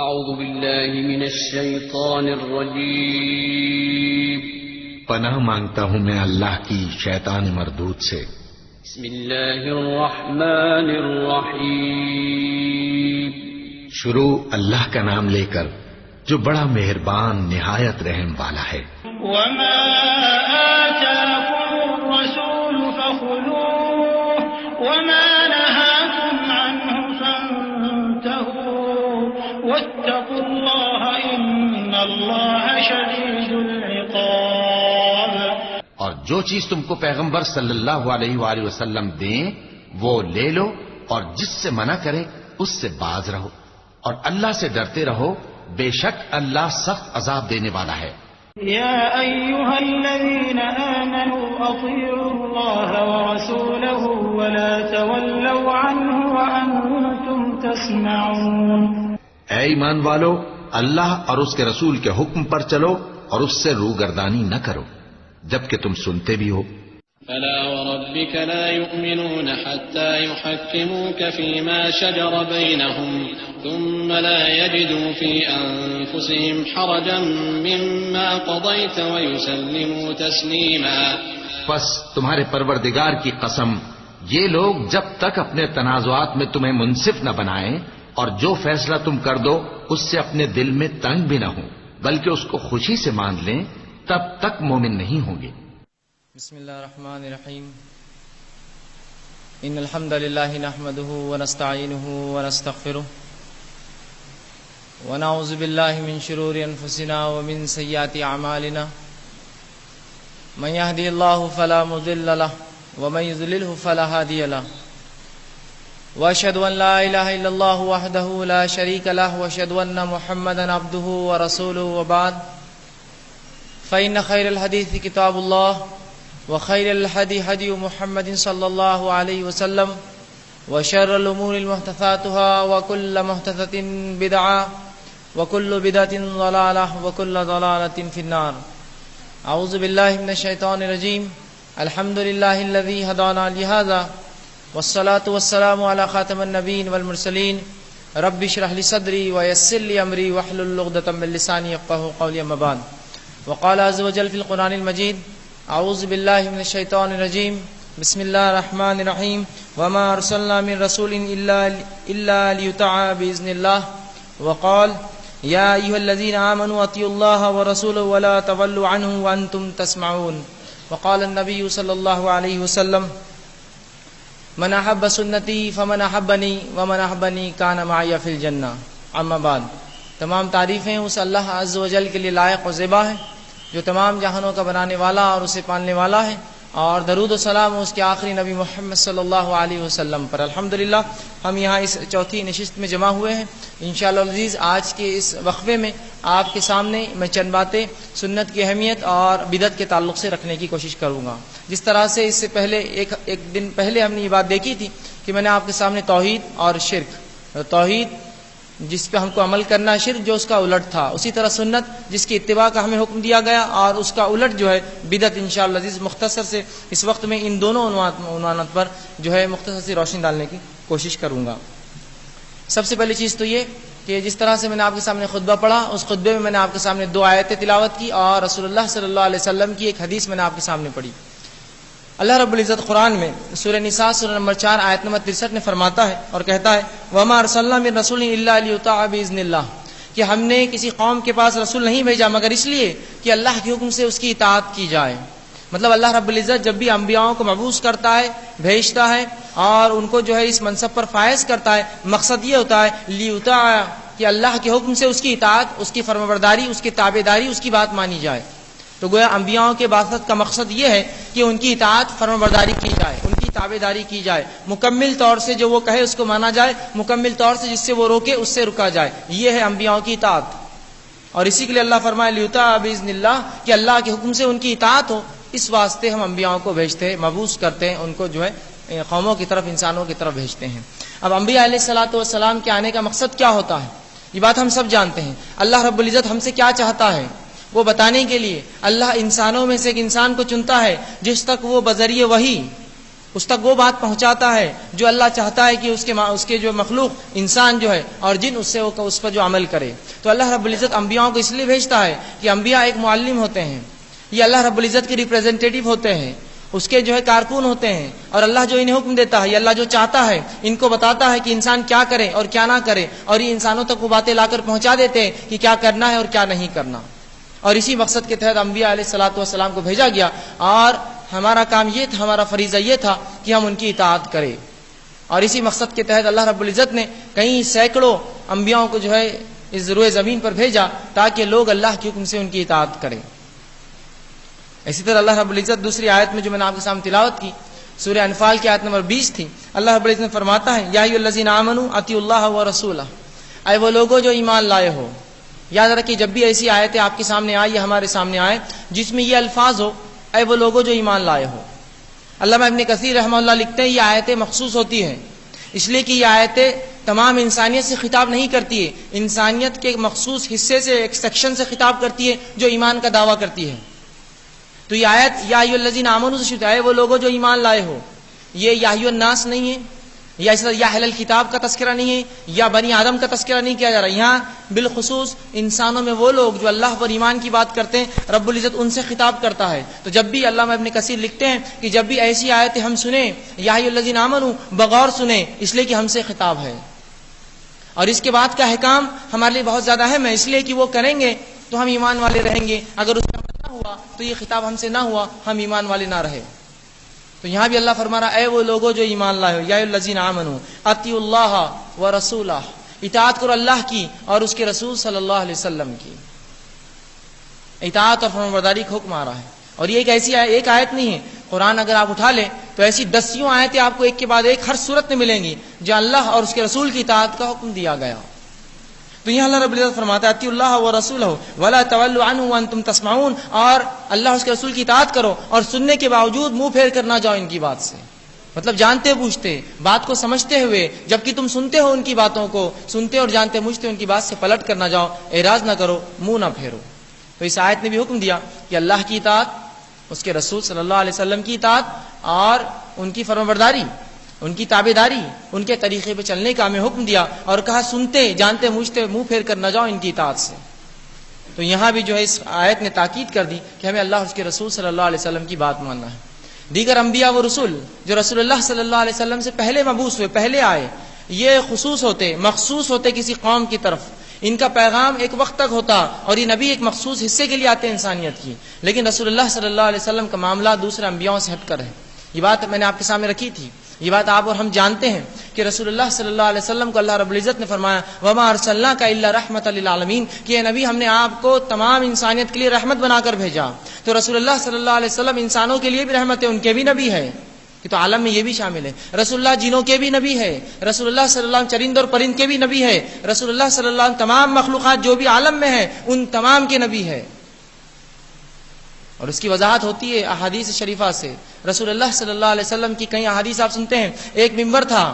اعوذ باللہ من الشیطان الرجیم پناہ مانگتا ہوں میں اللہ کی شیطان مردود سے۔ بسم اللہ الرحمن الرحیم شروع اللہ کا نام لے کر جو بڑا مہربان نہایت رحم والا ہے۔ وما آتاكم الرسول فخذوه وما نهاكم عنه فانتهوا واتقوا الله إن الله شديد العقاب۔ اور جو چیز تم کو پیغمبر صلی اللہ علیہ وآلہ وسلم دیں وہ لے لو، اور جس سے منع کرے اس سے باز رہو، اور اللہ سے ڈرتے رہو، بے شک اللہ سخت عذاب دینے والا ہے۔ يا أيها الذين آمنوا أطيعوا الله ورسوله ولا تولوا عنه وأنتم تسمعون۔ اے ایمان والو، اللہ اور اس کے رسول کے حکم پر چلو اور اس سے روگردانی نہ کرو جبکہ تم سنتے بھی ہو۔ فلا وربك لا يؤمنون حتى يحكموك فيما شجر بينهم ثم لا يجدوا في أنفسهم حرجا مما قضيت ويسلموا تسليما۔ پس تمہارے پروردگار کی قسم، یہ لوگ جب تک اپنے تنازعات میں تمہیں منصف نہ بنائیں اور جو فیصلہ تم کر دو اس سے اپنے دل میں تنگ بھی نہ ہوں بلکہ اس کو خوشی سے مان لیں، تب تک مومن نہیں ہوں گے۔ بسم اللہ الرحمن الرحیم۔ ان الحمد للہ نحمده ونستعینه ونستغفره ونعوذ باللہ من شرور انفسنا ومن سیئات اعمالنا من يهدي الله فلا مضل له ومن يضلل فلا هادي له واشهد ان لا اله الا الله وحده لا شريك له واشهد ان محمدا عبده ورسوله وبعد فإن خير الحديث كتاب الله وخير الهدي هدي محمد صلى الله عليه وسلم وشر الأمور محدثاتها وكل محدثة بدعة وكل بدعة ضلالة وكل ضلالة في النار۔ أعوذ بالله من الشيطان الرجيم۔ الحمد لله الذي هدانا لهذا والصلاة والسلام على خاتم النبيين والمرسلين۔ رب اشرح لي صدري ويسر لي أمري واحلل عقدة من لساني يفقهوا قولي، أما بعد۔ وقال عز وجل في القرآن المجيد: اعوذ باللہ من الشیطان الرجیم، بسم اللہ الرحمن الرحیم، وما ارسلنا من رسول الا لیطاع باذن اللہ، وقال یا ایھا الذین آمنوا اطیعوا اللہ ورسولہ ولا تولوا عنہ وانتم تسمعون، وقال النبی صلی اللہ علیہ وسلم من احب سنتی فمن احبنی ومن احبنی کان معی فی الجنہ۔ اما بعد، تمام تعریفیں اس اللہ عز و جل کے لیے لائق و زیبا ہیں جو تمام جہانوں کا بنانے والا اور اسے پالنے والا ہے، اور درود و سلام اس کے آخری نبی محمد صلی اللہ علیہ وسلم پر۔ الحمدللہ ہم یہاں اس چوتھی نشست میں جمع ہوئے ہیں۔ انشاءاللہ العزیز آج کے اس وقفے میں آپ کے سامنے میں چند باتیں سنت کی اہمیت اور بدعت کے تعلق سے رکھنے کی کوشش کروں گا۔ جس طرح سے اس سے پہلے ایک دن پہلے ہم نے یہ بات دیکھی تھی کہ میں نے آپ کے سامنے توحید اور شرک، توحید جس پہ ہم کو عمل کرنا ہے، شرک جو اس کا الٹ تھا، اسی طرح سنت جس کی اتباع کا ہمیں حکم دیا گیا، اور اس کا الٹ جو ہے بدعت۔ انشاءاللہ عزیز مختصر سے اس وقت میں ان دونوں عنوانات پر جو ہے مختصر سی روشنی ڈالنے کی کوشش کروں گا۔ سب سے پہلی چیز تو یہ کہ جس طرح سے میں نے آپ کے سامنے خطبہ پڑھا، اس خطبے میں میں نے آپ کے سامنے 2 آیتیں تلاوت کی اور رسول اللہ صلی اللہ علیہ وسلم کی ایک حدیث میں نے آپ کے سامنے پڑھی۔ اللہ رب العزت قرآن میں سورہ نساء سورہ نمبر 4 آیت نمبر 63 میں فرماتا ہے اور کہتا ہے وَمَا أَرْسَلْنَا مِن رَّسُولٍ إِلَّا لِيُطَاعَ بِإِذْنِ اللَّهِ، کہ ہم نے کسی قوم کے پاس رسول نہیں بھیجا مگر اس لیے کہ اللہ کے حکم سے اس کی اطاعت کی جائے۔ مطلب اللہ رب العزت جب بھی انبیاءوں کو مبعوث کرتا ہے، بھیجتا ہے اور ان کو جو ہے اس منصب پر فائز کرتا ہے، مقصد یہ ہوتا ہے لِيُطَاعَ، کہ اللہ کے حکم سے اس کی اطاعت، اس کی فرمانبرداری، اس کی تابعداری، اس کی بات مانی جائے۔ تو گویا انبیاءوں کے بعثت کا مقصد یہ ہے کہ ان کی اطاعت فرمانبرداری کی جائے، ان کی تابعداری کی جائے، مکمل طور سے جو وہ کہے اس کو مانا جائے، مکمل طور سے جس سے وہ روکے اس سے رکا جائے، یہ ہے انبیاءوں کی اطاعت۔ اور اسی کے لیے اللہ فرمائے لیطاع باذن اللہ، کہ اللہ کے حکم سے ان کی اطاعت ہو، اس واسطے ہم انبیاءوں کو بھیجتے ہیں، مبعوث کرتے ہیں، ان کو جو ہے قوموں کی طرف، انسانوں کی طرف بھیجتے ہیں۔ اب انبیاء علیہ الصلوۃ والسلام کے آنے کا مقصد کیا ہوتا ہے یہ بات ہم سب جانتے ہیں۔ اللہ رب العزت ہم سے کیا چاہتا ہے وہ بتانے کے لیے اللہ انسانوں میں سے ایک انسان کو چنتا ہے جس تک وہ بذریعہ وحی اس تک وہ بات پہنچاتا ہے جو اللہ چاہتا ہے کہ اس کے جو مخلوق انسان جو ہے اور جن اس پر جو عمل کرے. تو اللہ رب العزت انبیاءوں کو اس لیے بھیجتا ہے کہ انبیاء ایک معلم ہوتے ہیں، یہ اللہ رب العزت کے ریپریزنٹیٹیو ہوتے ہیں، اس کے جو ہے کارکن ہوتے ہیں، اور اللہ جو انہیں حکم دیتا ہے یا اللہ جو چاہتا ہے ان کو بتاتا ہے کہ انسان کیا کرے اور کیا نہ کرے، اور یہ انسانوں تک وہ باتیں لا کر پہنچا دیتے ہیں کہ کیا کرنا ہے اور کیا نہیں کرنا. اور اسی مقصد کے تحت انبیاء علیہ الصلوۃ والسلام کو بھیجا گیا، اور ہمارا کام یہ تھا، ہمارا فریضہ یہ تھا کہ ہم ان کی اطاعت کریں. اور اسی مقصد کے تحت اللہ رب العزت نے کئی سینکڑوں انبیاءوں کو جو ہے اس روئے زمین پر بھیجا تاکہ لوگ اللہ کے حکم سے ان کی اطاعت کریں. اسی طرح اللہ رب العزت دوسری آیت میں جو میں نے آپ کے سامنے تلاوت کی، سورہ انفال کی آیت نمبر 20 تھی، اللہ رب العزت نے فرماتا ہے یا ایھا الذین آمنوا اطیعوا اللہ ورسولہ، اے وہ لوگوں جو ایمان لائے ہو. یاد رکھیے جب بھی ایسی آیتیں آپ کے سامنے آئے یا ہمارے سامنے آئے جس میں یہ الفاظ ہو اے وہ لوگوں جو ایمان لائے ہو، علامہ ابن کثیر رحمہ اللہ لکھتے ہیں یہ آیتیں مخصوص ہوتی ہیں اس لیے کہ یہ آیتیں تمام انسانیت سے خطاب نہیں کرتی ہے، انسانیت کے مخصوص حصے سے، ایک سیکشن سے خطاب کرتی ہے جو ایمان کا دعویٰ کرتی ہے. تو یہ آیت یا ایھا الذین آمنوا سے شروع ہے وہ لوگوں جو ایمان لائے ہو، یہ یا ایھا الناس نہیں ہے، یا اس طرح یا اہل الکتاب کا تذکرہ نہیں ہے، یا بنی آدم کا تذکرہ نہیں کیا جا رہا. یہاں بالخصوص انسانوں میں وہ لوگ جو اللہ پر ایمان کی بات کرتے ہیں رب العزت ان سے خطاب کرتا ہے. تو جب بھی علامہ ابن کثیر لکھتے ہیں کہ جب بھی ایسی آیتیں ہم سنیں یا ایھا الذین آمنوا بغور سنیں اس لیے کہ ہم سے خطاب ہے، اور اس کے بعد کا احکام ہمارے لیے بہت زیادہ اہم ہے اس لیے کہ وہ کریں گے تو ہم ایمان والے رہیں گے، اگر اس کا نہ ہوا تو یہ خطاب ہم سے نہ ہوا ہم ایمان والے نہ رہے. تو یہاں بھی اللہ فرما رہا اے وہ لوگوں جو ایمان لائے ہو یا ایھا الذین آمنوا اطیعوا اللہ ورسولہ، اطاعت کرو اللہ کی اور اس کے رسول صلی اللہ علیہ وسلم کی. اطاعت اور فرمانبرداری کا حکم آ رہا ہے. اور یہ ایک آیت نہیں ہے، قرآن اگر آپ اٹھا لیں تو ایسی دسیوں آیتیں آپ کو ایک کے بعد ایک ہر صورت میں ملیں گی جہاں اللہ اور اس کے رسول کی اطاعت کا حکم دیا گیا. تو یہاں اللہ رب العزت فرماتا ہے اطیعوا اللہ ورسولہ ولا تولوا عنہ وانتم تسمعون، اور اللہ اس کے رسول کی اطاعت کرو اور سننے کے باوجود منہ پھیر کر نہ جاؤ ان کی بات سے. مطلب جانتے بوجھتے بات کو سمجھتے ہوئے جبکہ تم سنتے ہو ان کی باتوں کو، سنتے اور جانتے بوجھتے ان کی بات سے پلٹ کر نہ جاؤ، اعراض نہ کرو، منہ نہ پھیرو. تو اس آیت نے بھی حکم دیا کہ اللہ کی اطاعت، اس کے رسول صلی اللہ علیہ وسلم کی اطاعت اور ان کی فرمانبرداری، ان کی تابعداری، ان کے طریقے پہ چلنے کا ہمیں حکم دیا، اور کہا سنتے جانتے مجھتے منہ پھیر کر نہ جاؤ ان کی اطاعت سے. تو یہاں بھی جو ہے اس آیت نے تاکید کر دی کہ ہمیں اللہ اور اس کے رسول صلی اللہ علیہ وسلم کی بات ماننا ہے. دیگر انبیاء و رسول جو رسول اللہ صلی اللہ علیہ وسلم سے پہلے مبعوث ہوئے، پہلے آئے، یہ مخصوص ہوتے کسی قوم کی طرف، ان کا پیغام ایک وقت تک ہوتا اور یہ نبی ایک مخصوص حصے کے لیے آتے ہیں انسانیت کی. لیکن رسول اللہ صلی اللہ علیہ وسلم کا معاملہ دوسرے انبیاءوں سے ہٹ کر ہے. یہ بات میں نے آپ کے سامنے رکھی تھی، یہ بات آپ اور ہم جانتے ہیں کہ رسول اللہ صلی اللہ علیہ وسلم کو اللہ رب العزت نے فرمایا وما ارسلناک الا رحمۃ للعالمین، کہ اے نبی ہم نے آپ کو تمام انسانیت کے لیے رحمت بنا کر بھیجا. تو رسول اللہ صلی اللہ علیہ وسلم انسانوں کے لیے بھی رحمت ہے، ان کے بھی نبی ہے، کہ تو عالم میں یہ بھی شامل ہے. رسول اللہ جنوں کے بھی نبی ہے، رسول اللہ صلی اللہ علیہ وسلم چرند اور پرند کے بھی نبی ہے، رسول اللہ صلی اللہ علیہ وسلم تمام مخلوقات جو بھی عالم میں ہیں ان تمام کے نبی ہے. اور اس کی وضاحت ہوتی ہے احادیث شریفہ سے. رسول اللہ صلی اللہ علیہ وسلم کی کئی احادیث آپ سنتے ہیں. ایک ممبر تھا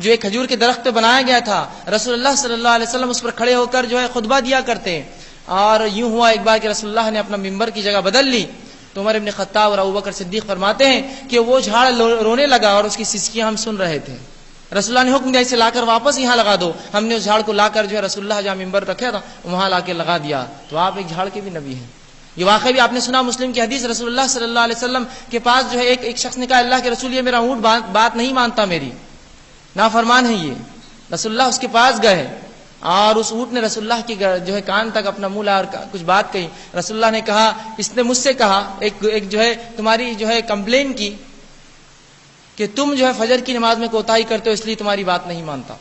جو ایک کھجور کے درخت پہ بنایا گیا تھا، رسول اللہ صلی اللہ علیہ وسلم اس پر کھڑے ہو کر جو ہے خطبہ دیا کرتے، اور یوں ہوا ایک بار کہ رسول اللہ نے اپنا ممبر کی جگہ بدل لی تو عمر ابن خطاب اور ابوبکر صدیق فرماتے ہیں کہ وہ جھاڑ رونے لگا اور اس کی سسکیاں ہم سن رہے تھے. رسول اللہ نے حکم دیا اسے لا کر واپس یہاں لگا دو. ہم نے اس جھاڑ کو لا کر جو ہے رسول اللہ جہاں ممبر رکھا تھا وہاں لا کے لگا دیا. تو آپ ایک جھاڑ کے بھی نبی ہیں. یہ واقعہ بھی آپ نے سنا مسلم کی حدیث، رسول اللہ صلی اللہ علیہ وسلم کے پاس جو ہے ایک شخص نے کہا اللہ کے رسول یہ میرا اونٹ بات نہیں مانتا، میری نافرمان ہے یہ. رسول اللہ اس کے پاس گئے اور اس اونٹ نے رسول اللہ کی جو ہے کان تک اپنا منہ لایا اور کچھ بات کہی. رسول اللہ نے کہا اس نے مجھ سے کہا ایک جو ہے تمہاری جو ہے کمپلین کی کہ تم جو ہے فجر کی نماز میں کوتاہی کرتے ہو اس لیے تمہاری بات نہیں مانتا،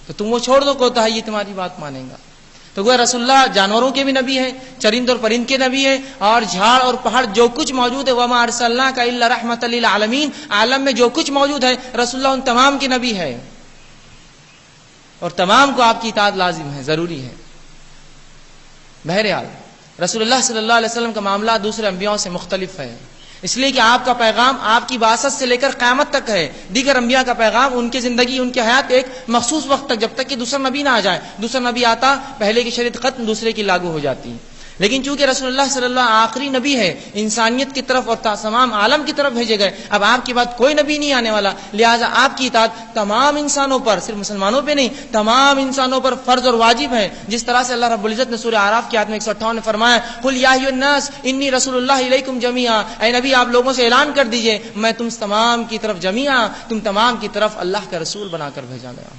تو تم وہ چھوڑ دو کوتاہی، یہ تمہاری بات مانیں گا. تو گویا رسول اللہ جانوروں کے بھی نبی ہے، چرند اور پرند کے نبی ہے، اور جھاڑ اور پہاڑ جو کچھ موجود ہے وما ارسلناک الا رحمۃ للعالمین، عالم میں جو کچھ موجود ہے رسول اللہ ان تمام کے نبی ہے، اور تمام کو آپ کی اطاعت لازم ہے، ضروری ہے. بہرحال رسول اللہ صلی اللہ علیہ وسلم کا معاملہ دوسرے انبیاءوں سے مختلف ہے، اس لیے کہ آپ کا پیغام آپ کی بعثت سے لے کر قیامت تک ہے. دیگر انبیاء کا پیغام ان کی زندگی ان کی حیات ایک مخصوص وقت تک، جب تک کہ دوسرا نبی نہ آ جائے. دوسرا نبی آتا پہلے کی شریعت ختم، دوسرے کی لاگو ہو جاتی. لیکن چونکہ رسول اللہ صلی اللہ علیہ وسلم آخری نبی ہے، انسانیت کی طرف اور تمام عالم کی طرف بھیجے گئے، اب آپ کے بعد کوئی نبی نہیں آنے والا، لہٰذا آپ کی اطاعت تمام انسانوں پر، صرف مسلمانوں پہ نہیں، تمام انسانوں پر فرض اور واجب ہے. جس طرح سے اللہ رب العزت نے سورہ اعراف کی آیت میں 158 میں فرمایا قل یا ایھا الناس انی رسول اللہ الیکم جمیعا، اے نبی آپ لوگوں سے اعلان کر دیجئے میں تم تمام کی طرف جمیعا، تم تمام کی طرف اللہ کا رسول بنا کر بھیجا گیا.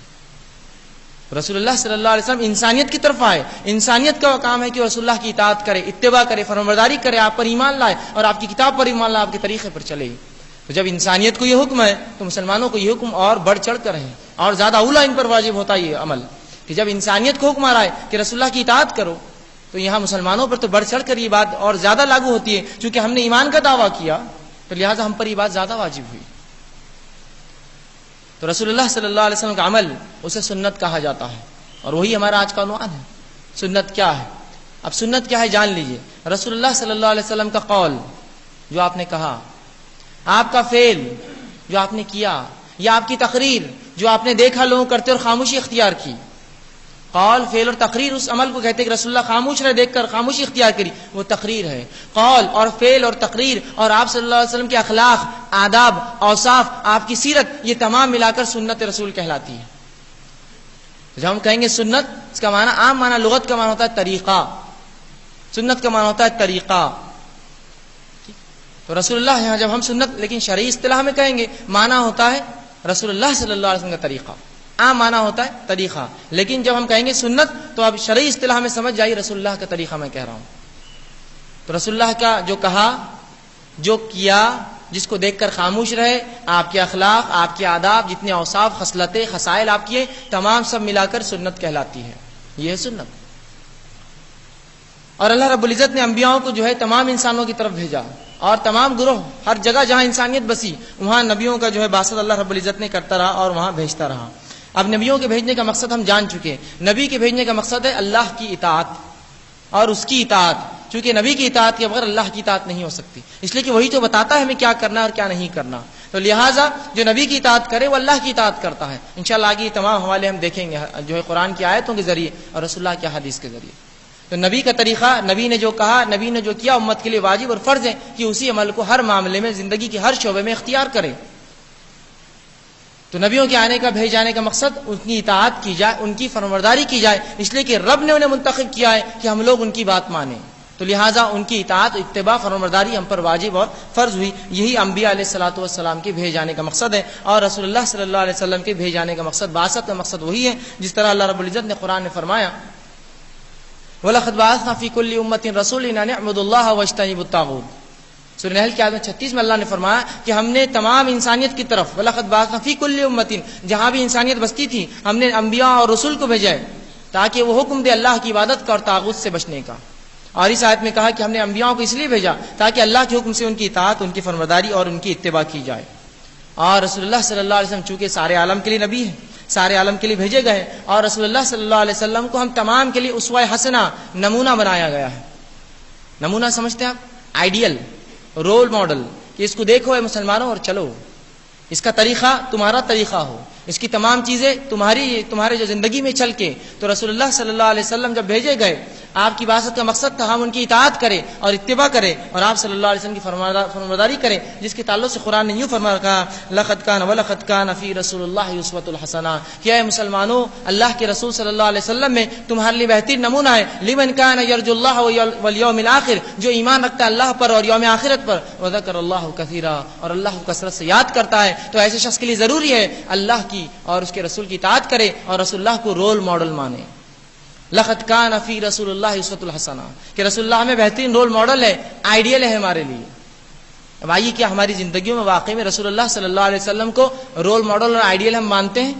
رسول اللہ صلی اللہ علیہ وسلم انسانیت کی طرف آئے، انسانیت کا کام ہے کہ رسول اللہ کی اطاعت کرے، اتباع کرے، فرمانبرداری کرے، آپ پر ایمان لائے اور آپ کی کتاب پر ایمان لائے، آپ کے طریقے پر چلے. تو جب انسانیت کو یہ حکم ہے تو مسلمانوں کو یہ حکم اور بڑھ چڑھ کر ہے اور زیادہ اولا ان پر واجب ہوتا ہے یہ عمل کہ جب انسانیت کو حکم آ رہا ہے کہ رسول اللہ کی اطاعت کرو تو یہاں مسلمانوں پر تو بڑھ چڑھ کر یہ بات اور زیادہ لاگو ہوتی ہے. چونکہ ہم نے ایمان کا دعویٰ کیا تو لہٰذا ہم پر یہ بات زیادہ واجب ہوئی. تو رسول اللہ صلی اللہ علیہ وسلم کا عمل اسے سنت کہا جاتا ہے اور وہی ہمارا آج کا عنوان ہے. سنت کیا ہے؟ اب سنت کیا ہے جان لیجئے. رسول اللہ صلی اللہ علیہ وسلم کا قول جو آپ نے کہا، آپ کا فعل جو آپ نے کیا، یا آپ کی تقریر جو آپ نے دیکھا لوگوں کرتے اور خاموشی اختیار کی. قول، فعل اور تقریر اس عمل کو کہتے ہیں کہ رسول اللہ خاموش رہے دیکھ کر خاموشی اختیار کری، وہ تقریر ہے. قول اور فعل اور تقریر اور آپ صلی اللہ علیہ وسلم کے اخلاق، آداب، اوصاف، آپ کی سیرت، یہ تمام ملا کر سنت رسول کہلاتی ہے. جب ہم کہیں گے سنت، اس کا معنی عام معنی لغت کا معنی ہوتا ہے طریقہ. سنت کا معنی ہوتا ہے طریقہ. تو رسول اللہ یہاں جب ہم سنت لیکن شرعی اصطلاح میں کہیں گے معنی ہوتا ہے رسول اللہ صلی اللہ علیہ وسلم کا طریقہ. عام معنی ہوتا ہے طریقہ، لیکن جب ہم کہیں گے سنت تو اب شرعی اصطلاح میں سمجھ جائیے رسول اللہ کا طریقہ میں کہہ رہا ہوں. تو رسول اللہ کا جو کہا، جو کیا، جس کو دیکھ کر خاموش رہے، آپ کے اخلاق، آپ کے آداب، جتنے اوصاف، خصلتیں، خصائل آپ کیے، تمام سب ملا کر سنت کہلاتی ہے. یہ ہے سنت. اور اللہ رب العزت نے انبیاءوں کو جو ہے تمام انسانوں کی طرف بھیجا اور تمام گروہ، ہر جگہ جہاں انسانیت بسی وہاں نبیوں کا جو ہے بعثت اللہ رب العزت نے کرتا رہا اور وہاں بھیجتا رہا. اب نبیوں کے بھیجنے کا مقصد ہم جان چکے. نبی کے بھیجنے کا مقصد ہے اللہ کی اطاعت اور اس کی اطاعت، چونکہ نبی کی اطاعت کے بغیر اللہ کی اطاعت نہیں ہو سکتی، اس لیے کہ وہی تو بتاتا ہے ہمیں کیا کرنا اور کیا نہیں کرنا. تو لہٰذا جو نبی کی اطاعت کرے وہ اللہ کی اطاعت کرتا ہے. انشاءاللہ آگے یہ تمام حوالے ہم دیکھیں گے جو ہے قرآن کی آیتوں کے ذریعے اور رسول اللہ کی حدیث کے ذریعے. تو نبی کا طریقہ، نبی نے جو کہا، نبی نے جو کیا، امت کے لیے واجب اور فرض ہے کہ اسی عمل کو ہر معاملے میں، زندگی کے ہر شعبے میں اختیار کرے. تو نبیوں کے آنے کا، بھیج جانے کا مقصد ان کی اطاعت کی جائے، ان کی فرمانبرداری کی جائے، اس لیے کہ رب نے انہیں منتخب کیا ہے کہ ہم لوگ ان کی بات مانیں. تو لہٰذا ان کی اطاعت، اتباع، فرمانبرداری ہم پر واجب اور فرض ہوئی. یہی انبیاء علیہ الصلوۃ والسلام کے بھیج جانے کا مقصد ہے اور رسول اللہ صلی اللہ علیہ وسلم کے بھیج جانے کا مقصد، بعثت کا مقصد وہی ہے. جس طرح اللہ رب العزت نے قرآن میں فرمایا وَلَقَدْ بَعَثْنَا فِي كُلِّ أُمَّةٍ رَسُولًا أَنِ اعْبُدُوا اللَّهَ وَاجْتَنِبُوا الطَّاغُوتَ. سورہ نحل کی آیت 36 میں اللہ نے فرمایا کہ ہم نے تمام انسانیت کی طرف، وَلَقَدْ بَعَثْنَا فِي كُلِّ أُمَّةٍ، جہاں بھی انسانیت بستی تھی ہم نے انبیاء اور رسول کو بھیجا ہے تاکہ وہ حکم دے اللہ کی عبادت کا اور طاغوت سے بچنے کا. اور اس آیت میں کہا کہ ہم نے انبیاء کو اس لیے بھیجا تاکہ اللہ کے حکم سے ان کی اطاعت، ان کی فرمانبرداری اور ان کی اتباع کی جائے. اور رسول اللہ صلی اللہ علیہ وسلم چونکہ سارے عالم کے لیے نبی ہے، سارے عالم کے لیے بھیجے گئے، اور رسول اللہ صلی اللہ علیہ وسلم کو ہم تمام کے لیے اسوہ حسنہ، نمونہ بنایا گیا ہے. نمونہ سمجھتے ہیں آپ؟ آئیڈیل، رول ماڈل، کہ اس کو دیکھو اے مسلمانوں اور چلو، اس کا طریقہ تمہارا طریقہ ہو، اس کی تمام چیزیں تمہارے جو زندگی میں چل کے. تو رسول اللہ صلی اللہ علیہ وسلم جب بھیجے گئے، آپ کی بعثت کا مقصد تھا ہم ان کی اطاعت کریں اور اتباع کریں اور آپ صلی اللہ علیہ وسلم کی فرمانبرداری کریں، جس کے تعلق سے قرآن نے یوں فرما رکھا لقد کان فی رسول اللہ اسوۃ الحسنہ، کہ اے مسلمانوں اللہ کے رسول صلی اللہ علیہ وسلم میں تمہارے لیے بہترین نمونہ ہے. لمن کان یرجو اللہ والیوم الآخر، جو ایمان رکھتا ہے اللہ پر اور یوم آخرت پر، وذکر اللہ کثیرا، اور اللہ کو کثرت سے یاد کرتا ہے. تو ایسے شخص کے لیے ضروری ہے اللہ کی اور اس کے رسول کی اطاعت کرے اور رسول اللہ کو رول ماڈل مانے. لقد کان فی رسول اللہ اسوۃ الحسنہ، کہ رسول اللہ میں بہترین رول ماڈل ہے، آئیڈیل ہے ہمارے لیے. اب آئیے کیا ہماری زندگیوں میں واقعی میں رسول اللہ صلی اللہ علیہ وسلم کو رول ماڈل اور آئیڈیل ہم مانتے ہیں؟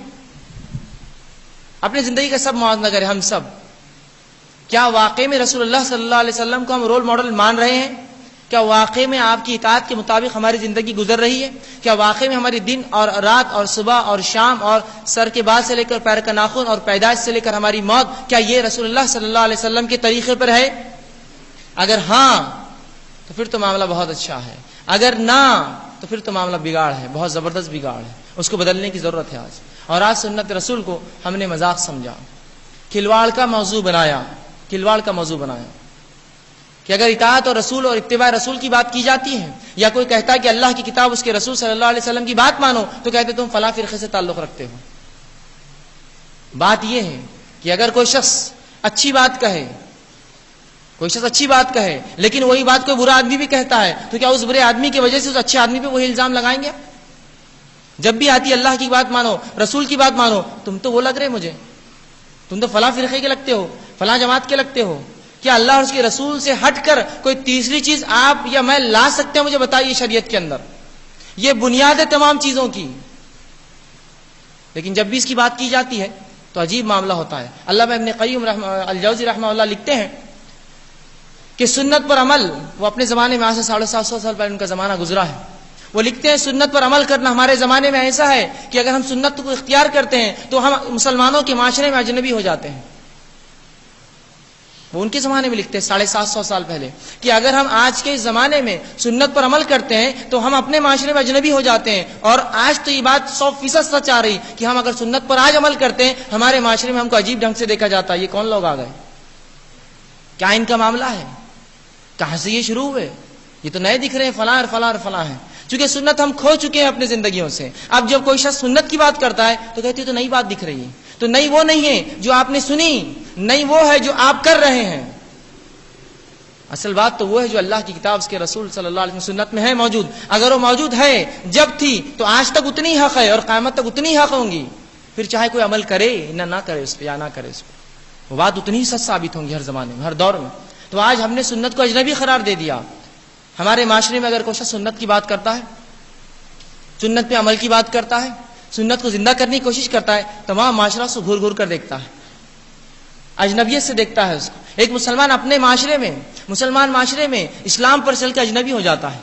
اپنی زندگی کا سب موازنہ کریں، ہم سب کیا واقعی میں رسول اللہ صلی اللہ علیہ وسلم کو ہم رول ماڈل مان رہے ہیں؟ کیا واقعی میں آپ کی اطاعت کے مطابق ہماری زندگی گزر رہی ہے؟ کیا واقعی میں ہماری دن اور رات اور صبح اور شام اور سر کے بال سے لے کر پیر کا ناخن اور پیدائش سے لے کر ہماری موت، کیا یہ رسول اللہ صلی اللہ علیہ وسلم کے طریقے پر ہے؟ اگر ہاں تو پھر تو معاملہ بہت اچھا ہے، اگر نہ تو پھر تو معاملہ بگاڑ ہے، بہت زبردست بگاڑ ہے، اس کو بدلنے کی ضرورت ہے آج. اور آج سنت رسول کو ہم نے مذاق سمجھا، کھلواڑ کا موضوع بنایا. کہ اگر اطاعت اور رسول اور اتباع رسول کی بات کی جاتی ہے یا کوئی کہتا ہے کہ اللہ کی کتاب اس کے رسول صلی اللہ علیہ وسلم کی بات مانو تو کہتے تم فلاں فرقے سے تعلق رکھتے ہو. بات یہ ہے کہ اگر کوئی شخص اچھی بات کہے لیکن وہی بات کوئی برا آدمی بھی کہتا ہے تو کیا اس برے آدمی کی وجہ سے اس اچھے آدمی پہ وہی الزام لگائیں گے؟ جب بھی آتی اللہ کی بات مانو رسول کی بات مانو تم تو وہ لگ رہے مجھے، تم تو فلاں فرقے کے لگتے ہو، فلاں جماعت کے لگتے ہو. کیا اللہ اور اس کے رسول سے ہٹ کر کوئی تیسری چیز آپ یا میں لا سکتے ہیں؟ مجھے بتائیے شریعت کے اندر. یہ بنیاد ہے تمام چیزوں کی. لیکن جب بھی اس کی بات کی جاتی ہے تو عجیب معاملہ ہوتا ہے. علامہ ابن قیم الجوزی رحمہ اللہ لکھتے ہیں کہ سنت پر عمل، وہ اپنے زمانے میں آج سے 750 سال پہلے ان کا زمانہ گزرا ہے، وہ لکھتے ہیں سنت پر عمل کرنا ہمارے زمانے میں ایسا ہے کہ اگر ہم سنت کو اختیار کرتے ہیں تو ہم مسلمانوں کے معاشرے میں اجنبی ہو جاتے ہیں. وہ ان کے زمانے میں لکھتے ہیں 750 سال پہلے کہ اگر ہم آج کے زمانے میں سنت پر عمل کرتے ہیں تو ہم اپنے معاشرے میں اجنبی ہو جاتے ہیں. اور آج تو یہ بات 100% سچ آ رہی کہ ہم اگر سنت پر آج عمل کرتے ہیں ہمارے معاشرے میں ہم کو عجیب ڈھنگ سے دیکھا جاتا ہے. یہ کون لوگ آ گئے؟ کیا ان کا معاملہ ہے؟ کہاں سے یہ شروع ہوئے؟ یہ تو نئے دکھ رہے ہیں، فلاں اور فلاں اور فلاں ہیں. چونکہ سنت ہم کھو چکے ہیں اپنی زندگیوں سے. اب جب کوئی شخص سنت کی بات کرتا ہے تو کہتے ہیں تو نئی بات دکھ رہی ہے، تو نئی وہ نہیں ہے جو آپ نے سنی، نئی وہ ہے جو آپ کر رہے ہیں. اصل بات تو وہ ہے جو اللہ کی کتاب اس کے رسول صلی اللہ علیہ وسلم سنت میں ہے موجود. اگر وہ موجود ہے جب تھی تو آج تک اتنی حق ہے اور قیامت تک اتنی حق ہوں گی. پھر چاہے کوئی عمل کرے نہ کرے اس پہ یا نہ کرے اس پہ، وہ بات اتنی ہی سچ ثابت ہوں گی ہر زمانے میں، ہر دور میں. تو آج ہم نے سنت کو اجنبی قرار دے دیا. ہمارے معاشرے میں اگر کوئی شخص سنت کی بات کرتا ہے، سنت پہ عمل کی بات کرتا ہے، سنت کو زندہ کرنے کی کوشش کرتا ہے، تمام معاشرہ اس کو گھور گھور کر دیکھتا ہے، اجنبیت سے دیکھتا ہے اس کو. ایک مسلمان اپنے معاشرے میں، مسلمان معاشرے میں اسلام پر چل کے اجنبی ہو جاتا ہے.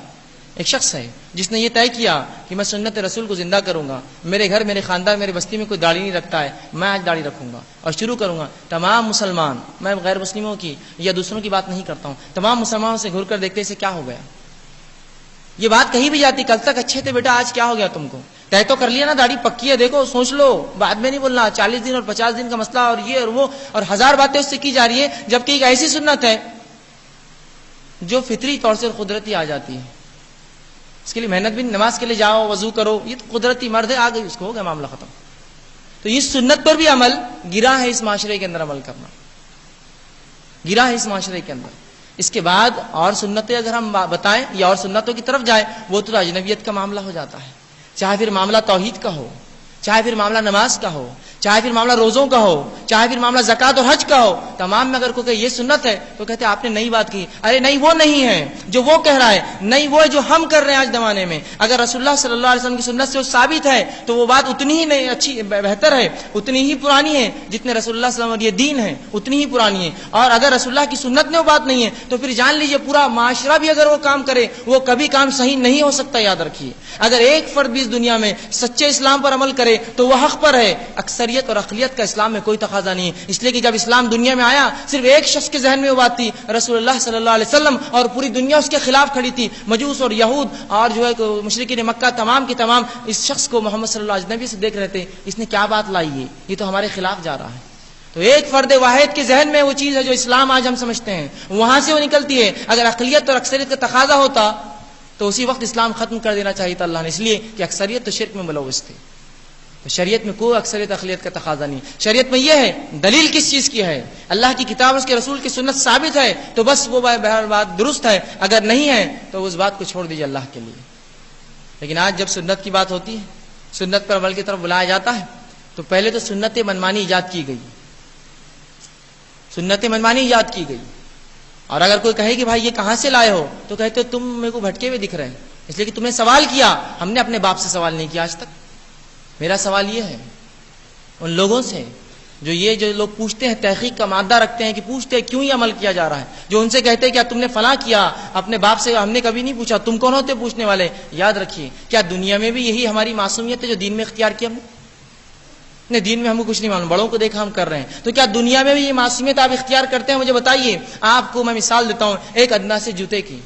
ایک شخص ہے جس نے یہ طے کیا کہ میں سنت رسول کو زندہ کروں گا، میرے گھر، میرے خاندان، میرے بستی میں کوئی داڑھی نہیں رکھتا ہے، میں آج داڑھی رکھوں گا اور شروع کروں گا. تمام مسلمان، میں غیر مسلموں کی یا دوسروں کی بات نہیں کرتا ہوں، تمام مسلمانوں سے گھر کر دیکھتے اسے کیا ہو گیا. یہ بات کہیں بھی جاتی، کل تک اچھے تھے بیٹا، آج کیا ہو گیا تم کو؟ طے تو کر لیا نا، داڑھی پکی ہے، دیکھو سوچ لو، بعد میں نہیں بولنا. 40 دن اور 50 دن کا مسئلہ اور یہ اور وہ اور 1000 باتیں اس سے کی جا رہی ہے، جبکہ ایک ایسی سنت ہے جو فطری طور سے قدرتی آ جاتی ہے. اس کے لیے محنت بھی، نماز کے لیے جاؤ، وضو کرو، یہ تو قدرتی مرد ہے، آ گئی، اس کو ہو گیا معاملہ ختم. تو اس سنت پر بھی عمل گرا ہے، اس معاشرے کے اندر عمل کرنا گرا ہے اس معاشرے کے اندر. اس کے بعد اور سنتیں اگر ہم بتائیں یا اور سنتوں کی طرف جائیں، وہ تو اجنبیت کا معاملہ ہو جاتا ہے. چاہے پھر معاملہ توحید کا ہو، چاہے پھر معاملہ نماز کا ہو، چاہے پھر معاملہ روزوں کا ہو، چاہے پھر معاملہ زکوٰۃ اور حج کا ہو، تمام میں اگر کوئی کہ یہ سنت ہے تو کہتے ہیں آپ نے نئی بات کی. ارے نہیں، وہ نہیں ہے جو وہ کہہ رہا ہے، نہیں وہ ہے جو ہم کر رہے ہیں آج زمانے میں. اگر رسول اللہ صلی اللہ علیہ وسلم کی سنت سے وہ ثابت ہے تو وہ بات اتنی ہی نہیں اچھی، بہتر ہے، اتنی ہی پرانی ہے جتنے رسول اللہ صلی اللہ علیہ وسلم یہ دین ہے اتنی ہی پرانی ہے. اور اگر رسول اللہ کی سنت میں وہ بات نہیں ہے تو پھر جان لیجئے پورا معاشرہ بھی اگر وہ کام کرے وہ کبھی کام صحیح نہیں ہو سکتا. یاد رکھیے، اگر ایک فرد بھی اس دنیا میں سچے اسلام پر عمل کرے تو وہ حق پر ہے. اکثریت اور اقلیت کا اسلام میں کوئی تقاضا نہیں ہے، اس لیے کہ جب اسلام دنیا میں آیا صرف ایک شخص کے ذہن میں وہ بات تھی، رسول اللہ صلی اللہ علیہ وسلم، اور پوری دنیا اس کے خلاف کھڑی تھی. مجوس اور یہود اور جو ہے مشرکین مکہ تمام کے تمام اس شخص کو محمد صلی اللہ علیہ وسلم سے دیکھ رہے تھے، اس نے کیا بات لائی ہے، یہ تو ہمارے خلاف جا رہا ہے. تو ایک فرد واحد کے ذہن میں وہ چیز ہے جو اسلام آج ہم سمجھتے ہیں، وہاں سے وہ نکلتی ہے. اگر اقلیت اور اکثریت کا تقاضا ہوتا تو اسی وقت اسلام ختم کر دینا چاہیے تھا اللہ نے، اس لیے کہ اکثریت تو شرک میں ملوث تھی. شریعت میں کوئی اکثریت اقلیت کا تقاضا نہیں. شریعت میں یہ ہے دلیل کس چیز کی ہے، اللہ کی کتاب اس کے رسول کی سنت ثابت ہے تو بس وہ بہر بات درست ہے، اگر نہیں ہے تو اس بات کو چھوڑ دیجیے اللہ کے لیے. لیکن آج جب سنت کی بات ہوتی ہے، سنت پر عمل کی طرف بلایا جاتا ہے تو پہلے تو سنت منمانی ایجاد کی گئی، سنت منمانی ایجاد کی گئی. اور اگر کوئی کہے کہ بھائی یہ کہاں سے لائے ہو تو کہتے ہو تم میرے کو بھٹکے ہوئے دکھ رہے ہیں، اس لیے کہ تمہیں سوال کیا. ہم نے اپنے باپ سے سوال نہیں کیا آج تک. میرا سوال یہ ہے ان لوگوں سے جو لوگ پوچھتے ہیں، تحقیق کا مادہ رکھتے ہیں کہ پوچھتے ہیں کیوں یہ عمل کیا جا رہا ہے، جو ان سے کہتے ہیں کیا تم نے فلاں کیا، اپنے باپ سے ہم نے کبھی نہیں پوچھا، تم کون ہوتے پوچھنے والے. یاد رکھیے کیا دنیا میں بھی یہی ہماری معصومیت ہے جو دین میں اختیار کیا ہم نے؟ دین میں ہم کو کچھ نہیں معلوم، بڑوں کو دیکھا ہم کر رہے ہیں. تو کیا دنیا میں بھی یہ معصومیت آپ اختیار کرتے ہیں؟ مجھے بتائیے. آپ کو میں مثال دیتا ہوں ایک ادنا سے جوتے کی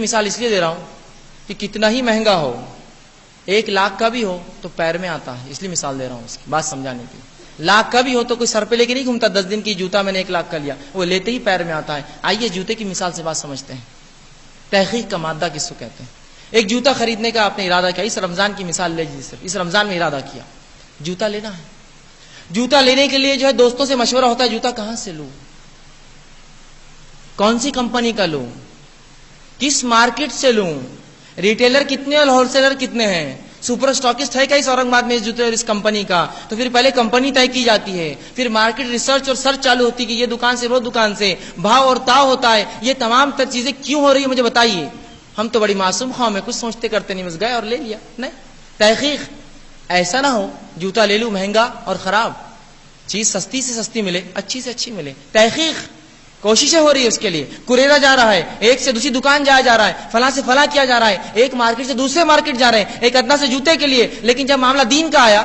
مثال اس لیے دے رہا ہوں کہ کتنا ہی مہنگا ہو، 1 لاکھ کا بھی ہو تو پیر میں آتا ہے، اس لیے مثال دے رہا ہوں اس کی بات سمجھانے کی. لاکھ کا بھی ہو تو کوئی سر پہ لے کے نہیں گھومتا 10 دن کی جوتا میں نے 1 لاکھ کا لیا، وہ لیتے ہی پیر میں آتا ہے۔ آئیے جوتے کی مثال سے بات سمجھتے ہیں، تحقیق کا مادہ کس کو کہتے ہیں۔ ایک جوتا خریدنے کا آپ نے ارادہ کیا، اس رمضان کی مثال لے لیجیے، صرف اس رمضان میں ارادہ کیا جوتا لینا ہے۔ جوتا لینے کے لیے جو ہے دوستوں سے مشورہ ہوتا ہے، جوتا کہاں سے لوں، کون سی کمپنی کا لوں، کس مارکیٹ سے لوں، ریٹیلر کتنے اور ہول سیلر کتنے ہیں، سپر اسٹاکسٹ ہے کیا اس اورنگ آباد میں اس جوتے اور اس کمپنی کا، تو پھر پہلے کمپنی طے کی جاتی ہے، پھر مارکیٹ ریسرچ اور سرچ چالو ہوتی ہے کہ یہ دکان سے وہ دکان سے بھاؤ اور تاؤ ہوتا ہے۔ یہ تمام تر چیزیں کیوں ہو رہی ہے مجھے بتائیے۔ ہم تو بڑی معصوم قوم ہے، کچھ سوچتے کرتے نہیں، بس گئے اور لے لیا۔ نہیں، تحقیق ایسا نہ ہو جوتا لے لوں مہنگا اور خراب، چیز سستی سے سستی ملے، اچھی سے اچھی ملے۔ تحقیق کوششیں ہو رہی ہے اس کے لیے، کوریرا جا رہا ہے، ایک سے دوسری دکان جایا جا رہا ہے، فلاں سے فلاں کیا جا رہا ہے، ایک مارکیٹ سے دوسرے مارکیٹ جا رہے ہیں ایک ادنا سے جوتے کے لیے، لیکن جب معاملہ دین کا آیا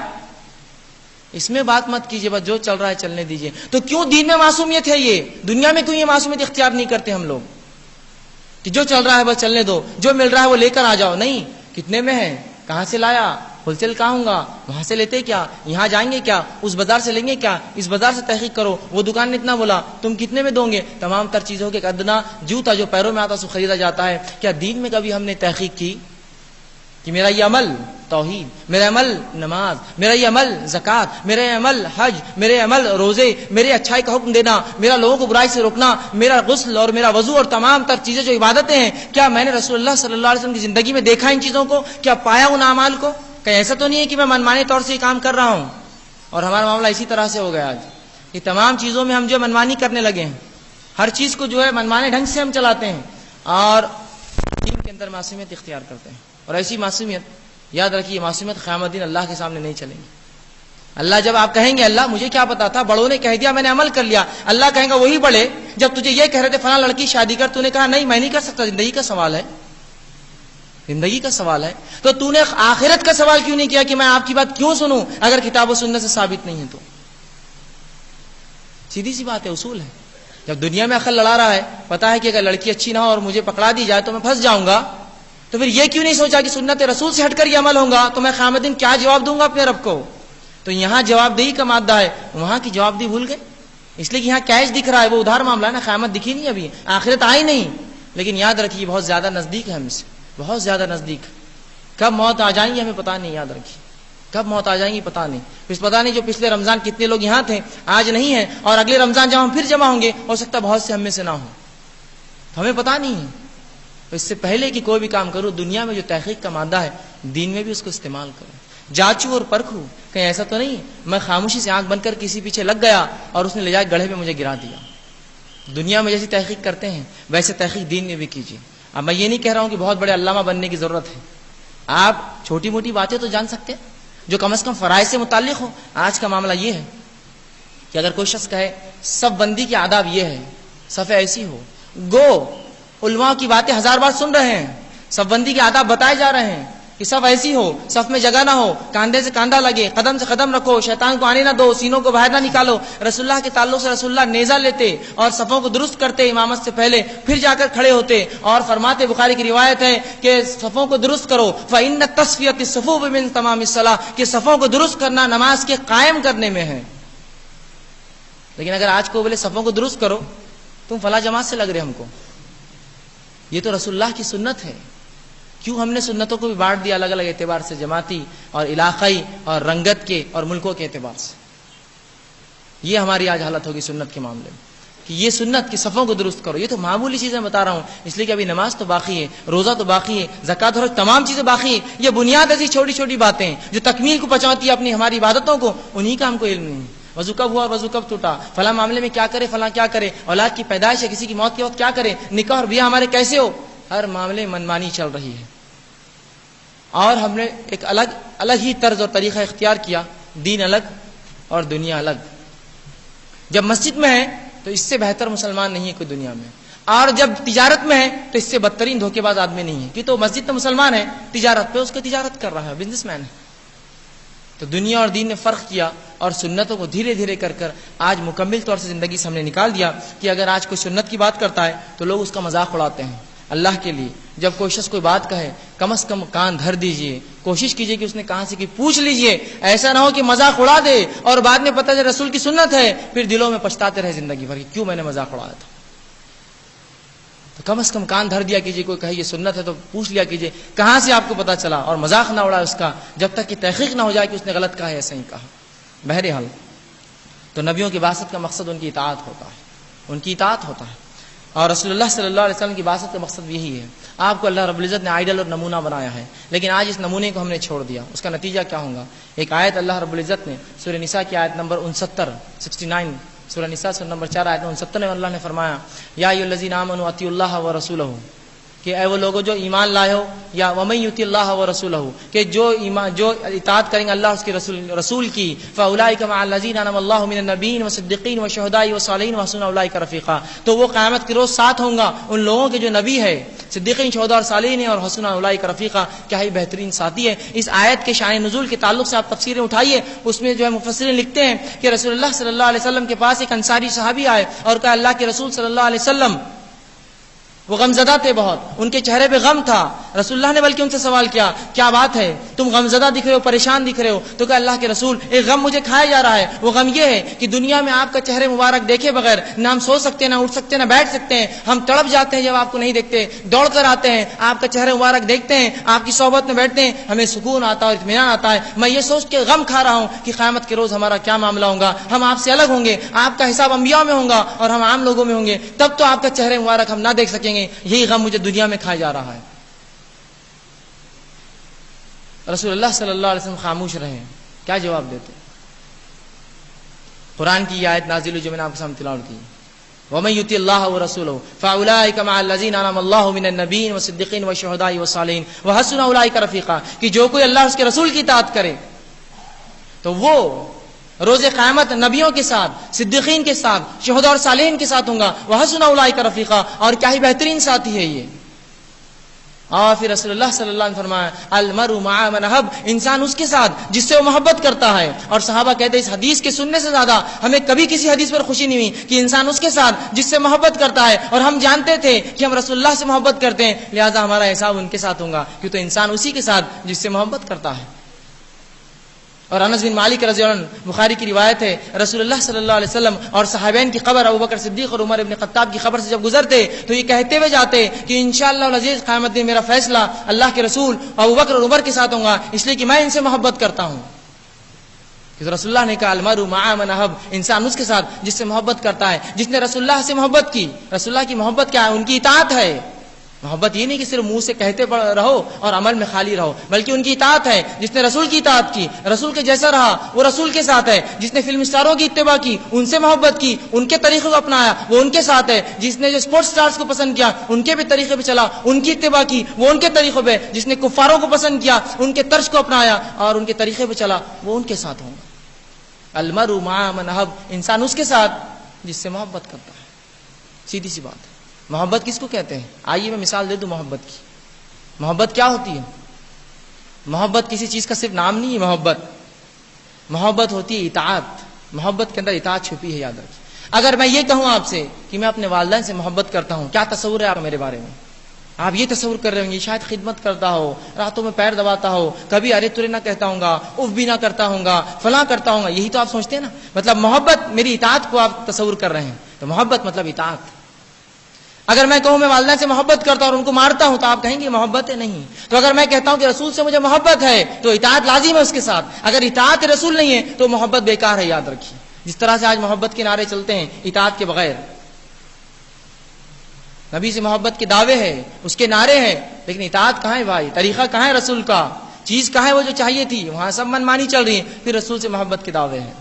اس میں بات مت کیجیے، بس جو چل رہا ہے چلنے دیجیے۔ تو کیوں دین میں معصومیت ہے، یہ دنیا میں کیوں یہ معصومیت اختیار نہیں کرتے ہم لوگ کہ جو چل رہا ہے بس چلنے دو، جو مل رہا ہے وہ لے کر آ جاؤ؟ نہیں، کتنے میں ہے، کہاں سے لایا، ہول سیل کہاں گا، وہاں سے لیتے کیا، یہاں جائیں گے کیا، اس بازار سے لیں گے کیا، اس بازار سے تحقیق کرو، وہ دکان نے اتنا بولا تم کتنے میں دو گے۔ تمام تر چیزوں کے ایک ادنا جوتا جو پیروں میں آتا ہے سو خریدا جاتا ہے۔ کیا دین میں کبھی ہم نے تحقیق کی کہ میرا یہ عمل توحید، میرا عمل نماز، میرا یہ عمل زکوٰۃ، میرا یہ عمل حج، میرے عمل روزے، میرے اچھائی کا حکم دینا، میرا لوگوں کو برائی سے روکنا، میرا غسل اور میرا وضو اور تمام تر چیزیں جو عبادتیں ہیں، کیا میں نے رسول اللہ صلی اللہ علیہ وسلم کی زندگی میں دیکھا ان چیزوں کو، کیا پایا ان اعمال کو؟ کہیں ایسا تو نہیں ہے کہ میں منمانے طور سے یہ کام کر رہا ہوں اور ہمارا معاملہ اسی طرح سے ہو گیا آج کہ تمام چیزوں میں ہم جو منمانی کرنے لگے ہیں، ہر چیز کو جو ہے منمانے ڈھنگ سے ہم چلاتے ہیں اور دین کے اندر معصومیت اختیار کرتے ہیں۔ اور ایسی معصومیت یاد رکھیے، معصومیت قیامت دن اللہ کے سامنے نہیں چلیں گی۔ اللہ جب آپ کہیں گے اللہ مجھے کیا پتا تھا، بڑوں نے کہہ دیا میں نے عمل کر لیا، اللہ کہیں گا وہی بڑے جب تجھے یہ کہہ رہے تھے فلاں لڑکی شادی کر، تو نے کہا نہیں میں نہیں کر سکتا، زندگی کا سوال ہے، زندگی کا سوال ہے، تو تو نے آخرت کا سوال کیوں نہیں کیا کہ میں آپ کی بات کیوں سنوں اگر کتاب و سنت سے ثابت نہیں ہے تو؟ سیدھی سی بات ہے، اصول ہے۔ جب دنیا میں عقل لڑا رہا ہے، پتا ہے کہ اگر لڑکی اچھی نہ ہو اور مجھے پکڑا دی جائے تو میں پھنس جاؤں گا، تو پھر یہ کیوں نہیں سوچا کہ سنت رسول سے ہٹ کر یہ عمل ہوگا تو میں قیامت دن کیا جواب دوں گا اپنے رب کو؟ تو یہاں جواب دہی کا مادہ ہے، وہاں کی جواب دہی بھول گئے، اس لیے کہ یہاں کیش دکھ رہا ہے، وہ ادھار معاملہ ہے نا، قیامت دکھی نہیں، ابھی آخرت آئی نہیں، لیکن یاد رکھیے بہت زیادہ نزدیک ہے ہم سے، بہت زیادہ نزدیک۔ کب موت آ جائیں گی ہمیں پتہ نہیں، یاد رکھیے کب موت آ جائیں گی پتہ نہیں۔ پتہ نہیں جو پچھلے رمضان کتنے لوگ یہاں تھے آج نہیں ہیں، اور اگلے رمضان جب ہم پھر جمع ہوں گے ہو سکتا بہت سے ہم میں سے نہ ہوں، تو ہمیں پتہ نہیں ہے۔ تو اس سے پہلے کہ کوئی بھی کام کرو، دنیا میں جو تحقیق کا مادہ ہے دین میں بھی اس کو استعمال کرو، جانچو اور پرکھو، کہیں ایسا تو نہیں میں خاموشی سے آنکھ بند کر کسی پیچھے لگ گیا اور اس نے لے جا کے گڑھے میں مجھے گرا دیا۔ دنیا میں جیسی تحقیق کرتے ہیں ویسے تحقیق دین میں بھی کیجیے۔ اب میں یہ نہیں کہہ رہا ہوں کہ بہت بڑے علامہ بننے کی ضرورت ہے، آپ چھوٹی موٹی باتیں تو جان سکتے ہیں جو کم از کم فرائض سے متعلق ہو۔ آج کا معاملہ یہ ہے کہ اگر کوئی شخص کہے صف بندی کے آداب یہ ہے، صف ایسی ہو، گو علماء کی باتیں 1000 بار سن رہے ہیں، صف بندی کے آداب بتائے جا رہے ہیں کہ صف ایسی ہو، صف میں جگہ نہ ہو، کاندھے سے کاندھا لگے، قدم سے قدم رکھو، شیطان کو آنے نہ دو، سینوں کو باہر نہ نکالو۔ رسول اللہ کے تعلق سے رسول اللہ نیزہ لیتے اور صفوں کو درست کرتے امامت سے پہلے، پھر جا کر کھڑے ہوتے اور فرماتے، بخاری کی روایت ہے کہ صفوں کو درست کرو، فإن التصفیۃ الصفوف من تمام الصلاۃ، کہ صفوں کو درست کرنا نماز کے قائم کرنے میں ہے۔ لیکن اگر آج کو بولے صفوں کو درست کرو، تم فلاں جماعت سے لگ رہے ہم کو، یہ تو رسول اللہ کی سنت ہے، کیوں ہم نے سنتوں کو بھی بانٹ دیا الگ الگ اعتبار سے، جماعتی اور علاقائی اور رنگت کے اور ملکوں کے اعتبار سے۔ یہ ہماری آج حالت ہوگی سنت کے معاملے میں کہ یہ سنت کی صفوں کو درست کرو۔ یہ تو معمولی چیزیں بتا رہا ہوں اس لیے کہ ابھی نماز تو باقی ہے، روزہ تو باقی ہے، زکوٰۃ اور تمام چیزیں باقی ہیں۔ یہ بنیاد ایسی چھوٹی چھوٹی باتیں جو تکمیل کو پہنچاتی ہے اپنی ہماری عبادتوں کو، انہی کا ہم کو علم نہیں۔ وضو کب ہوا، وضو کب ٹوٹا، فلاں معاملے میں کیا کرے، فلاں کیا کرے، اولاد کی پیدائش ہے، کسی کی موت کے وقت کیا کرے، نکاح اور بیاہ ہمارے کیسے ہو، ہر معاملے منمانی چل رہی ہے۔ اور ہم نے ایک الگ ہی طرز اور طریقہ اختیار کیا، دین الگ اور دنیا الگ۔ جب مسجد میں ہے تو اس سے بہتر مسلمان نہیں ہے کوئی دنیا میں، اور جب تجارت میں ہے تو اس سے بدترین دھوکے باز آدمی نہیں ہے، کہ تو مسجد تو مسلمان ہے، تجارت پہ اس کو تجارت کر رہا ہے، بزنس مین ہے۔ تو دنیا اور دین نے فرق کیا اور سنتوں کو دھیرے دھیرے کر کر آج مکمل طور سے زندگی سے ہم نے نکال دیا کہ اگر آج کوئی سنت کی بات کرتا ہے تو لوگ اس کا مذاق اڑاتے ہیں۔ اللہ کے لیے جب کوئی شخص کوئی بات کہے کم از کم کان دھر دیجئے، کوشش کیجئے کہ اس نے کہاں سے کی پوچھ لیجئے. ایسا نہ ہو کہ مذاق اڑا دے اور بعد میں پتہ چلے رسول کی سنت ہے، پھر دلوں میں پچھتاتے رہے زندگی بھر کہ کیوں میں نے مذاق اڑایا تھا. تو کم از کم کان دھر دیا کیجئے، کوئی کہے یہ سنت ہے تو پوچھ لیا کیجئے کہاں سے آپ کو پتہ چلا، اور مذاق نہ اڑائے اس کا جب تک کہ تحقیق نہ ہو جائے کہ اس نے غلط کہا ہے یا صحیح کہا. بہرحال تو نبیوں کی بعثت کا مقصد ان کی اطاعت ہوتا ہے، ان کی اطاعت ہوتا ہے. اور رسول اللہ صلی اللہ علیہ وسلم کی بعثت کا مقصد یہی ہے. آپ کو اللہ رب العزت نے آئیڈل اور نمونہ بنایا ہے، لیکن آج اس نمونے کو ہم نے چھوڑ دیا. اس کا نتیجہ کیا ہوگا؟ ایک آیت اللہ رب العزت نے سورہ نساء کی آیت نمبر 69 سورہ نساء سورہ نمبر 4 آیت 69 میں اللہ نے فرمایا یا ایھا الذین آمنوا اطیعوا اللہ ورسولہ، کہ اے وہ لوگوں جو ایمان لائے ہو، یا ومن یطع اللہ ورسولہ، کہ جو اطاعت کریں گے اللہ اس کے رسول کی، فاولئک مع الذین انعم اللہ من النبیین والصدیقین والشہداء والصالحین وحسن اولئک رفیقا، تو وہ قیامت کے روز ساتھ ہوں گا ان لوگوں کے جو نبی ہے، صدیقین، شہداء اور صالحین ہیں، اور حسن اولئک رفیقا، کیا ہی بہترین ساتھی ہے. اس آیت کے شان نزول کے تعلق سے آپ تفسیریں اٹھائیے، اس میں جو ہے مفسرین لکھتے ہیں کہ رسول اللہ صلی اللہ علیہ وسلم کے پاس ایک انصاری صحابی آئے اور کہا اللہ کے رسول صلی اللہ علیہ وسلم، وہ غمزدہ تھے بہت، ان کے چہرے پہ غم تھا. رسول اللہ نے بلکہ ان سے سوال کیا کیا بات ہے، تم غمزدہ دکھ رہے ہو، پریشان دکھ رہے ہو؟ تو کہا اللہ کے رسول ایک غم مجھے کھایا جا رہا ہے، وہ غم یہ ہے کہ دنیا میں آپ کا چہرے مبارک دیکھے بغیر نہ ہم سو سکتے، نہ اٹھ سکتے، نہ بیٹھ سکتے ہیں. ہم تڑپ جاتے ہیں جب آپ کو نہیں دیکھتے، دوڑ کر آتے ہیں، آپ کا چہرے مبارک دیکھتے ہیں، آپ کی صحبت میں بیٹھتے ہیں، ہمیں سکون آتا ہے اور اطمینان آتا ہے. میں یہ سوچ کے غم کھا رہا ہوں کہ قیامت کے روز ہمارا کیا معاملہ ہوگا، ہم آپ سے الگ ہوں گے، آپ کا حساب انبیاء میں ہوگا اور ہم عام لوگوں میں ہوں گے، تب تو آپ کا چہرے مبارک ہم نہ دیکھ سکیں گے. یہی غم مجھے دنیا میں کھایا جا رہا ہے. رسول اللہ صلی اللہ علیہ وسلم خاموش رہے. کیا جواب دیتے؟ قرآن کی یہ آیت نازل ہوئی جو میں نے آپ کے سامنے تلاوت کی، وَمَن يُطِعِ اللَّهَ وَرَسُولَهُ فَأُولَٰئِكَ مَعَ الَّذِينَ أَنْعَمَ اللَّهُ مِنَ النَّبِيِّينَ وَالصِّدِّيقِينَ وَالشُّهَدَاءِ وَالصَّالِحِينَ وَحَسُنَ أُولَٰئِكَ رَفِيقًا، کہ جو کوئی اللہ اس کے رسول کی اطاعت کرے تو وہ روز قیامت نبیوں کے ساتھ، صدیقین کے ساتھ، شہداء اور صالحین کے ساتھ ہوں گا. وَحَسُنَ أُولَٰئِكَ رَفِيقًا، اور کیا ہی بہترین ساتھی ہے یہ. اور پھر رسول اللہ صلی اللہ علیہ وسلم فرمایا المرء مع من احب، انسان اس کے ساتھ جس سے وہ محبت کرتا ہے. اور صحابہ کہتے ہیں اس حدیث کے سننے سے زیادہ ہمیں کبھی کسی حدیث پر خوشی نہیں ہوئی کہ انسان اس کے ساتھ جس سے محبت کرتا ہے. اور ہم جانتے تھے کہ ہم رسول اللہ سے محبت کرتے ہیں، لہذا ہمارا حساب ان کے ساتھ ہوگا، کیوں تو انسان اسی کے ساتھ جس سے محبت کرتا ہے. اور انس بن مالک رضی اللہ عنہ، بخاری کی روایت ہے، رسول اللہ صلی اللہ علیہ وسلم اور صحابین کی قبر ابوبکر صدیق اور عمر ابن خطاب کی قبر سے جب گزرتے تو یہ کہتے ہوئے جاتے کہ انشاءاللہ العزیز قیامت دن میرا فیصلہ اللہ کے رسول ابوبکر اور عمر کے ساتھ ہوگا، اس لیے کہ میں ان سے محبت کرتا ہوں. کہ رسول اللہ نے کہا المرء مع من احب، انسان اس کے ساتھ جس سے محبت کرتا ہے. جس نے رسول اللہ سے محبت کی، رسول اللہ کی محبت کیا ہے؟ ان کی اطاعت ہے. محبت یہ نہیں کہ صرف منہ سے کہتے رہو اور عمل میں خالی رہو، بلکہ ان کی اطاعت ہے. جس نے رسول کی اطاعت کی، رسول کے جیسا رہا، وہ رسول کے ساتھ ہے. جس نے فلم اسٹاروں کی اتباع کی، ان سے محبت کی، ان کے طریقے کو اپنایا، وہ ان کے ساتھ ہے. جس نے جو اسپورٹس اسٹارز کو پسند کیا، ان کے بھی طریقے پہ چلا، ان کی اتباع کی، وہ ان کے طریقوں پہ. جس نے کفاروں کو پسند کیا، ان کے طرز کو اپنایا اور ان کے طریقے پہ چلا، وہ ان کے ساتھ ہوں گا. المرء مع من احب، انسان اس کے ساتھ جس سے محبت کرتا ہے. سیدھی سی بات ہے. محبت کس کو کہتے ہیں؟ آئیے میں مثال دے دوں محبت کی. محبت کیا ہوتی ہے؟ محبت کسی چیز کا صرف نام نہیں ہے. محبت ہوتی ہے اطاعت. محبت کے اندر اطاعت چھپی ہے، یاد رکھیے. اگر میں یہ کہوں آپ سے کہ میں اپنے والدین سے محبت کرتا ہوں، کیا تصور ہے آپ میرے بارے میں؟ آپ یہ تصور کر رہے ہوں گے شاید خدمت کرتا ہو، راتوں میں پیر دباتا ہو، کبھی ارے ترے نہ کہتا ہوں گا، اف بھی نہ کرتا ہوں گا، فلاں کرتا ہوں گا. یہی تو آپ سوچتے ہیں نا. مطلب محبت میری اطاعت کو آپ تصور کر رہے ہیں. تو محبت مطلب اطاعت. اگر میں کہوں میں والدین سے محبت کرتا ہوں اور ان کو مارتا ہوں تو آپ کہیں گے محبت ہے نہیں. تو اگر میں کہتا ہوں کہ رسول سے مجھے محبت ہے تو اطاعت لازم ہے اس کے ساتھ. اگر اطاعت رسول نہیں ہے تو محبت بیکار ہے، یاد رکھیے. جس طرح سے آج محبت کے نعرے چلتے ہیں اطاعت کے بغیر. نبی سے محبت کے دعوے ہیں، اس کے نعرے ہیں، لیکن اطاعت کہاں ہے بھائی؟ طریقہ کہاں ہے رسول کا؟ چیز کہاں ہے وہ جو چاہیے تھی؟ وہاں سب منمانی چل رہی ہے. پھر رسول سے محبت کے دعوے ہیں.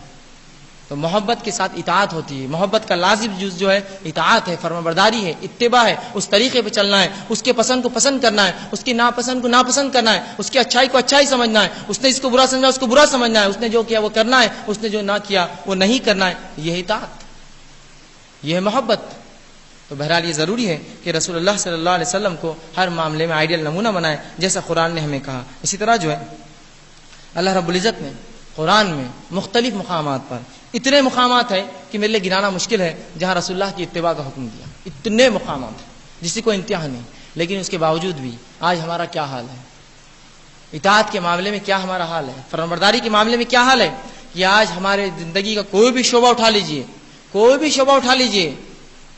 تو محبت کے ساتھ اطاعت ہوتی ہے. محبت کا لازم جز جو ہے اطاعت ہے، فرمانبرداری ہے، اتباع ہے، اس طریقے پہ چلنا ہے، اس کے پسند کو پسند کرنا ہے، اس کی ناپسند کو ناپسند کرنا ہے، اس کی اچھائی کو اچھائی سمجھنا ہے، اس نے اس کو برا سمجھا اس کو برا سمجھنا ہے، اس نے جو کیا وہ کرنا ہے، اس نے جو نہ کیا وہ نہیں کرنا ہے. یہ اطاعت، یہ ہے محبت. تو بہرحال یہ ضروری ہے کہ رسول اللہ صلی اللہ علیہ وسلم کو ہر معاملے میں آئیڈیل نمونہ بنائے، جیسا قرآن نے ہمیں کہا. اسی طرح جو ہے اللہ رب العزت نے قرآن میں مختلف مقامات پر، اتنے مقامات ہیں کہ میرے لیے گنانا مشکل ہے جہاں رسول اللہ کی اتباع کا حکم دیا. اتنے مقامات جس کی کوئی انتہا نہیں. لیکن اس کے باوجود بھی آج ہمارا کیا حال ہے؟ اطاعت کے معاملے میں کیا ہمارا حال ہے؟ فرمانبرداری کے معاملے میں کیا حال ہے؟ کہ آج ہمارے زندگی کا کوئی بھی شعبہ اٹھا لیجئے، کوئی بھی شعبہ اٹھا لیجئے،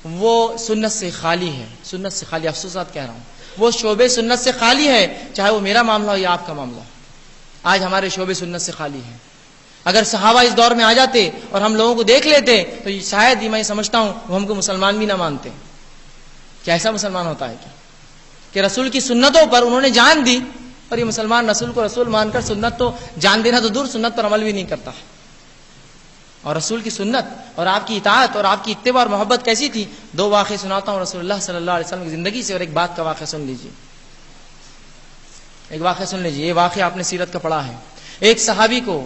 وہ سنت سے خالی ہے، سنت سے خالی، افسوسات کہہ رہا ہوں، وہ شعبے سنت سے خالی ہے، چاہے وہ میرا معاملہ ہو یا آپ کا معاملہ ہو۔ آج ہمارے شعبے سنت سے خالی ہیں۔ اگر صحابہ اس دور میں آ جاتے اور ہم لوگوں کو دیکھ لیتے تو شاید میں سمجھتا ہوں وہ ہم کو مسلمان بھی نہ مانتے۔ کیا ایسا مسلمان ہوتا ہے کیا کہ رسول کی سنتوں پر انہوں نے جان دی، اور یہ مسلمان رسول کو رسول مان کر سنت تو جان دینا تو دور، سنت پر عمل بھی نہیں کرتا؟ اور رسول کی سنت اور آپ کی اطاعت اور آپ کی اتباع اور محبت کیسی تھی؟ دو واقعے سناتا ہوں رسول اللہ صلی اللہ علیہ وسلم کی زندگی سے، اور ایک بات کا واقعہ سن لیجیے، ایک واقعہ سن لیجیے۔ یہ واقعہ آپ نے سیرت کا پڑھا ہے۔ ایک صحابی کو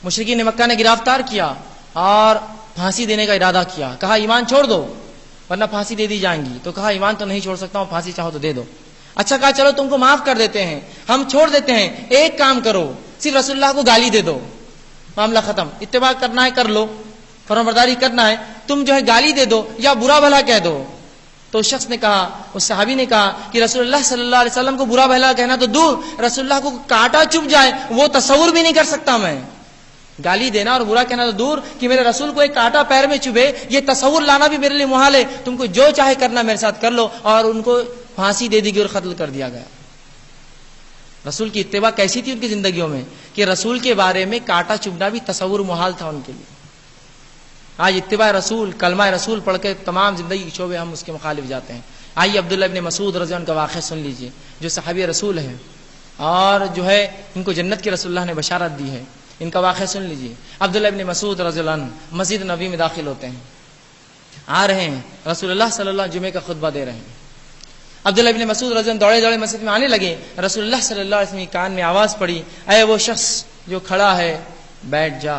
مشرکین مکہ نے گرفتار کیا اور پھانسی دینے کا ارادہ کیا، کہا ایمان چھوڑ دو ورنہ پھانسی دے دی جائیں گی۔ تو کہا ایمان تو نہیں چھوڑ سکتا ہوں، پھانسی چاہو تو دے دو۔ اچھا کہا چلو تم کو معاف کر دیتے ہیں، ہم چھوڑ دیتے ہیں، ایک کام کرو، صرف رسول اللہ کو گالی دے دو، معاملہ ختم، اتباع کرنا ہے کر لو، فرمانبرداری کرنا ہے، تم جو ہے گالی دے دو یا برا بھلا کہہ دو۔ تو اس شخص نے کہا، اس صحابی نے کہا کہ رسول اللہ صلی اللہ علیہ وسلم کو برا بھلا کہنا تو دور، رسول اللہ کو کانٹا چبھ جائے وہ تصور بھی نہیں کر سکتا میں۔ گالی دینا اور برا کہنا تو دور کہ میرے رسول کو ایک کانٹا پیر میں چبھے، یہ تصور لانا بھی میرے لیے محال ہے۔ تم کو جو چاہے کرنا میرے ساتھ کر لو۔ اور ان کو پھانسی دے دی گئی اور قتل کر دیا گیا۔ رسول کی اتباع کیسی تھی ان کی زندگیوں میں کہ رسول کے بارے میں کانٹا چبھنا بھی تصور محال تھا ان کے لیے۔ آج اتباع رسول، کلمہ رسول پڑھ کے تمام زندگی کے شعبے ہم اس کے مخالف جاتے ہیں۔ آئیے عبداللہ ابن مسعود رضی اللہ عنہ کا واقعہ سن لیجئے، جو صحابی رسول ہیں اور جو ہے ان کو جنت کی رسول اللہ نے بشارت دی ہے۔ ان کا واقعہ سن لیجئے۔ عبداللہ ابن مسعود رضی اللہ عنہ مسجد نبوی میں داخل ہوتے ہیں، آ رہے ہیں، رسول اللہ صلی اللہ علیہ وسلم جمعے کا خطبہ دے رہے ہیں۔ عبداللہ ابن مسعود رضی اللہ عنہ دوڑے دوڑے مسجد میں آنے لگے۔ رسول اللہ صلی اللہ علیہ وسلم کے کان میں آواز پڑی، اے وہ شخص جو کھڑا ہے بیٹھ جا،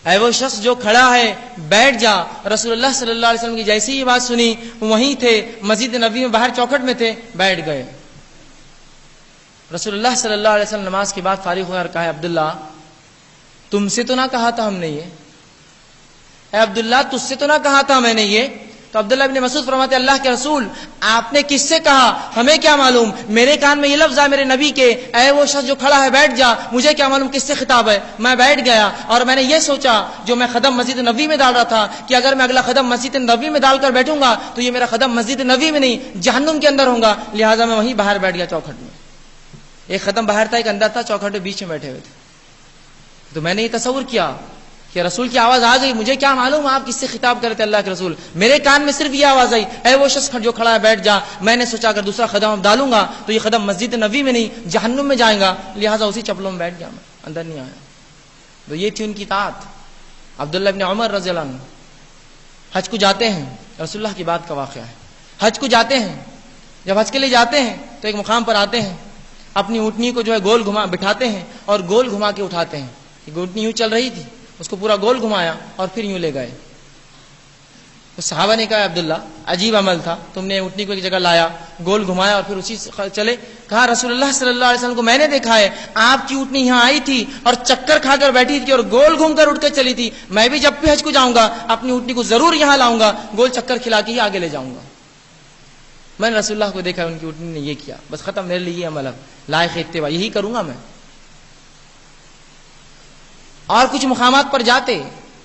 اے وہ شخص جو کھڑا ہے بیٹھ جا۔ رسول اللہ صلی اللہ علیہ وسلم کی جیسی یہ بات سنی، وہیں تھے مسجد نبوی میں باہر چوکھٹ میں تھے، بیٹھ گئے۔ رسول اللہ صلی اللہ علیہ وسلم نماز کے بعد فارغ ہوئے اور کہا، عبداللہ تم سے تو نہ کہا تھا ہم نے یہ، اے عبداللہ تجھ سے تو نہ کہا تھا میں نے یہ۔ تو عبداللہ ابن مسعود فرماتے، اللہ کے رسول آپ نے کس سے کہا ہمیں کیا معلوم، میرے کان میں یہ لفظ آئے میرے نبی کے، اے وہ شخص جو کھڑا ہے بیٹھ جا، مجھے کیا معلوم کس سے خطاب ہے۔ میں بیٹھ گیا اور میں نے یہ سوچا جو میں قدم مسجد نبوی میں ڈال رہا تھا کہ اگر میں اگلا قدم مسجد نبوی میں ڈال کر بیٹھوں گا تو یہ میرا قدم مسجد نبوی میں نہیں جہنم کے اندر ہوگا، لہٰذا میں وہیں باہر بیٹھ گیا چوکھٹ میں۔ ایک قدم باہر تھا ایک اندر تھا، چوکھٹ میں بیچ میں بیٹھے ہوئے تھے۔ تو میں نے یہ تصور کیا کہ رسول کی آواز آ گئی، مجھے کیا معلوم آپ کس سے خطاب کرتے تھے اللہ کے رسول، میرے کان میں صرف یہ آواز آئی، اے وہ شخص جو کھڑا ہے بیٹھ جا۔ میں نے سوچا اگر دوسرا قدم اب ڈالوں گا تو یہ قدم مسجد نبوی میں نہیں جہنم میں جائے گا، لہٰذا اسی چپلوں میں بیٹھ گیا، میں اندر نہیں آیا۔ تو یہ تھی ان کی اطاعت۔ عبداللہ ابن عمر رضی اللہ عنہ حج کو جاتے ہیں، رسول اللہ کی بات کا واقعہ ہے، حج کو جاتے ہیں، جب حج کے لیے جاتے ہیں تو ایک مقام پر آتے ہیں، اپنی اونٹنی کو جو ہے گول گھما بٹھاتے ہیں اور گول گھما کے اٹھاتے ہیں۔ اونٹنی یوں چل رہی تھی، اس کو پورا گول گھمایا اور پھر یوں لے گئے۔ تو صحابہ نے کہا عبداللہ عجیب عمل تھا، تم نے اونٹنی کو ایک جگہ لایا، گول گھمایا اور پھر اسی چلے۔ کہا رسول اللہ صلی اللہ علیہ وسلم کو میں نے دیکھا ہے، آپ کی اونٹنی یہاں آئی تھی اور چکر کھا کر بیٹھی تھی اور گول گھوم کر اٹھ کر چلی تھی، میں بھی جب بھی حج کو جاؤں گا اپنی اونٹنی کو ضرور یہاں لاؤں گا، گول چکر کھلا کے ہی آگے لے جاؤں گا۔ میں نے رسول اللہ کو دیکھا، ان کی اونٹنی نے یہ کیا، بس ختم، میرے لیے یہ عمل ہے لائق اتباع، یہی کروں گا میں۔ اور کچھ مقامات پر جاتے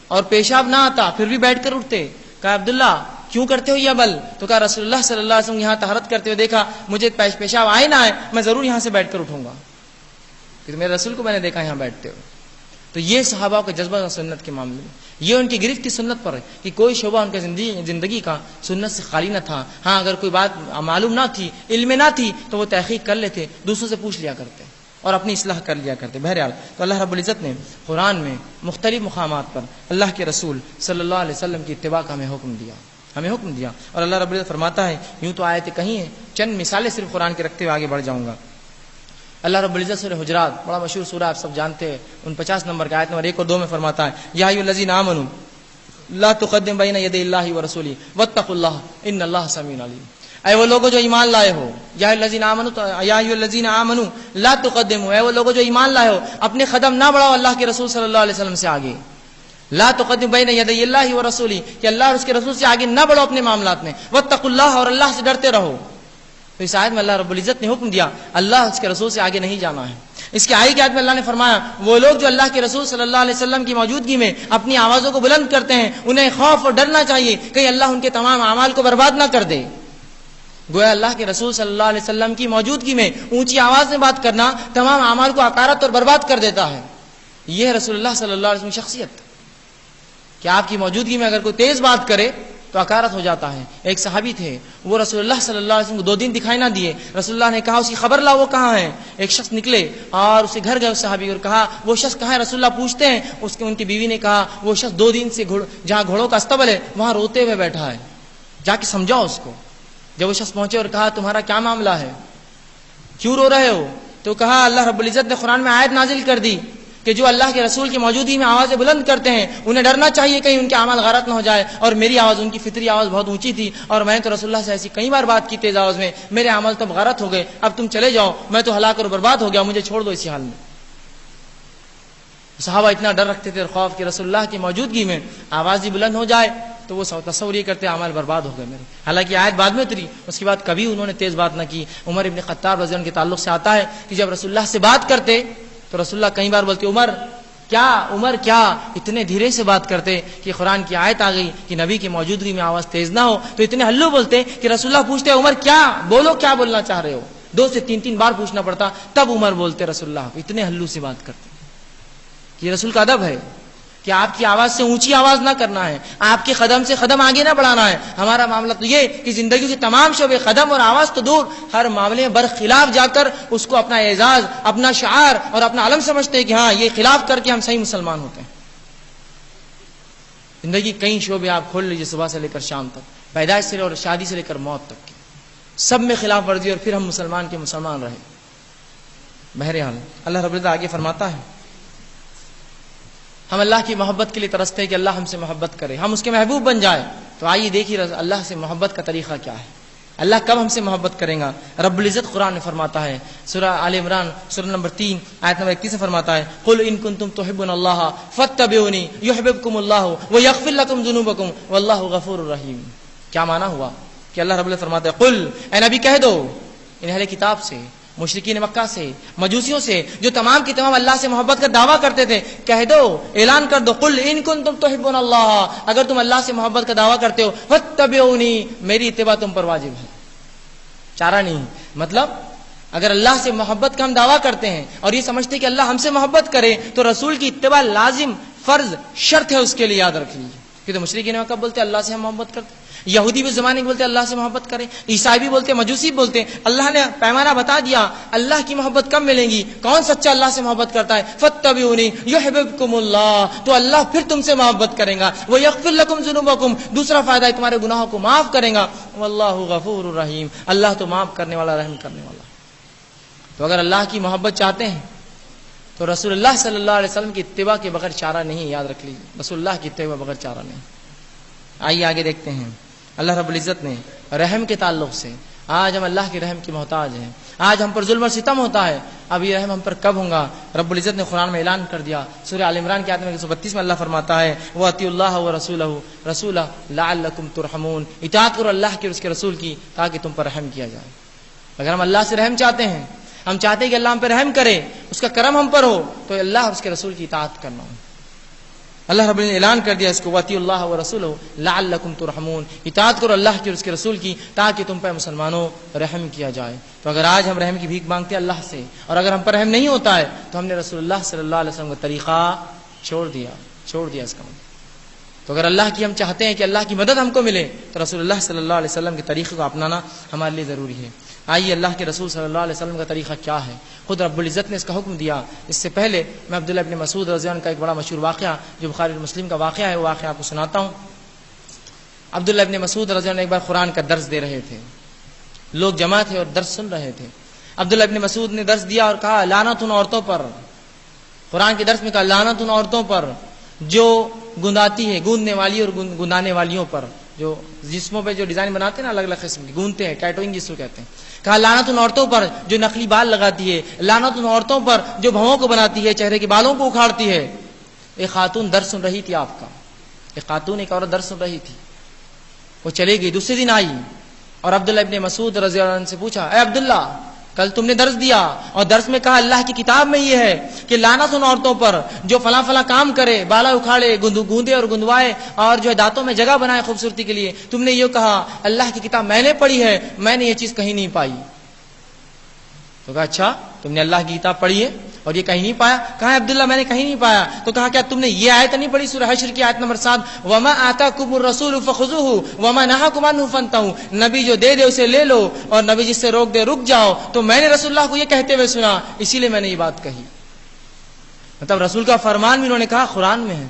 اور پیشاب نہ آتا پھر بھی بیٹھ کر اٹھتے۔ کہا عبداللہ کیوں کرتے ہو یہ عمل؟ تو کہا رسول اللہ صلی اللہ علیہ وسلم یہاں طہارت کرتے ہوئے دیکھا، مجھے پیشاب آئے نہ آئے میں ضرور یہاں سے بیٹھ کر اٹھوں گا، کیونکہ میرے رسول کو میں نے دیکھا یہاں بیٹھتے ہوئے۔ تو یہ صحابہ کا جذبہ سنت کے معاملے میں، یہ ان کی گرفت تھی سنت پر کہ کوئی شعبہ ان کے زندگی کا سنت سے خالی نہ تھا۔ ہاں اگر کوئی بات معلوم نہ تھی، علم نہ تھی تو وہ تحقیق کر لیتے، دوسروں سے پوچھ لیا کرتے اور اپنی اصلاح کر لیا کرتے۔ بہرحال تو اللہ رب العزت نے قرآن میں مختلف مقامات پر اللہ کے رسول صلی اللہ علیہ وسلم کی اتباع کا ہمیں حکم دیا، اور اللہ رب العزت فرماتا ہے، یوں تو آیتیں کہیں ہیں، چند مثالیں صرف قرآن کے رکھتے ہوئے آگے بڑھ جاؤں گا۔ اللہ رب العزت سورہ حجرات، بڑا مشہور سورہ آپ سب جانتے ہیں، 49 نمبر کا آیت نمبر 1 اور 2 میں فرماتا ہے، یا ایھا الذین آمنوا لا تقدموا بین یدی اللہ ورسولہ واتقوا اللہ ان اللہ سمیع علیم۔ اے وہ لوگوں جو ایمان لائے ہو، یا ایھا الذین آمنوا لا تقدموا، اے وہ لوگوں جو ایمان لائے ہو اپنے قدم نہ بڑھاؤ اللہ کے رسول صلی اللہ علیہ وسلم سے آگے۔ لا تقدموا بین یدی اللہ ورسولہ، کہ اللہ اور اس کے رسول سے آگے نہ بڑھو اپنے معاملات میں، واتقوا اللہ، اور اللہ سے ڈرتے رہو۔ تو اس آیت میں اللہ رب العزت نے حکم دیا اللہ اس کے رسول سے آگے نہیں جانا ہے. اس کے آگے کی آیت میں اللہ نے فرمایا وہ لوگ جو اللہ کے رسول صلی اللہ علیہ وسلم کی موجودگی میں اپنی آوازوں کو بلند کرتے ہیں انہیں خوف اور ڈرنا چاہیے کہیں اللہ ان کے تمام اعمال کو برباد نہ کر دے. گویا اللہ کے رسول صلی اللہ علیہ وسلم کی موجودگی میں اونچی آواز میں بات کرنا تمام اعمال کو حقارت اور برباد کر دیتا ہے. یہ ہے رسول اللہ صلی اللہ علیہ وسلم کی شخصیت کہ آپ کی موجودگی میں اگر کوئی تیز بات کرے تو حقارت ہو جاتا ہے. ایک صحابی تھے وہ رسول اللہ صلی اللہ علیہ وسلم کو 2 دن دکھائی نہ دیے. رسول اللہ نے کہا اس کی خبر لا وہ کہاں ہے. ایک شخص نکلے اور اسے گھر گئے اس صحابی اور کہا وہ شخص کہاں ہے. رسول اللہ پوچھتے ہیں ان کی بیوی نے کہا وہ شخص 2 دن سے جہاں گھوڑوں کا استبل ہے وہاں روتے ہوئے بیٹھا ہے, جا کے سمجھاؤ اس کو. جب وہ شخص پہنچے اور کہا تمہارا کیا معاملہ ہے, کیوں رو رہے ہو, تو کہا اللہ رب العزت نے قرآن میں آیت نازل کر دی کہ جو اللہ کے رسول کی موجودگی میں آوازیں بلند کرتے ہیں انہیں ڈرنا چاہیے کہیں ان کے اعمال غارت نہ ہو جائے. اور میری آواز ان کی فطری آواز بہت اونچی تھی اور میں نے تو رسول اللہ سے ایسی کئی بار بات کی تیز آواز میں, میرے اعمال تب غارت ہو گئے, اب تم چلے جاؤ, میں تو ہلاک اور برباد ہو گیا, مجھے چھوڑ دو اسی حال میں. صحابہ اتنا ڈر رکھتے تھے اور خوف کہ رسول اللہ کی موجودگی میں آواز ہی بلند ہو جائے تو وہ تصور یہ کرتے اعمال برباد ہو گئے میرے. حالانکہ آیت بعد میں اتری, اس کے بعد کبھی انہوں نے تیز بات نہ کی. عمر ابن خطاب رضی اللہ عنہ کے تعلق سے آتا ہے کہ جب رسول اللہ سے بات کرتے تو رسول اللہ کئی بار بولتے عمر کیا اتنے دھیرے سے بات کرتے کہ قرآن کی آیت آ گئی کہ نبی کی موجودگی میں آواز تیز نہ ہو تو اتنے ہلو بولتے کہ رسول اللہ پوچھتے عمر کیا بولنا چاہ رہے ہو. 2 سے 3 بار پوچھنا پڑتا تب عمر بولتے رسول اللہ, اتنے ہلو سے بات کرتے. یہ رسول کا ادب ہے کہ آپ کی آواز سے اونچی آواز نہ کرنا ہے, آپ کے قدم سے قدم آگے نہ بڑھانا ہے. ہمارا معاملہ تو یہ کہ زندگی کے تمام شعبے قدم اور آواز تو دور, ہر معاملے میں برخلاف جا کر اس کو اپنا اعزاز, اپنا شعار اور اپنا علم سمجھتے ہیں کہ ہاں یہ خلاف کر کے ہم صحیح مسلمان ہوتے ہیں. زندگی کئی شعبے آپ کھول لیجیے صبح سے لے کر شام تک, پیدائش سے اور شادی سے لے کر موت تک کی, سب میں خلاف ورزی اور پھر ہم مسلمان کے مسلمان رہے. بہرحال اللہ رب العزت آگے فرماتا ہے ہم اللہ کی محبت کے لیے ترستے ہیں کہ اللہ ہم سے محبت کرے, ہم اس کے محبوب بن جائے. تو آئیے دیکھیے اللہ سے محبت کا طریقہ کیا ہے, اللہ کب ہم سے محبت کرے گا. رب العزت قرآن میں فرماتا ہے سورہ آل عمران سورہ نمبر 3 آیت نمبر 31 سے فرماتا ہے قل ان کنتم تحبون اللہ فاتبعونی یحببکم اللہ ویغفر لکم ذنوبکم واللہ غفور رحیم. کیا معنی ہوا کہ اللہ رب العزت فرماتا ہے قل, اے نبی کہہ دو ان اہل کتاب سے, مشرکین مکہ سے, مجوسیوں سے جو تمام کی تمام اللہ سے محبت کا دعویٰ کرتے تھے, کہہ دو, اعلان کر دو قل ان کنتم تحبون اللہ, اگر تم اللہ سے محبت کا دعویٰ کرتے ہو فاتبعونی, میری اتباع تم پر واجب ہے, چارہ نہیں. مطلب اگر اللہ سے محبت کا ہم دعویٰ کرتے ہیں اور یہ سمجھتے کہ اللہ ہم سے محبت کرے تو رسول کی اتباع لازم فرض شرط ہے, اس کے لیے یاد رکھ لیجیے. کہ مشرکین مکہ بولتے اللہ سے ہم محبت کرتے, یہودی بھی زمانے کے بولتے اللہ سے محبت کریں, عیسائی بھی بولتے, مجوسی بولتے. اللہ نے پیمانہ بتا دیا اللہ کی محبت کب ملے گی, کون سچا اللہ سے محبت کرتا ہے. فاتبعونی یحببکم اللہ, تو اللہ پھر تم سے محبت کرے گا. ویغفر لکم ذنوبکم, دوسرا فائدہ ہے تمہارے گناہوں کو معاف کرے گا. واللہ غفور رحیم, اللہ تو معاف کرنے والا رحم کرنے والا. تو اگر اللہ کی محبت چاہتے ہیں تو رسول اللہ صلی اللہ علیہ وسلم کی اتباع کے بغیر چارہ نہیں, یاد رکھ لیجیے, رسول اللہ کی اتباع بغیر چارہ نہیں. آئیے آگے دیکھتے ہیں اللہ رب العزت نے رحم کے تعلق سے, آج ہم اللہ کے رحم کی محتاج ہیں, آج ہم پر ظلم اور ستم ہوتا ہے, اب یہ رحم ہم پر کب ہوگا. رب العزت نے قرآن میں اعلان کر دیا سورہ آل عمران کی آیت نمبر 132 میں اللہ فرماتا ہے وَأَطِیعُوا اللَّهَ وَرَسُولَهُ رَسُولَهُ لَعَلَّکُمْ تُرْحَمُونَ, اطاعت کرو اللہ کی اور اس کے رسول کی تاکہ تم پر رحم کیا جائے. اگر ہم اللہ سے رحم چاہتے ہیں, ہم چاہتے ہیں کہ اللہ ہم پہ رحم کرے, اس کا کرم ہم پر ہو, تو اللہ اور اس کے رسول کی اطاعت کرنا ہو. اللہ رب نے اعلان کر دیا اس کو وَأَطِیعُوا اللَّهَ وَرَسُولَهُ لَعَلَّکُمْ تُرْحَمُونَ, اطاعت کرو اللہ کی اور اس کے رسول کی تاکہ تم پہ مسلمانوں رحم کیا جائے. تو اگر آج ہم رحم کی بھیک مانگتے ہیں اللہ سے اور اگر ہم پر رحم نہیں ہوتا ہے تو ہم نے رسول اللہ صلی اللہ علیہ وسلم کا طریقہ چھوڑ دیا اس کا مطلب. تو اگر اللہ کی ہم چاہتے ہیں کہ اللہ کی مدد ہم کو ملے تو رسول اللہ صلی اللہ علیہ وسلم کے طریقے کو اپنانا ہمارے لیے ضروری ہے. آئیے اللہ کے رسول صلی اللہ علیہ وسلم کا طریقہ کیا ہے, خود رب العزت نے اس کا حکم دیا. اس سے پہلے میں عبداللہ ابن مسعود رضی اللہ عنہ کا ایک بڑا مشہور واقعہ جو بخاری اور مسلم کا واقعہ ہے وہ واقعہ آپ کو سناتا ہوں. عبداللہ ابن مسعود رضی اللہ عنہ ایک بار قرآن کا درس دے رہے تھے, لوگ جمع تھے اور درس سن رہے تھے. عبداللہ ابن مسعود نے درس دیا اور کہا لعنت ان عورتوں پر, قرآن کے درس میں کہا لعنت ان عورتوں پر جو گنداتی ہے, گوندنے والی اور گندانے والیوں پر, جو جسموں پہ جو ڈیزائن بناتے ہیں نا الگ الگ قسم کی, گونتے ہیں, ٹیٹوئنگ جس کو کہتے ہیں. کہا لعنت ان عورتوں پر جو نقلی بال لگاتی ہے, لعنت ان عورتوں پر جو بھووں کو بناتی ہے, چہرے کے بالوں کو اکھاڑتی ہے. ایک خاتون درس سن رہی تھی آپ کا, ایک خاتون ایک عورت درس سن رہی تھی, وہ چلے گئی. دوسرے دن آئی اور عبداللہ ابن مسعود رضی اللہ عنہ سے پوچھا، اے عبداللہ کل تم نے درس دیا اور درس میں کہا اللہ کی کتاب میں یہ ہے کہ لعنت ان عورتوں پر جو فلاں فلاں کام کرے، بالا اکھاڑے، گوندے اور گندوائے اور جو ہے دانتوں میں جگہ بنائے خوبصورتی کے لیے. تم نے یہ کہا اللہ کی کتاب میں نے پڑھی ہے، میں نے یہ چیز کہیں نہیں پائی. تو کہا اچھا تم نے اللہ کی کتاب پڑھی ہے اور یہ کہیں نہیں پایا؟ کہا عبداللہ میں نے کہیں نہیں پایا. تو کہا کیا تم نے یہ آیت نہیں پڑھی سورہ حشر کی آیت نمبر 7 وما آتاکم الرسول فخذوه وما نهاکم عنه فانتهوا، نبی جو دے دے اسے لے لو اور نبی جس سے روک دے رک جاؤ. تو میں نے رسول اللہ کو یہ کہتے ہوئے سنا، اسی لیے میں نے یہ بات کہی. مطلب رسول کا فرمان بھی انہوں نے کہا قرآن میں ہے.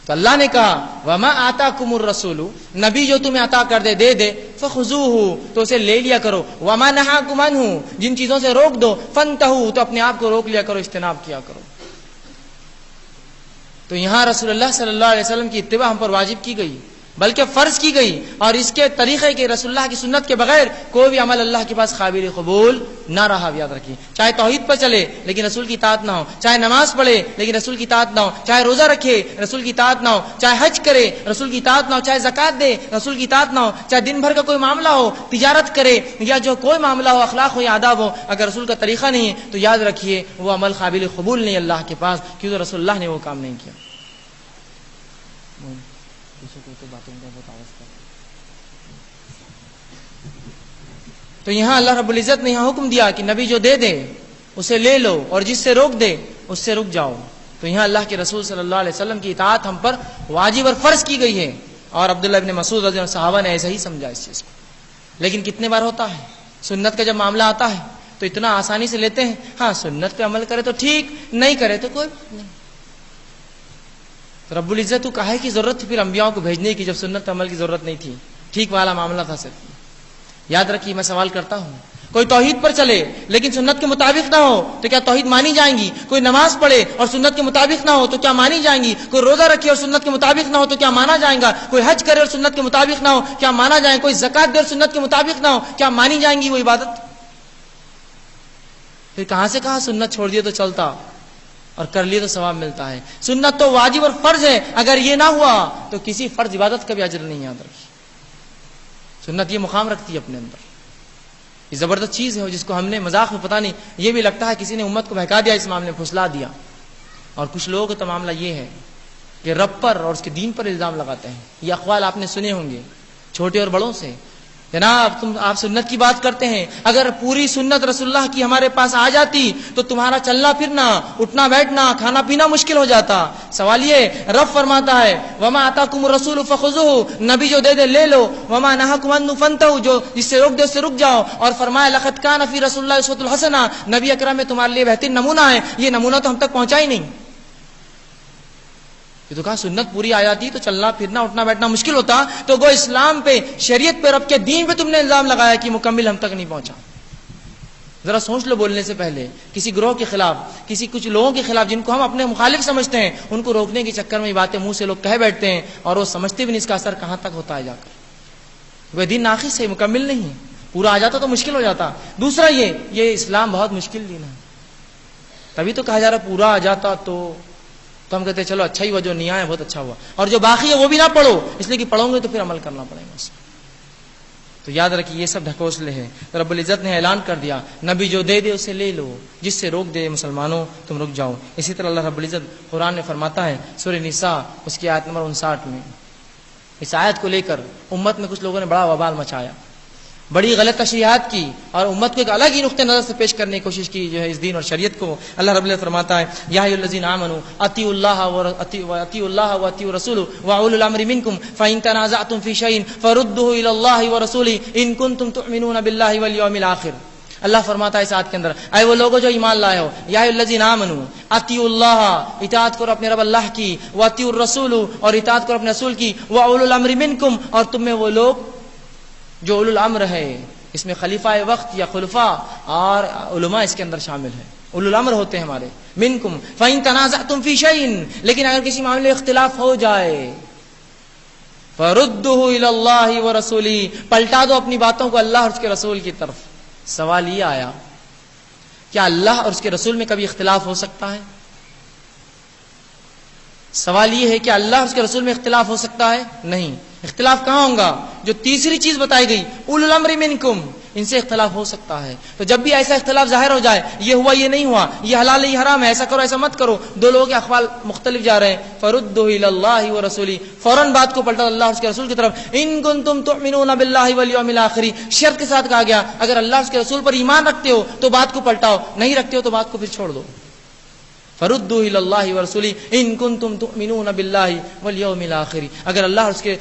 تو اللہ نے کہا وما آتاکم الرسول، نبی جو تمہیں عطا کر دے دے دے، فخذوه تو اسے لے لیا کرو، وما نهاکم عنه جن چیزوں سے روک دو، فانتهوا تو اپنے آپ کو روک لیا کرو، اجتناب کیا کرو. تو یہاں رسول اللہ صلی اللہ علیہ وسلم کی اتباع ہم پر واجب کی گئی، بلکہ فرض کی گئی. اور اس کے طریقے کے رسول اللہ کی سنت کے بغیر کوئی بھی عمل اللہ کے پاس قابل قبول نہ رہا. یاد رکھیے، چاہے توحید پر چلے لیکن رسول کی اطاعت نہ ہو، چاہے نماز پڑھے لیکن رسول کی اطاعت نہ ہو، چاہے روزہ رکھے رسول کی اطاعت نہ ہو، چاہے حج کرے رسول کی اطاعت نہ ہو، چاہے زکات دے رسول کی اطاعت نہ ہو، چاہے دن بھر کا کوئی معاملہ ہو، تجارت کرے یا جو کوئی معاملہ ہو، اخلاق ہو یا آداب ہو، اگر رسول کا طریقہ نہیں ہے تو یاد رکھیے وہ عمل قابل قبول نہیں اللہ کے پاس، کیونکہ رسول اللہ نے وہ کام نہیں کیا. تو یہاں اللہ رب العزت نے یہاں حکم دیا کہ نبی جو دے دے اسے لے لو اور جس سے روک دے اس سے رک جاؤ. تو یہاں اللہ کے رسول صلی اللہ علیہ وسلم کی اطاعت ہم پر واجب اور فرض کی گئی ہے. اور عبداللہ ابن مسعود رضی اللہ عنہ صحابہ نے ایسا ہی سمجھا اس چیز کو. لیکن کتنے بار ہوتا ہے سنت کا جب معاملہ آتا ہے تو اتنا آسانی سے لیتے ہیں، ہاں سنت پہ عمل کرے تو ٹھیک، نہیں کرے تو کوئی نہیں. تو رب العزت کو کہے کی ضرورت تھی پھر انبیاء کو بھیجنے کی جب سنت پہ عمل کی ضرورت نہیں تھی؟ ٹھیک والا معاملہ تھا صرف. یاد رکھیے میں سوال کرتا ہوں، کوئی توحید پر چلے لیکن سنت کے مطابق نہ ہو تو کیا توحید مانی جائیں گی؟ کوئی نماز پڑھے اور سنت کے مطابق نہ ہو تو کیا مانی جائیں گی؟ کوئی روزہ رکھے اور سنت کے مطابق نہ ہو تو کیا مانا جائے گا؟ کوئی حج کرے اور سنت کے مطابق نہ ہو کیا مانا جائے گا؟ کوئی زکات دے اور سنت کے مطابق نہ ہو کیا مانی جائیں گی وہ عبادت؟ پھر کہاں سے کہاں سنت چھوڑ دیے تو چلتا اور کر لیے تو ثواب ملتا ہے. سنت تو واجب اور فرض ہے، اگر یہ نہ ہوا تو کسی فرض عبادت کا بھی اجر نہیں. یاد رکھیے سنت یہ مقام رکھتی ہے اپنے اندر، یہ زبردست چیز ہے جس کو ہم نے مذاق میں پتہ نہیں، یہ بھی لگتا ہے کسی نے امت کو بہکا دیا، اس معاملے میں پھسلا دیا. اور کچھ لوگوں کا تو معاملہ یہ ہے کہ رب پر اور اس کے دین پر الزام لگاتے ہیں. یہ اقوال آپ نے سنے ہوں گے چھوٹے اور بڑوں سے، جناب آپ سنت کی بات کرتے ہیں، اگر پوری سنت رسول اللہ کی ہمارے پاس آ جاتی تو تمہارا چلنا پھرنا، اٹھنا بیٹھنا، کھانا پینا مشکل ہو جاتا. سوال یہ رب فرماتا ہے وما آتاکم الرسول فخذوه، نبی جو دے دے لے لو، وما نهاکم عنه فانتهوا جو جس سے روک دے اس سے رک جاؤ. اور فرمایا لقد کان فی رسول اللہ اسوۃ الحسنہ، نبی اکرم میں تمہارے لیے بہترین نمونہ ہے. یہ نمونہ تو ہم تک پہنچا ہی نہیں. یہ تو کہا سنت پوری آ جاتی تو چلنا پھرنا اٹھنا بیٹھنا مشکل ہوتا، تو گو اسلام پہ، شریعت پہ، رب کے دین پہ تم نے الزام لگایا کہ مکمل ہم تک نہیں پہنچا. ذرا سوچ لو بولنے سے پہلے. کسی گروہ کے خلاف، کچھ لوگوں کے خلاف جن کو ہم اپنے مخالف سمجھتے ہیں، ان کو روکنے کے چکر میں یہ باتیں منہ سے لوگ کہہ بیٹھتے ہیں اور وہ سمجھتے بھی نہیں اس کا اثر کہاں تک ہوتا ہے جا کر. وہ دین ناقص سے مکمل نہیں ہے، پورا آ جاتا تو مشکل ہو جاتا. دوسرا یہ اسلام بہت مشکل دین ہے، تبھی تو کہا جا رہا پورا آ جاتا تو ہم کہتے ہیں چلو اچھا ہی ہوا جو نہیں آیا بہت اچھا ہوا، اور جو باقی ہے وہ بھی نہ پڑھو، اس لیے کہ پڑھو گے تو پھر عمل کرنا پڑے گا. تو یاد رکھیے یہ سب ڈھکوسلے ہیں. رب العزت نے اعلان کر دیا نبی جو دے دے اسے لے لو، جس سے روک دے مسلمانوں تم رک جاؤ. اسی طرح اللہ رب العزت قرآن میں فرماتا ہے سورہ نساء اس کی آیت نمبر 59 میں، اس آیت کو لے کر امت میں کچھ لوگوں نے بڑا وبال مچایا، بڑی غلط تشریحات کی اور امت کو ایک الگ ہی نقطۂ نظر سے پیش کرنے کی کوشش کی جو ہے اس دین اور شریعت کو. اللہ رب العزت فرماتا ہے یا ایھا الذین آمنوا اطیعوا اللہ واطیعوا الرسول واولی الامر منکم فإن تنازعتم فی شیء فردوه الی اللہ ورسولہ ان کنتم تؤمنون باللہ والیوم الآخر. اللہ فرماتا ہے اس آیت کے اندر اے وہ لوگوں جو ایمان لائے ہو، یا ایھا الذین آمنوا اطیعوا اللہ، اطاعت کرو اپنے رب اللہ کی، واطیعوا الرسول اور اطاعت کرو اپنے رسول کی، واولی الامر منکم اور تم میں وہ لوگ جو اولو الامر ہے، اس میں خلیفہ وقت یا خلفاء اور علماء اس کے اندر شامل ہیں، اولو الامر ہوتے ہیں ہمارے. منکم فإن تنازعتم فی شیء، لیکن اگر کسی معاملے میں اختلاف ہو جائے فردوه الی اللہ ورسولہ، پلٹا دو اپنی باتوں کو اللہ اور اس کے رسول کی طرف. سوال یہ آیا کیا اللہ اور اس کے رسول میں کبھی اختلاف ہو سکتا ہے؟ سوال یہ ہے کہ اللہ اور اس کے رسول میں اختلاف ہو سکتا ہے؟ نہیں. اختلاف کہاں ہوگا؟ جو تیسری چیز بتائی گئی اولو الامر منکم، ان سے اختلاف ہو سکتا ہے. تو جب بھی ایسا اختلاف ظاہر ہو جائے، یہ ہوا یہ نہیں ہوا، یہ حلال ہے یہ حرام ہے، ایسا کرو ایسا مت کرو، دو لوگوں کے اقوال مختلف جا رہے ہیں، فردوا الی اللہ ورسولہ، فوراً بات کو پلٹا اللہ اور اس کے رسول کی طرف. ان کنتم تؤمنون باللہ والیوم الآخر، شرط کے ساتھ کہا گیا اگر اللہ اور اس کے رسول پر ایمان رکھتے ہو تو بات کو پلٹاؤ، نہیں رکھتے ہو تو بات کو پھر چھوڑ دو. فردوا الی اللہ ورسولہ ان کنتم تؤمنون باللہ والیوم الآخر، اگر اللہ اور اس کے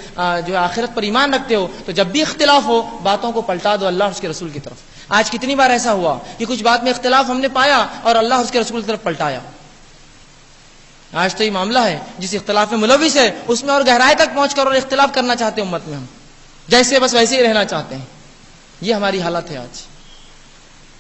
جو آخرت پر ایمان رکھتے ہو تو جب بھی اختلاف ہو باتوں کو پلٹا دو اللہ اور اس کے رسول کی طرف. آج کتنی بار ایسا ہوا کہ کچھ بات میں اختلاف ہم نے پایا اور اللہ اور اس کے رسول کی طرف پلٹایا. آج تو یہ معاملہ ہے جس اختلاف میں ملوث ہے اس میں اور گہرائی تک پہنچ کر اور اختلاف کرنا چاہتے ہیں امت میں، ہم جیسے بس ویسے ہی رہنا چاہتے ہیں. یہ ہماری حالت ہے آج.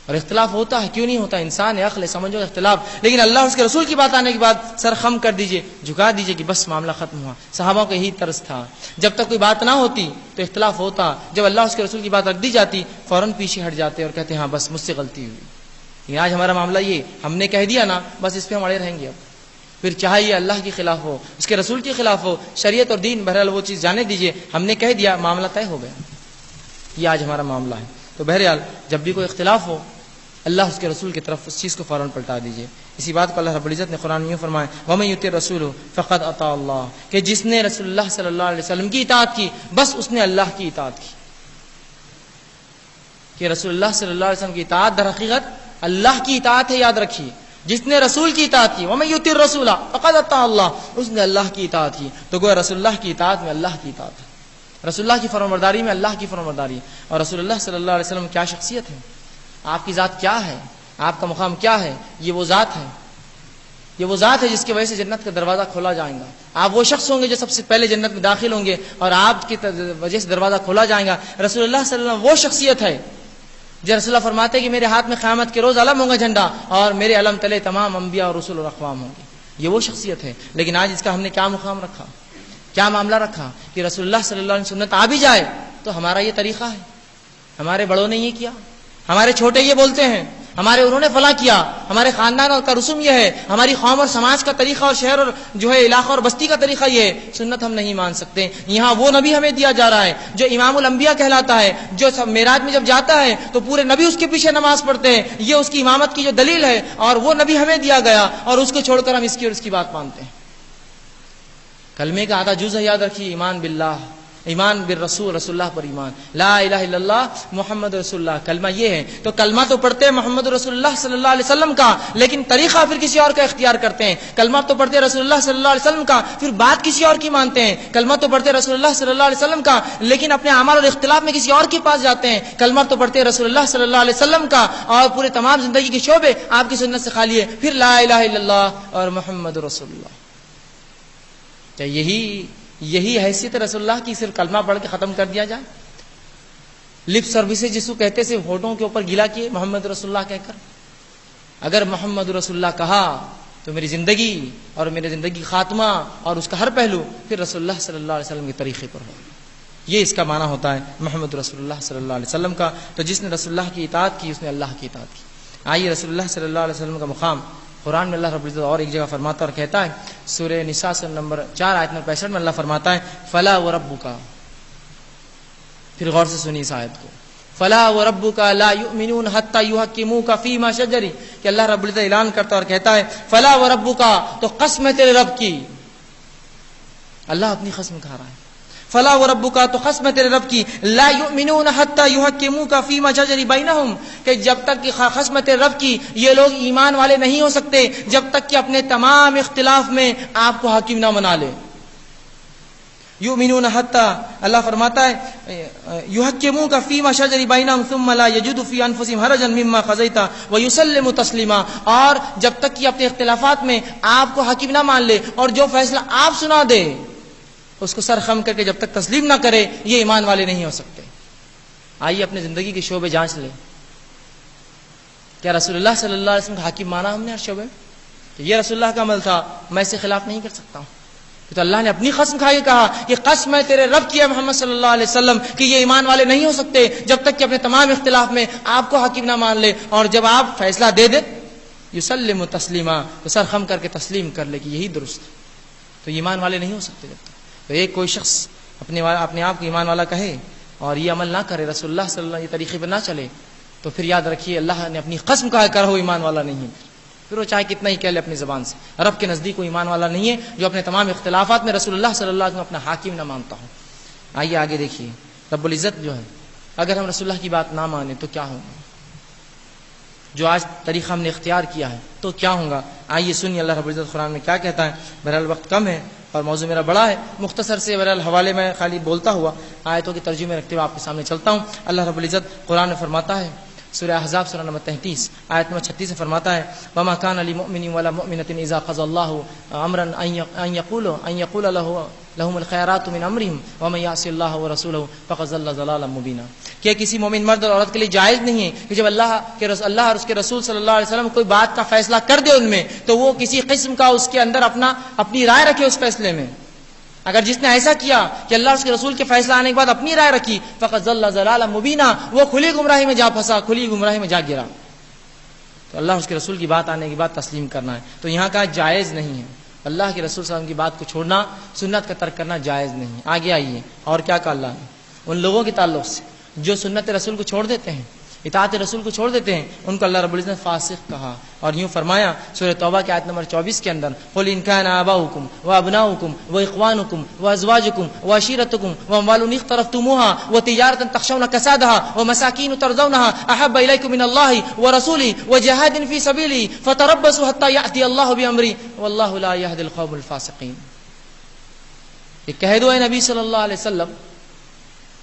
اور اختلاف ہوتا ہے، کیوں نہیں ہوتا، انسان ہے، عقل ہے، سمجھو اختلاف. لیکن اللہ اور اس کے رسول کی بات آنے کے بعد سر خم کر دیجئے، جھکا دیجئے کہ بس معاملہ ختم ہوا. صحابہ کا یہی طرز تھا، جب تک کوئی بات نہ ہوتی تو اختلاف ہوتا، جب اللہ اور اس کے رسول کی بات رکھ دی جاتی فوراً پیچھے ہٹ جاتے اور کہتے ہاں بس مجھ سے غلطی ہوئی. لیکن آج ہمارا معاملہ یہ، ہم نے کہہ دیا نا بس اس پہ ہم اڑے رہیں گے. اب پھر چاہے یہ اللہ کے خلاف ہو، اس کے رسول کے خلاف ہو، شریعت اور دین، بہرحال وہ چیز جانے دیجئے، ہم نے کہہ دیا معاملہ طے ہو گیا. یہ آج ہمارا معاملہ ہے. تو بہرحال جب بھی کوئی اختلاف ہو اللہ اس کے رسول کی طرف اس چیز کو فوراً پلٹا دیجئے. اسی بات کو اللہ رب العزت نے قرآن میں فرمایا وَمَن يُطِعِ الرَّسُولَ فَقَدْ أَطَاعَ اللَّهَ، کہ جس نے رسول اللہ صلی اللہ علیہ وسلم کی اطاعت کی بس اس نے اللہ کی اطاعت کی. کہ رسول اللہ صلی اللہ علیہ وسلم کی اطاعت در حقیقت اللہ کی اطاعت ہے، یاد رکھیے. جس نے رسول کی اطاعت کی وَمَن يُطِعِ الرَّسُولَ فَقَدْ أَطَاعَ اللَّهَ، اس نے اللہ کی اطاعت کی. تو گویا رسول اللہ کی اطاعت میں اللہ کی اطاعت ہے، رسول اللہ کی فرمانبرداری میں اللہ کی فرمانبرداری ہے. اور رسول اللہ صلی اللہ علیہ وسلم کیا شخصیت ہے، آپ کی ذات کیا ہے، آپ کا مقام کیا ہے، یہ وہ ذات ہے، یہ وہ ذات ہے جس کی وجہ سے جنت کا دروازہ کھولا جائے گا. آپ وہ شخص ہوں گے جو سب سے پہلے جنت میں داخل ہوں گے اور آپ کی وجہ سے دروازہ کھولا جائے گا. رسول اللہ صلی اللہ علیہ وسلم وہ شخصیت ہے جو رسول اللہ فرماتے ہیں کہ میرے ہاتھ میں قیامت کے روز علم ہوگا جھنڈا اور میرے علم تلے تمام انبیاء اور رسول اور اقوام ہوں گے. یہ وہ شخصیت ہے. لیکن آج اس کا ہم نے کیا مقام رکھا، کیا معاملہ رکھا کہ رسول اللہ صلی اللہ علیہ وسلم سنت آ بھی جائے تو ہمارا یہ طریقہ ہے، ہمارے بڑوں نے یہ کیا، ہمارے چھوٹے یہ بولتے ہیں، ہمارے انہوں نے فلاں کیا، ہمارے خاندان کا رسوم یہ ہے، ہماری قوم اور سماج کا طریقہ اور شہر اور جو ہے علاقہ اور بستی کا طریقہ یہ ہے. سنت ہم نہیں مان سکتے. یہاں وہ نبی ہمیں دیا جا رہا ہے جو امام الانبیاء کہلاتا ہے، جو معراج میں جب جاتا ہے تو پورے نبی اس کے پیچھے نماز پڑھتے ہیں، یہ اس کی امامت کی جو دلیل ہے، اور وہ نبی ہمیں دیا گیا اور اس کو چھوڑ کر ہم اس کی اور اس کی بات مانتے ہیں. کلمے کا آدھا جز ہے، یاد رکھیے، ایمان باللہ، ایمان بالرسول، رسول اللہ پر ایمان، لا الہ الا اللہ محمد رسول اللہ. کلمہ یہ ہے. تو کلمہ تو پڑھتے ہیں محمد رسول اللہ صلی اللہ علیہ وسلم کا، لیکن طریقہ پھر کسی اور کا اختیار کرتے ہیں. کلمہ تو پڑھتے ہیں رسول اللہ صلی اللہ علیہ وسلم کا، پھر بات کسی اور کی مانتے ہیں. کلمہ تو پڑھتے ہیں رسول اللہ صلی اللہ علیہ وسلم کا، لیکن اپنے اعمال اور اختلاف میں کسی اور کے پاس جاتے ہیں. کلمہ تو پڑھتے ہیں رسول اللہ صلی اللہ علیہ وسلم کا اور پورے تمام زندگی کے شعبے آپ کی سنت سے خالی ہے، پھر لا الہ الا اللہ اور محمد رسول اللہ. کیا یہی حیثیت رسول اللہ کی صرف کلمہ پڑھ کے ختم کر دیا جائے؟ لپ سروسز جس کو کہتے سے ہوٹوں کے اوپر گلا کیے محمد رسول اللہ کہہ کر. اگر محمد رسول اللہ کہا تو میری زندگی اور میرے زندگی خاتمہ اور اس کا ہر پہلو پھر رسول اللہ صلی اللہ علیہ وسلم کے طریقے پر ہو. یہ اس کا معنی ہوتا ہے محمد رسول اللہ صلی اللہ علیہ وسلم کا. تو جس نے رسول اللہ کی اطاعت کی اس نے اللہ کی اطاعت کی. آئیے رسول اللہ صلی اللہ علیہ وسلم کا مقام قرآن میں اللہ رب العزت اور ایک جگہ فرماتا اور کہتا ہے، سورہ نساء نمبر 4 آیت نمبر 65 میں اللہ فرماتا ہے فلا وربک. پھر غور سے سنی اس آیت کو، فلا وربک لا یؤمنون حتی یحکموک فیما شجر، کہ اللہ رب العزت اعلان کرتا اور کہتا ہے فلا وربک، تو قسم ہے تیرے رب کی. اللہ اپنی قسم کھا رہا ہے. فلا وربک، تو قسم ہے تیرے رب کی، لا یؤمنون حتی یحکموک فیما شجر بینہم، کہ جب تک کہ قسم ہے تیرے رب کی یہ لوگ ایمان والے نہیں ہو سکتے جب تک کہ اپنے تمام اختلاف میں آپ کو حاکم نہ بنا لے. یؤمنون حتی، اللہ فرماتا ہے یحکموک فیما شجر بینہم ثم لا یجدوا فی انفسہم حرجا مما قضیت ویسلموا تسلیما، اور جب تک کہ اپنے اختلافات میں آپ کو حاکم نہ مان لے اور جو فیصلہ آپ سنا دے اس کو سر خم کر کے جب تک تسلیم نہ کرے یہ ایمان والے نہیں ہو سکتے. آئیے اپنے زندگی کے شعبے جانچ لیں. کیا رسول اللہ صلی اللہ علیہ وسلم کا حاکم مانا ہم نے ہر شعبے؟ یہ رسول اللہ کا عمل تھا، میں اس سے خلاف نہیں کر سکتا ہوں. تو اللہ نے اپنی قسم کھا کے کہا یہ قسم ہے تیرے رب کی ہے محمد صلی اللہ علیہ وسلم کہ یہ ایمان والے نہیں ہو سکتے جب تک کہ اپنے تمام اختلاف میں آپ کو حاکم نہ مان لے، اور جب آپ فیصلہ دے دے یسلم تسلیما، تو سر خم کر کے تسلیم کر لے کہ یہی درست. تو ایمان والے نہیں ہو سکتے جب تک. تو ایک کوئی شخص اپنے آپ کو ایمان والا کہے اور یہ عمل نہ کرے، رسول اللہ صلی اللہ علیہ وسلم یہ طریقے پہ نہ چلے، تو پھر یاد رکھیے اللہ نے اپنی قسم کہا کر وہ ایمان والا نہیں ہے، پھر وہ چاہے کتنا ہی کہہ لے اپنی زبان سے، رب کے نزدیک وہ ایمان والا نہیں ہے جو اپنے تمام اختلافات میں رسول اللہ صلی اللہ علیہ وسلم اپنا حاکم نہ مانتا ہو۔ آئیے آگے دیکھیے، رب العزت جو ہے اگر ہم رسول اللہ کی بات نہ مانیں تو کیا ہوگا، جو آج طریقہ ہم نے اختیار کیا ہے تو کیا ہوگا۔ آئیے سنیے اللہ رب العزت قرآن میں کیا کہتا ہے۔ بہرحال وقت کم ہے اور موضوع میرا بڑا ہے، مختصر سے بہرحال حوالے میں خالی بولتا ہوا آیتوں کے ترجمے رکھتے ہوئے آپ کے سامنے چلتا ہوں۔ اللہ رب العزت قرآن میں فرماتا ہے، سورہ احزاب سورہ نمبر 33 آیت نمبر 36 سے فرماتا ہے، وما كان لمؤمن ولا مؤمنة اذا قضى الله امرا ان يقول لهم الخيرات من امرهم ومن يعص الله ورسوله فقد ضل ضلالا مبينا، کہ کسی مومن مرد اور عورت کے لیے جائز نہیں ہے کہ جب اللہ اور اس کے رسول صلی اللہ علیہ وسلم کوئی بات کا فیصلہ کر دے ان میں تو وہ کسی قسم کا اس کے اندر اپنی رائے رکھے اس فیصلے میں۔ اگر جس نے ایسا کیا کہ اللہ اس کے رسول کے فیصلہ آنے کے بعد اپنی رائے رکھی، فقط ضل ضلالا مبینا، وہ کھلی گمراہی میں جا پھنسا، کھلی گمراہی میں جا گرا۔ تو اللہ اس کے رسول کی بات آنے کے بعد تسلیم کرنا ہے، تو یہاں کا جائز نہیں ہے، اللہ کے رسول صلی اللہ علیہ وسلم کی بات کو چھوڑنا، سنت کا ترک کرنا جائز نہیں ہے۔ آگے آئیے اور کیا کہا اللہ نے ان لوگوں کے تعلق سے جو سنت رسول کو چھوڑ دیتے ہیں، اطاعت رسول کو چھوڑ دیتے ہیں، ان کو اللہ رب العزت نے فاسق کہا، اور یوں فرمایا سورہ توبہ کی آیت نمبر 24 کے اندر، قل ان كان آباؤكم وابناؤكم واخوانكم وازواجكم وعشيرتكم واموال اقترفتموها وتجارة تخشون كسادها ومساكين ترضونها احب اليكم من الله ورسوله وجهاد في سبيله فتربصوا حتى ياتي الله بامره والله لا يهدي القوم الفاسقين۔ یہ کہہ دو اے نبی صلی اللہ علیہ وسلم،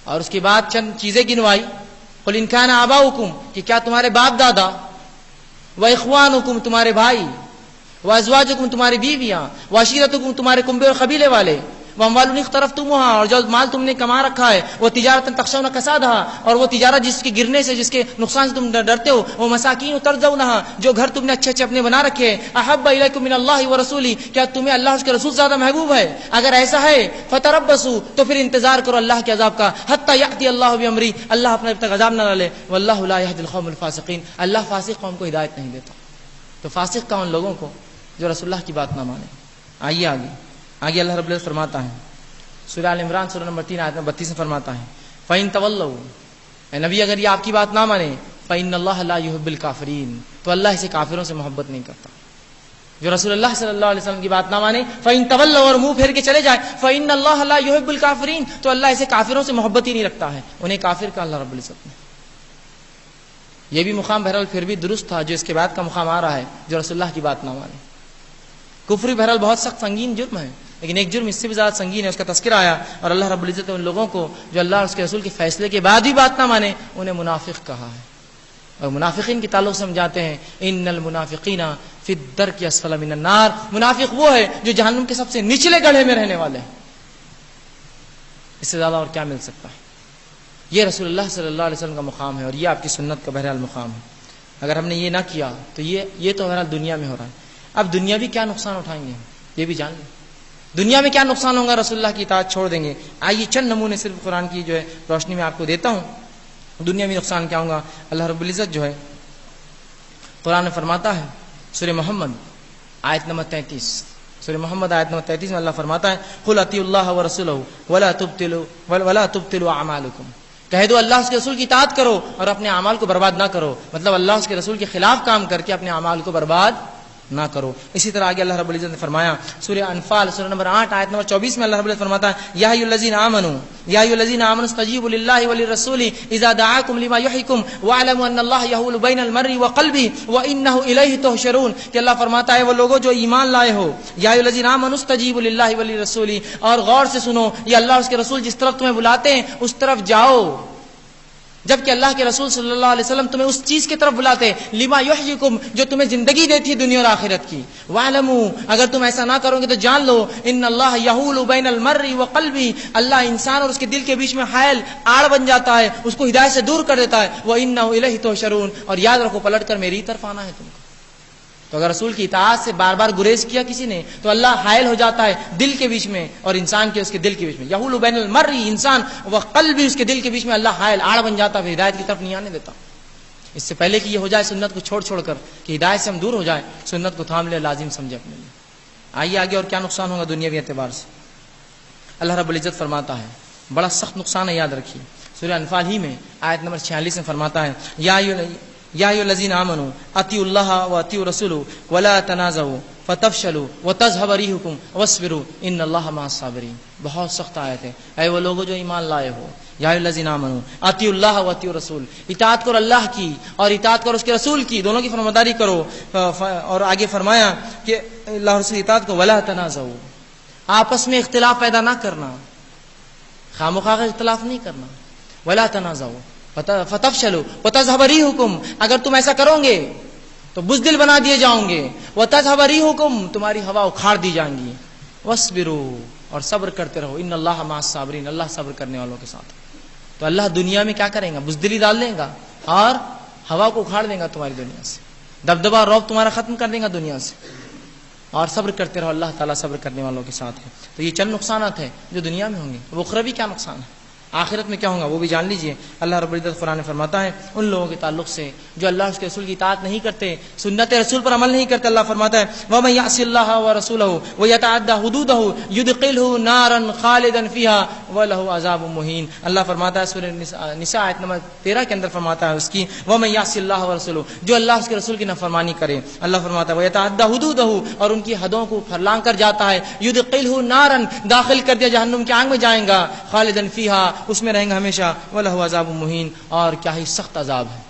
اور اس کے بعد چند چیزیں گنوائی، قل ان كان آباؤكم کہ کیا تمہارے باپ دادا، واخوانكم تمہارے بھائی، وازواجكم تمہاری بیویاں، وعشیرتكم تمہارے کنبے اور قبیلے والے، واموال اقترفتموها اور جو مال تم نے کما رکھا ہے، وہ تجارت تخشون کسادها اور وہ تجارت جس کے گرنے سے، جس کے نقصان سے تم ڈرتے ہو، وہ مساکین ترضونها جو گھر تم نے اچھے اچھے اپنے بنا رکھے ہیں، احب الیکم من اللہ ورسولہ کیا تمہیں اللہ اور اس کے رسول زیادہ محبوب ہے؟ اگر ایسا ہے فتربصوا تو پھر انتظار کرو اللہ کے عذاب کا، حتی یاتی اللہ بامرہ اللہ اپنے تک عذاب نہ لے، واللہ لا یہدی القوم الفاسقین اللہ فاسق قوم کو ہدایت نہیں دیتا۔ تو فاسق کا ان لوگوں کو جو رسول اللہ کی بات نہ مانے۔ آئیے آگے اللہ رب العزت فرماتا ہے سورہ ال عمران سورہ نمبر 3 آیت نمبر 32 میں فرماتا ہے، فَإِن تَوَلَّوْا اے نبی اگر یہ آپ کی بات نہ مانے، فَإِنَّ اللَّهَ لَا يُحِبُّ الْكَافِرِينَ تو اللہ اسے کافروں سے محبت نہیں کرتا۔ جو رسول اللہ صلی اللہ علیہ وسلم کی بات نہ مانے، فَإِن تَوَلَّوْا اور منہ پھیر کے چلے جائے، فَإِنَّ اللَّهَ لَا يُحِبُّ الْكَافِرِينَ تو اللہ اسے کافروں سے محبت ہی نہیں رکھتا ہے، انہیں کافر کا اللہ رب العزت نے۔ یہ بھی مقام بہرحال پھر بھی درست تھا جو اس کے بعد کا مقام آ رہا ہے، جو رسول اللہ کی بات نہ مانے۔ کفر بہرحال بہت سخت سنگین جرم ہے، لیکن ایک جرم اس سے بھی زیادہ سنگین ہے، اس کا تذکرہ آیا، اور اللہ رب العزت نے ان لوگوں کو جو اللہ اور اس کے رسول کے فیصلے کے بعد بھی بات نہ مانے انہیں منافق کہا ہے۔ اور منافقین کے تعلق سے ہم جانتے ہیں، ان المنافقین فی الدرک اسفل من النار منافق وہ ہے جو جہنم کے سب سے نچلے گڑھے میں رہنے والے ہیں۔ اس سے زیادہ اور کیا مل سکتا ہے؟ یہ رسول اللہ صلی اللہ علیہ وسلم کا مقام ہے، اور یہ آپ کی سنت کا بہرحال مقام ہے۔ اگر ہم نے یہ نہ کیا تو یہ تو بہرحال دنیا میں ہو رہا ہے، اب دنیا بھی کیا نقصان اٹھائیں گے یہ بھی جان لیں، دنیا میں کیا نقصان ہوگا رسول اللہ کی اطاعت چھوڑ دیں گے۔ آئیے چند نمونے صرف قرآن کی جو ہے روشنی میں آپ کو دیتا ہوں، دنیا میں نقصان کیا ہوگا۔ اللہ رب العزت جو ہے قرآن میں فرماتا ہے سورہ محمد آیت نمبر 33، سورہ محمد آیت نمبر 33 میں اللہ فرماتا ہے، قل اطیعوا اللہ ورسولہ ولا تبطلوا اعمالکم کہہ دو اللہ اس کے رسول کی اطاعت کرو اور اپنے اعمال کو برباد نہ کرو، مطلب اللہ اس کے رسول کے خلاف کام کر کے اپنے اعمال کو برباد نہ کرو۔ اسی طرح آگے اللہ رب العزت نے فرمایا سورہ انفال سورہ نمبر 8 آیت نمبر 24 میں اللہ رب العزت فرماتا ہے، یا ایھا الذین آمنوا استجیبوا للہ وللرسول اذا دعاکم لما یحییکم واعلموا ان اللہ یحول بین المرء وقلبہ وانہ الیہ تحشرون کہ اللہ فرماتا ہے وہ لوگوں جو ایمان لائے ہو، یا ایھا الذین آمنوا استجیبوا للہ وللرسول اور غور سے سنو، یہ اللہ اس کے رسول جس طرف تمہیں بلاتے ہیں اس طرف جاؤ، جبکہ اللہ کے رسول صلی اللہ علیہ وسلم تمہیں اس چیز کی طرف بلاتے لما یحییکم جو تمہیں زندگی دیتی ہے دنیا اور آخرت کی، وَاعْلَمُوا اگر تم ایسا نہ کرو گے تو جان لو ان اللہ یحول بین المرء وقلبہ اللہ انسان اور اس کے دل کے بیچ میں حائل آڑ بن جاتا ہے، اس کو ہدایت سے دور کر دیتا ہے، وَإِنَّهُ إِلَيْهِ تُحْشَرُونَ اور یاد رکھو پلٹ کر میری طرف آنا ہے تم کو۔ تو اگر رسول کی اطاعت سے بار بار گریز کیا کسی نے تو اللہ حائل ہو جاتا ہے دل کے بیچ میں اور انسان کے اس کے دل کے بیچ میں، یحول بین المرء انسان و قلب اس کے دل کے بیچ میں اللہ حائل آڑ بن جاتا ہے، ہدایت کی طرف نہیں آنے دیتا۔ اس سے پہلے کہ یہ ہو جائے سنت کو چھوڑ کر کہ ہدایت سے ہم دور ہو جائے، سنت کو تھام لے، لازم سمجھے اپنے لیے۔ آئیے آگے اور کیا نقصان ہوگا دنیاوی اعتبار سے۔ اللہ رب العزت فرماتا ہے بڑا سخت نقصان ہے، یاد رکھیے۔ سورہ انفال ہی میں آیت نمبر 46 میں فرماتا ہے یا ایھا الذین آمنوا اطیعوا اللہ واطیعوا الرسول ولا تنازعوا فتفشلوا وتذهب ريحكم واصبروا ان اللہ مع الصابرین۔ بہت سخت آیت ہے۔ اے وہ لوگوں جو ایمان لائے ہو، یا ایھا الذین آمنوا اطیعوا اللہ واطیعوا الرسول، اطاعت کرو اللہ کی اور اطاعت کرو اس کے رسول کی، دونوں کی فرمانبرداری کرو۔ اور آگے فرمایا کہ اللہ اور رسول اطاعت کو ولا تنازعوا، آپس میں اختلاف پیدا نہ کرنا، خامخواہ اختلاف نہیں کرنا۔ ولا تنازعوا فتفشلوا وتذهب ريحكم، اگر تم ایسا کرو گے تو بزدل بنا دیے جاؤ گے۔ وتذهب ريحكم، تمہاری ہوا اکھاڑ دی جائیں گی۔ واصبروا، اور صبر کرتے رہو، ان اللہ مع الصابرین، اللہ صبر کرنے والوں کے ساتھ۔ تو اللہ دنیا میں کیا کرے گا؟ بزدلی ڈال دے گا اور ہوا کو اکھاڑ دے گا تمہاری دنیا سے، دبدبہ اور رعب تمہارا ختم کر دے گا دنیا سے۔ اور صبر کرتے رہو، اللہ تعالیٰ صبر کرنے والوں کے ساتھ ہے۔ تو یہ چند نقصانات ہیں جو دنیا میں ہوں گے۔ وہ اخروی کیا نقصان ہے، آخرت میں کیا ہوگا وہ بھی جان لیجئے۔ اللہ رب العزت قرآن میں فرماتا ہے ان لوگوں کے تعلق سے جو اللہ اس کے رسول کی اطاعت نہیں کرتے، سنت رسول پر عمل نہیں کرتے۔ اللہ فرماتا ہے وَمَن يَعْصِ اللَّهَ وَرَسُولَهُ وَيَتَعَدَّ حُدُودَهُ يُدْخِلْهُ نَارًا خَالِدًا فِيهَا وَلَهُ عَذَابٌ مُهِينٌ۔ اللہ فرماتا ہے سورہ نساء آیت نمبر 13 کے اندر فرماتا ہے اس کی وَمَن يَعْصِ اللَّهَ وَرَسُولَهُ، جو اللہ اس کے رسول کی نافرمانی کرے، اللہ فرماتا ہے وَيَتَعَدَّ حُدُودَهُ، اور ان کی حدوں کو پھرلانگ کر جاتا ہے، يُدْخِلْهُ نَارًا، داخل کر دیا جہنم کی آگ میں جائیں گا، خالدًا فِيهَا، اس میں رہیں گا ہمیشہ، وَلَهُ عَذَابٌ مُهِينٌ، اور کیا ہی سخت عذاب ہے۔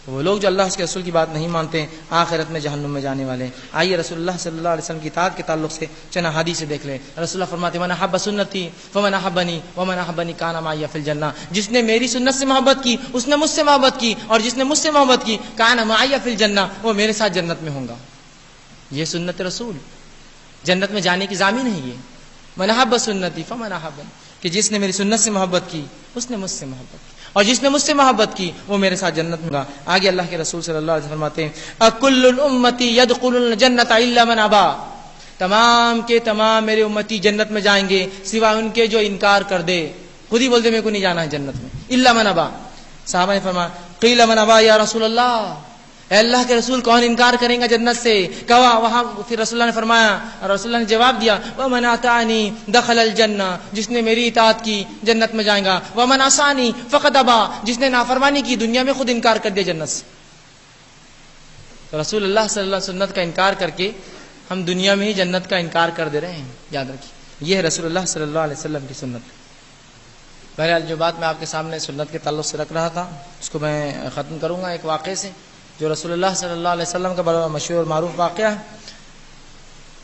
تو وہ لوگ جو اللہ اس کے رسول کی بات نہیں مانتے آخرت میں جہنم میں جانے والے۔ آئیے رسول اللہ صلی اللہ علیہ وسلم کی اطاعت کے تعلق سے چند حدیث سے دیکھ لیں۔ رسول اللہ فرماتے ہیں من احب سنتی فمن احبنی ومن احبنی کان معی فی الجنہ، جس نے میری سنت سے محبت کی اس نے مجھ سے محبت کی، اور جس نے مجھ سے محبت کی کان معی فی الجنہ، وہ میرے ساتھ جنت میں ہوں گا۔ یہ سنت رسول جنت میں جانے کی ضامن ہے۔ یہ من احب سنتی فمن احبنی، کہ جس نے میری سنت سے محبت کی اس نے مجھ سے محبت کی، اور جس نے مجھ سے محبت کی وہ میرے ساتھ جنت میں ہوگا۔ آگے اللہ کے رسول صلی اللہ علیہ وسلم فرماتے ہیں اکل الامتی يدخل الجنۃ الا من ابا، تمام کے تمام میرے امتی جنت میں جائیں گے سوائے ان کے جو انکار کر دے، خود ہی بولتے میرے کو نہیں جانا ہے جنت میں، الا من ابا۔ صحابہ نے فرمایا قیل من ابا یا رسول اللہ، اے اللہ کے رسول کون انکار کریں گا جنت سے؟ کہا وہاں پھر رسول اللہ نے فرمایا، اور رسول اللہ نے جواب دیا ومن اطاعنی دخل الجنہ، جس نے میری اطاعت کی جنت میں جائے گا، ومن عصانی فقد ابا، جس نے نافرمانی کی دنیا میں خود انکار کر دیا جنت سے۔ تو رسول اللہ صلی اللہ علیہ وسلم سنت کا انکار کر کے ہم دنیا میں ہی جنت کا انکار کر دے رہے ہیں، یاد رکھیے یہ ہے رسول اللہ صلی اللہ علیہ وسلم کی سنت۔ بہرحال جو بات میں آپ کے سامنے سنت کے تعلق سے رکھ رہا تھا اس کو میں ختم کروں گا ایک واقعے سے جو رسول اللہ صلی اللہ علیہ وسلم کا بڑا مشہور اور معروف واقعہ ہے،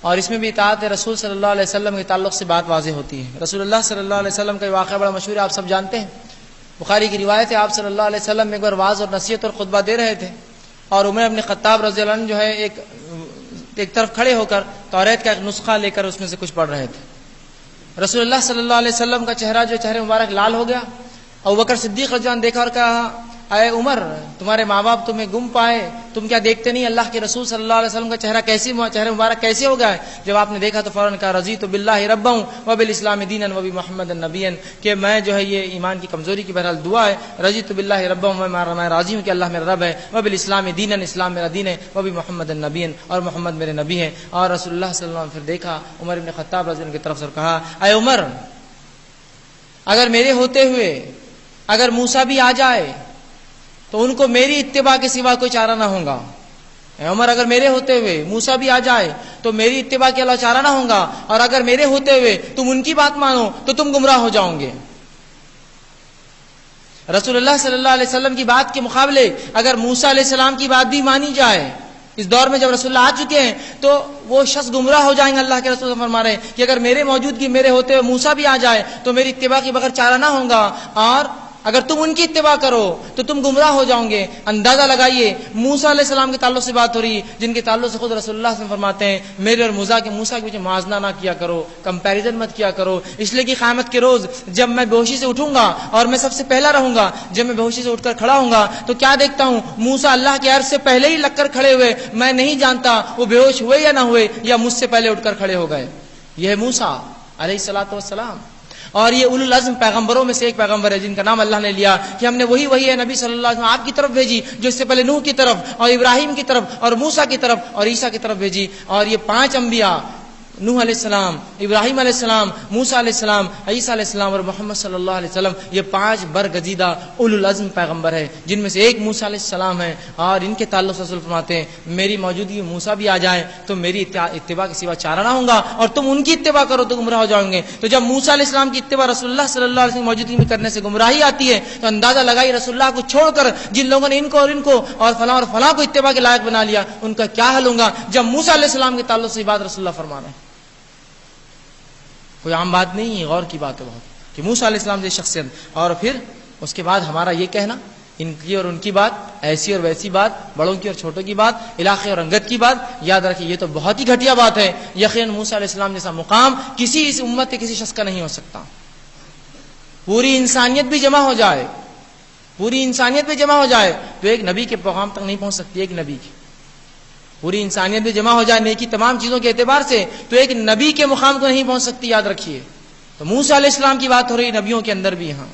اور اس میں بھی اطاعت رسول صلی اللہ علیہ وسلم کے تعلق سے بات واضح ہوتی ہے۔ رسول اللہ صلی اللہ علیہ وسلم کا یہ واقعہ بڑا مشہور ہے، آپ سب جانتے ہیں، بخاری کی روایت ہے۔ آپ صلی اللہ علیہ وسلم ایک بار واعظ اور نصیحت اور خطبہ دے رہے تھے، اور عمر بن خطاب رضی اللہ عنہ جو ہے ایک طرف کھڑے ہو کر توریت کا ایک نسخہ لے کر اس میں سے کچھ پڑھ رہے تھے۔ رسول اللہ صلی اللہ علیہ وسلم کا چہرہ مبارک لال ہو گیا۔ ابوبکر صدیق رضی اللہ عنہ دیکھا اور کہا اے عمر، تمہارے ماں باپ تمہیں گم پائے، تم کیا دیکھتے نہیں اللہ کے رسول صلی اللہ علیہ وسلم کا چہرہ مبارک کیسے ہو گیا ہے؟ جب آپ نے دیکھا تو فوراً کہا رضیت باللہ ربا وبالاسلام دینا وبمحمد نبیا، کہ میں جو ہے یہ ایمان کی کمزوری کی بہرحال دعا ہے، رضیت باللہ ربا، میں راضی ہوں کہ اللہ میرا رب ہے، وبالاسلام دینا، اسلام میرا دین ہے، وبمحمد نبیا، اور محمد میرے نبی ہیں۔ اور رسول اللہ صلی اللہ علیہ وسلم پھر دیکھا عمر بن خطاب رضی اللہ عنہ کی طرف سے کہا اے عمر، اگر میرے ہوتے ہوئے اگر موسیٰ بھی آ جائے تو ان کو میری اتباع کے سوا کوئی چارہ نہ ہوگا۔ اے عمر، اگر میرے ہوتے ہوئے موسیٰ بھی آ جائے تو میری اتباع کے علاوہ چارہ نہ ہوگا، اور اگر میرے ہوتے ہوئے تم ان کی بات مانو تو تم گمراہ ہو جاؤ گے۔ رسول اللہ صلی اللہ علیہ وسلم کی بات کے مقابلے اگر موسیٰ علیہ السلام کی بات بھی مانی جائے، اس دور میں جب رسول اللہ آ چکے ہیں تو وہ شخص گمراہ ہو جائیں گے۔ اللہ کے رسول فرما رہے ہیں کہ اگر میرے موجودگی میرے ہوتے ہوئے موسیٰ بھی آ جائے تو میری اتباع کے بغیر چارہ نہ ہوگا، اور اگر تم ان کی اتباع کرو تو تم گمراہ ہو جاؤ گے۔ اندازہ لگائیے، موسیٰ علیہ السلام کے تعلق سے بات ہو رہی، جن کے تعلق سے خود رسول اللہ صلی اللہ علیہ وسلم فرماتے ہیں میرے اور موسیٰ کے بیچ موازنہ نہ کیا کرو، کمپیریزن مت کیا کرو، اس لیے کہ قیامت کے روز جب میں بے ہوشی سے اٹھوں گا اور میں سب سے پہلا رہوں گا، جب میں بے ہوشی سے اٹھ کر کھڑا ہوں گا تو کیا دیکھتا ہوں موسیٰ اللہ کے عرش سے پہلے ہی لگ کر کھڑے ہوئے، میں نہیں جانتا وہ بے ہوش ہوئے یا نہ ہوئے یا مجھ سے پہلے اٹھ کر کھڑے ہو گئے۔ یہ ہے موسیٰ علیہ الصلوۃ والسلام، اور یہ اولو العزم پیغمبروں میں سے ایک پیغمبر ہے جن کا نام اللہ نے لیا کہ ہم نے وہی ہے نبی صلی اللہ علیہ وسلم آپ کی طرف بھیجی جو اس سے پہلے نوح کی طرف اور ابراہیم کی طرف اور موسیٰ کی طرف اور عیسیٰ کی طرف بھیجی۔ اور یہ 5 انبیاء نوح علیہ السلام، ابراہیم علیہ السلام، موسیٰ علیہ السلام، عیسیٰ علیہ السلام اور محمد صلی اللہ علیہ وسلم، یہ 5 برگزیدہ اولو العزم پیغمبر ہے، جن میں سے ایک موسیٰ علیہ السلام ہے، اور ان کے تعلق سے رسول فرماتے ہیں میری موجودگی میں موسیٰ بھی آ جائیں تو میری اتباع کے سوا چارہ نہ ہوں گا، اور تم ان کی اتباع کرو تو گمراہ ہو جاؤ گے۔ تو جب موسیٰ علیہ السلام کی اتباع رسول اللہ صلی اللہ علیہ وسلم کی موجودگی میں کرنے سے گمراہی آتی ہے تو اندازہ لگائی رسول اللہ کو چھوڑ کر جن لوگوں نے ان کو اور فلاں کو اتباع کے لائق بنا لیا ان کا کیا حل ہوگا، جب موسیٰ علیہ السلام کے تعلق سے بات رسول اللہ فرما رہے ہیں۔ کوئی عام بات نہیں ہے، غور کی بات ہے بہت کہ موسیٰ علیہ السلام جیسی شخصیت، اور پھر اس کے بعد ہمارا یہ کہنا ان کی اور ان کی بات، ایسی اور ویسی بات، بڑوں کی اور چھوٹوں کی بات، علاقے اور انگت کی بات، یاد رکھیے یہ تو بہت ہی گھٹیا بات ہے۔ یقیناً موسیٰ علیہ السلام جیسا مقام کسی اس امت کے کسی شخص کا نہیں ہو سکتا۔ پوری انسانیت بھی جمع ہو جائے، پوری انسانیت بھی جمع ہو جائے تو ایک نبی کے پیغام تک نہیں پہنچ سکتی۔ ایک نبی کی پوری انسانیت بھی جمع ہو جائے نیکی تمام چیزوں کے اعتبار سے تو ایک نبی کے مقام کو نہیں پہنچ سکتی، یاد رکھیے۔ تو موسیٰ علیہ السلام کی بات ہو رہی نبیوں کے اندر بھی، ہاں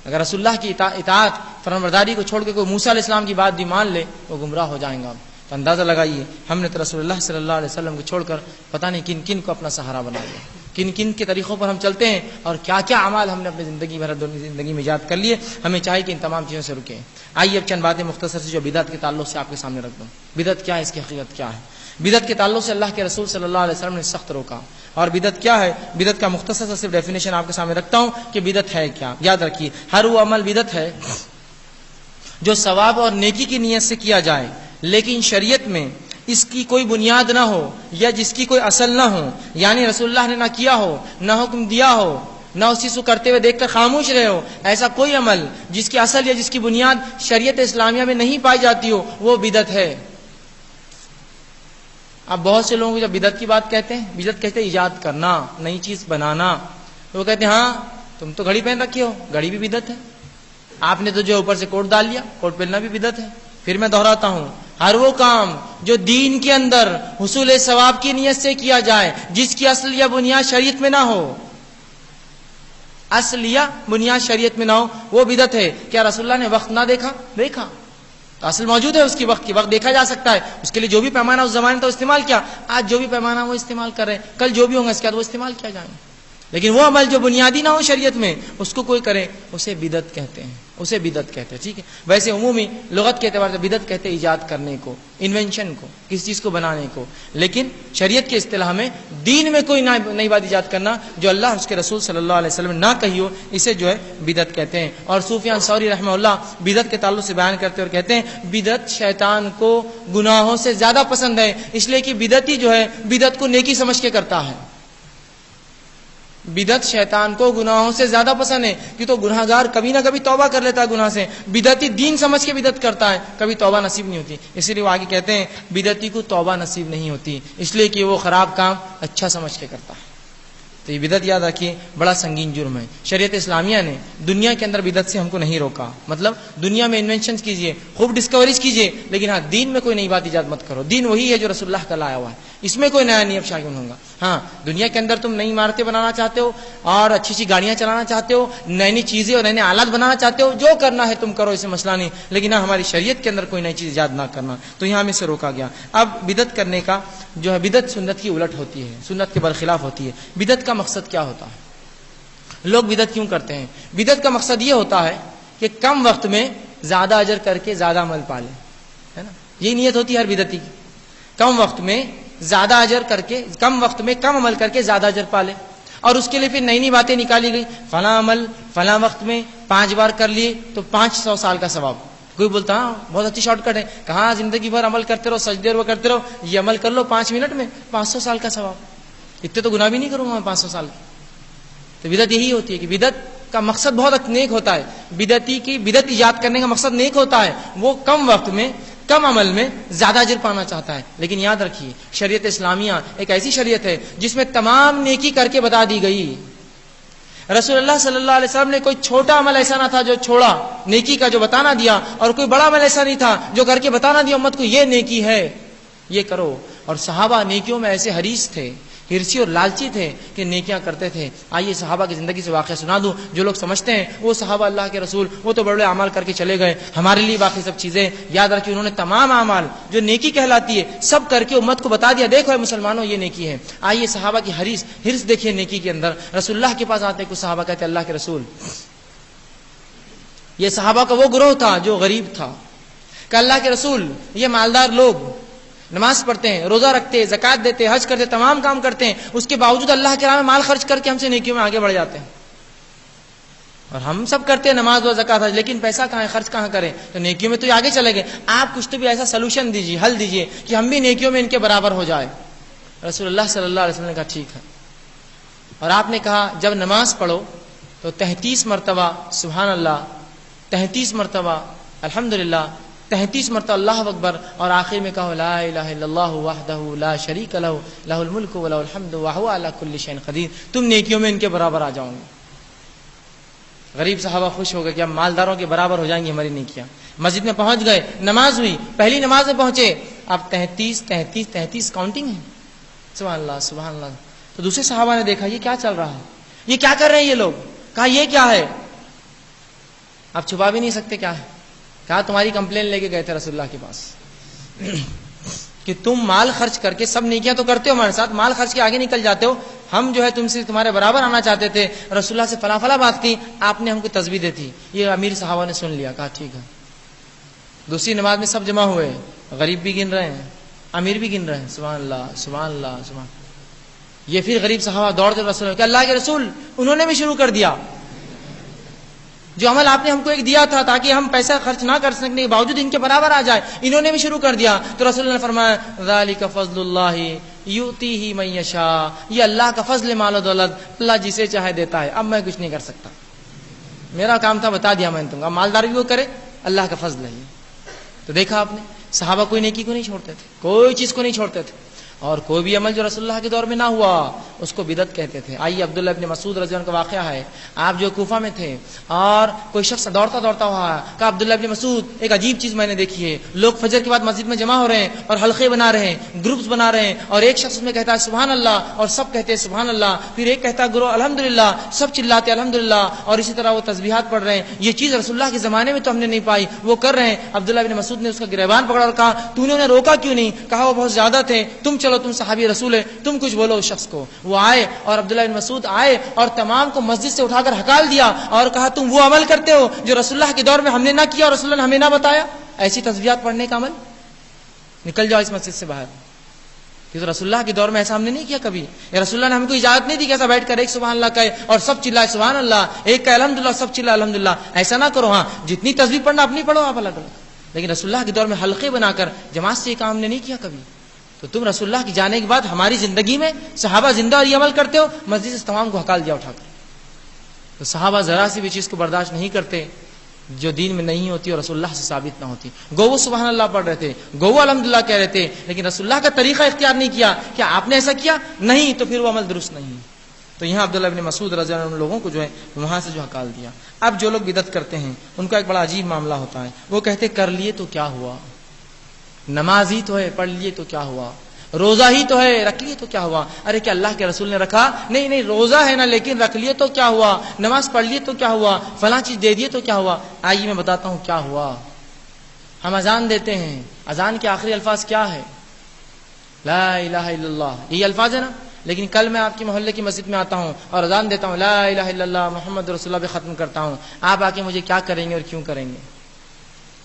اگر رسول اللہ کی اطاعت فرمانبرداری کو چھوڑ کے کوئی موسیٰ علیہ السلام کی بات بھی مان لے وہ گمراہ ہو جائیں گا۔ تو اندازہ لگائیے ہم نے تو رسول اللہ صلی اللہ علیہ وسلم کو چھوڑ کر پتہ نہیں کن کن کو اپنا سہارا بنا لیا، کن کن کے طریقوں پر ہم چلتے ہیں، اور کیا کیا اعمال ہم نے اپنی زندگی میں ایجاد کر لیے۔ ہمیں چاہیے کہ ان تمام چیزوں سے رکیں۔ آئیے اب چند باتیں مختصر سے جو بدعت کے تعلق سے آپ کے سامنے رکھ دوں۔ بدعت کیا ہے، اس کی حقیقت کیا ہے؟ بدعت کے تعلق سے اللہ کے رسول صلی اللہ علیہ وسلم نے سخت روکا، اور بدعت کیا ہے، بدعت کا مختصر سے صرف ڈیفینیشن آپ کے سامنے رکھتا ہوں کہ بدعت ہے کیا۔ یاد رکھیے ہر وہ عمل بدعت ہے جو ثواب اور نیکی کی نیت سے کیا جائے لیکن شریعت میں اس کی کوئی بنیاد نہ ہو یا جس کی کوئی اصل نہ ہو، یعنی رسول اللہ نے نہ کیا ہو، نہ حکم دیا ہو، نہ اس چیز کو کرتے ہوئے دیکھ کر خاموش رہے ہو، ایسا کوئی عمل جس کی اصل یا جس کی بنیاد شریعت اسلامیہ میں نہیں پائی جاتی ہو وہ بدعت ہے۔ اب بہت سے لوگوں کو جب بدعت کی بات کہتے ہیں، بدعت کہتے ہیں ایجاد کرنا، نئی چیز بنانا، وہ کہتے ہیں ہاں تم تو گھڑی پہن رکھے ہو، گھڑی بھی بدعت ہے، آپ نے تو جو اوپر سے کوٹ ڈال لیا، کوٹ پہننا بھی بدعت ہے۔ پھر میں دہراتا ہوں ہر وہ کام جو دین کے اندر حصول ثواب کی نیت سے کیا جائے جس کی اصل یا بنیاد شریعت میں نہ ہو، اصل یا بنیاد شریعت میں نہ ہو وہ بدعت ہے۔ کیا رسول اللہ نے وقت نہ دیکھا؟ دیکھا تو اصل موجود ہے، اس کی وقت دیکھا جا سکتا ہے، اس کے لیے جو بھی پیمانہ اس زمانے تو استعمال کیا، آج جو بھی پیمانہ وہ استعمال کر رہے ہیں، کل جو بھی ہوں گا اس کے بعد وہ استعمال کیا جائیں گے۔ لیکن وہ عمل جو بنیادی نہ ہو شریعت میں اس کو کوئی کرے اسے بدعت کہتے ہیں، اسے بدعت کہتے ہیں۔ ٹھیک ہے، ویسے عمومی لغت کے اعتبار سے بدعت کہتے ہیں ایجاد کرنے کو، انوینشن کو، کسی چیز کو بنانے کو، لیکن شریعت کے اصطلاح میں دین میں کوئی نئی بات ایجاد کرنا جو اللہ اس کے رسول صلی اللہ علیہ وسلم نے نہ کہی ہو اسے جو ہے بدعت کہتے ہیں۔ اور سفیان ثوری رحمہ اللہ بدعت کے تعلق سے بیان کرتے اور کہتے ہیں بدعت شیطان کو گناہوں سے زیادہ پسند ہے، اس لیے کہ بدعتی جو ہے بدعت کو نیکی سمجھ کے کرتا ہے۔ بدعت شیطان کو گناہوں سے زیادہ پسند ہے کہ تو گناہ گار کبھی نہ کبھی توبہ کر لیتا ہے گناہ سے، بدعتی دین سمجھ کے بدعت کرتا ہے، کبھی توبہ نصیب نہیں ہوتی، اسی لیے وہ آگے کہتے ہیں بدعتی کو توبہ نصیب نہیں ہوتی اس لیے کہ وہ خراب کام اچھا سمجھ کے کرتا ہے۔ تو یہ بدعت یاد رکھیے بڑا سنگین جرم ہے۔ شریعت اسلامیہ نے دنیا کے اندر بدعت سے ہم کو نہیں روکا، مطلب دنیا میں انوینشنز کیجئے، خوب ڈسکوریز کیجئے، لیکن ہاں دین میں کوئی نئی بات ایجاد مت کرو۔ دین وہی ہے جو رسول اللہ کا لایا ہوا ہے، اس میں کوئی نیا نیب شاگن ہوگا۔ ہاں دنیا کے اندر تم نئی عمارتیں بنانا چاہتے ہو اور اچھی اچھی گاڑیاں چلانا چاہتے ہو، نئی نئی چیزیں اور نئے نئے آلات بنانا چاہتے ہو، جو کرنا ہے تم کرو، اسے مسئلہ نہیں، لیکن ہاں ہماری شریعت کے اندر کوئی نئی چیز ایجاد نہ کرنا، تو یہاں ہمیں سے روکا گیا۔ اب بدعت کرنے کا جو ہے بدعت سنت کی الٹ ہوتی ہے، سنت کے برخلاف ہوتی ہے۔ بدعت کا مقصد کیا ہوتا ہے؟ لوگ بدعت کیوں کرتے ہیں؟ بدعت کا مقصد یہ ہوتا ہے کہ کم وقت میں زیادہ اجر کر کے زیادہ عمل پا لے، ہے نا، یہی نیت ہوتی ہے ہر بدعتی کی، کم وقت میں زیادہ اجر کر کے، کم وقت میں کم عمل کر کے زیادہ اجر پا لے، اور اس کے لیے پھر نئی نئی باتیں نکالی گئی، فلاں عمل فلاں وقت میں 5 بار کر لیے تو 500 سال کا ثواب۔ کوئی بولتا ہاں بہت اچھی شارٹ کٹ ہے، کہاں زندگی بھر عمل کرتے رہو، سجدے وہ کرتے رہو، یہ عمل کر لو 5 منٹ میں 500 سال کا ثواب، اتنے تو گناہ بھی نہیں کروں گا میں 500 سال کی۔ تو بدعت یہی ہوتی ہے کہ بدعت کا مقصد بہت نیک ہوتا ہے، بدعتی کی بدعت ایجاد کرنے کا مقصد نیک ہوتا ہے، وہ کم وقت میں کم عمل میں زیادہ اجر پانا چاہتا ہے۔ لیکن یاد رکھیے شریعت اسلامیہ ایک ایسی شریعت ہے جس میں تمام نیکی کر کے بتا دی گئی۔ رسول اللہ صلی اللہ علیہ وسلم نے کوئی چھوٹا عمل ایسا نہ تھا جو چھوڑا نیکی کا جو بتانا دیا، اور کوئی بڑا عمل ایسا نہیں تھا جو کر کے بتانا دیا امت کو یہ نیکی ہے یہ کرو۔ اور صحابہ نیکیوں میں ایسے حریص تھے ہرسی اور لالچی تھے کہ نیکیاں کرتے تھے. آئیے صحابہ کی زندگی سے واقعہ سنا دوں. جو لوگ سمجھتے ہیں وہ صحابہ اللہ کے رسول وہ تو بڑے اعمال کر کے چلے گئے, ہمارے لیے باقی سب چیزیں یاد رکھیں. انہوں نے تمام اعمال جو نیکی کہلاتی ہے سب کر کے امت کو بتا دیا, دیکھو اے مسلمانوں یہ نیکی ہے. آئیے صحابہ کی ہرس دیکھیے نیکی کے اندر. رسول اللہ کے پاس آتے کچھ صحابہ کہتے اللہ کے رسول, یہ صحابہ کا وہ گروہ تھا جو غریب تھا, کہ اللہ کے رسول یہ مالدار لوگ نماز پڑھتے ہیں, روزہ رکھتے ہیں, زکات دیتے, حج کرتے, تمام کام کرتے ہیں, اس کے باوجود اللہ کے راہ میں مال خرچ کر کے ہم سے نیکیوں میں آگے بڑھ جاتے ہیں. اور ہم سب کرتے ہیں نماز و زکات حج, لیکن پیسہ کہاں ہے, خرچ کہاں کریں, تو نیکیوں میں تو یہ آگے چلے گئے. آپ کچھ تو بھی ایسا سلوشن دیجیے, حل دیجیے کہ ہم بھی نیکیوں میں ان کے برابر ہو جائے. رسول اللہ صلی اللہ علیہ وسلم نے کہا ٹھیک ہے. اور آپ نے کہا جب نماز پڑھو تو 33 مرتبہ سبحان اللہ, 33 مرتبہ الحمدللہ, 33 مرتبہ اللہ اکبر, اور آخر میں کہو لا الہ الا اللہ وحدہ لا شریک لہ لہ الملک ولہ الحمد وہو علی کل شیء قدیر. تم نیکیوں میں ان کے برابر آ جاؤ گے. غریب صحابہ خوش ہو گئے کہ اب مالداروں کے برابر ہو جائیں گی ہماری نیکیاں. مسجد میں پہنچ گئے, نماز ہوئی, پہلی نماز میں پہنچے, اب 33 کاؤنٹنگ ہے. سبحان اللہ سبحان اللہ. تو دوسرے صحابہ نے دیکھا یہ کیا چل رہا ہے, یہ کیا کر رہے ہیں یہ لوگ. کہا یہ کیا ہے, آپ چھپا بھی نہیں سکتے کیا ہے. کہا تمہاری کمپلین لے کے گئے تھے رسول اللہ کے پاس کہ تم مال خرچ کر کے سب نیکیاں تو کرتے ہو ہمارے ساتھ, مال خرچ کے آگے نکل جاتے ہو, ہم جو ہے تم سے تمہارے برابر آنا چاہتے تھے, رسول اللہ سے فلاں فلاں بات کی, آپ نے ہم کو تسبیح دی تھی. یہ امیر صحابہ نے سن لیا, کہا ٹھیک ہے. دوسری نماز میں سب جمع ہوئے, غریب بھی گن رہے ہیں, امیر بھی گن رہے ہیں, سبحان اللہ سبحان اللہ سبحان. یہ پھر غریب صحابہ دوڑتے رسول اللہ کہ اللہ کے رسول, انہوں نے بھی شروع کر دیا جو عمل آپ نے ہم کو ایک دیا تھا تاکہ ہم پیسہ خرچ نہ کر سکنے کے باوجود ان کے برابر آ جائے, انہوں نے بھی شروع کر دیا. تو رسول اللہ نے فرمایا ذالک فضل اللہ یؤتیہ من یشاء, یہ اللہ کا فضل مال و دولت, اللہ جسے چاہے دیتا ہے. اب میں کچھ نہیں کر سکتا, میرا کام تھا بتا دیا میں نے تم کو, مالدار بھی وہ کرے, اللہ کا فضل ہے. تو دیکھا آپ نے صحابہ کوئی نیکی کو نہیں چھوڑتے تھے, کوئی چیز کو نہیں چھوڑتے تھے, اور کوئی بھی عمل جو رسول اللہ کے دور میں نہ ہوا اس کو بدعت کہتے تھے. آئیے عبداللہ ابن مسعود رضی اللہ عنہ کا واقعہ ہے. آپ جو کوفہ میں تھے اور کوئی شخص دوڑتا دوڑتا ہوا, کہا عبداللہ ابن مسعود ایک عجیب چیز میں نے دیکھی ہے, لوگ فجر کے بعد مسجد میں جمع ہو رہے ہیں اور حلقے بنا رہے ہیں, گروپس بنا رہے ہیں, اور ایک شخص میں کہتا ہے سبحان اللہ اور سب کہتے ہیں سبحان اللہ, پھر ایک کہتا ہے گرو الحمدللہ, سب چلاتے الحمدللہ, اور اسی طرح وہ تسبیحات پڑھ رہے ہیں. یہ چیز رسول اللہ کے زمانے میں تو ہم نے نہیں پائی, وہ کر رہے ہیں. عبداللہ ابن مسعود نے اس کا گریبان پکڑا اور کہا تو نے انہیں روکا کیوں نہیں. کہا وہ بہت زیادہ تھے, تم چلو تم صحابی رسول ہے, تم کچھ بولو اس شخص کو. وہ آئے اور عبداللہ بن مسعود آئے اور تمام کو مسجد سے اٹھا کر ہکال دیا اور کہا تم وہ عمل کرتے ہو جو رسول اللہ کے دور میں ہم نے نہ کیا اور رسول اللہ نے ہمیں نہ بتایا. ایسی تسبیحات پڑھنے کا عمل, نکل جاؤ اس مسجد سے باہر. کہ تو رسول اللہ کے دور میں ایسا ہم نے نہیں کیا کبھی. یا رسول اللہ نے ہم کو اجازت نہیں دی کہ ایسا بیٹھ کر ایک سبحان اللہ کہے اور سب چلائے سبحان اللہ, ایک کہے الحمدللہ سب چلائے الحمدللہ. ایسا نہ کرو. ہاں جتنی تسبیح پڑھنا اپنی پڑھو آپ الگ الگ, لیکن رسول اللہ کے دور میں حلقے بنا کر جماعت سے یہ کام ہم نے نہیں کیا کبھی. تو تم رسول اللہ کی جانے کے بعد ہماری زندگی میں صحابہ زندہ اور یہ عمل کرتے ہو, مسجد سے تمام کو ہکال دیا اٹھا کر. تو صحابہ ذرا سی بھی چیز کو برداشت نہیں کرتے جو دین میں نہیں ہوتی اور رسول اللہ سے ثابت نہ ہوتی. گو وہ سبحان اللہ پڑھ رہے تھے, گو وہ الحمدللہ کہہ رہے تھے, لیکن رسول اللہ کا طریقہ اختیار نہیں کیا. کیا آپ نے ایسا کیا؟ نہیں, تو پھر وہ عمل درست نہیں. تو یہاں عبداللہ ابن مسعود رضی اللہ عنہ لوگوں کو جو ہے وہاں سے جو ہکال دیا. اب جو لوگ بدعت کرتے ہیں ان کا ایک بڑا عجیب معاملہ ہوتا ہے. وہ کہتے کر لیے تو کیا ہوا, نماز ہی تو ہے پڑھ لیے تو کیا ہوا, روزہ ہی تو ہے رکھ لیے تو کیا ہوا. ارے کیا اللہ کے رسول نے رکھا؟ نہیں نہیں, روزہ ہے نا لیکن رکھ لیے تو کیا ہوا, نماز پڑھ لیے تو کیا ہوا, فلاں چیز دے دیے تو کیا ہوا. آئیے میں بتاتا ہوں کیا ہوا. ہم اذان دیتے ہیں, اذان کے آخری الفاظ کیا ہے؟ لا الہ الا اللہ, یہی الفاظ ہے نا. لیکن کل میں آپ کی محلے کی مسجد میں آتا ہوں اور اذان دیتا ہوں لا الہ الا اللہ محمد رسول اللہ بھی ختم کرتا ہوں. آپ آ کے مجھے کیا کریں گے اور کیوں کریں گے؟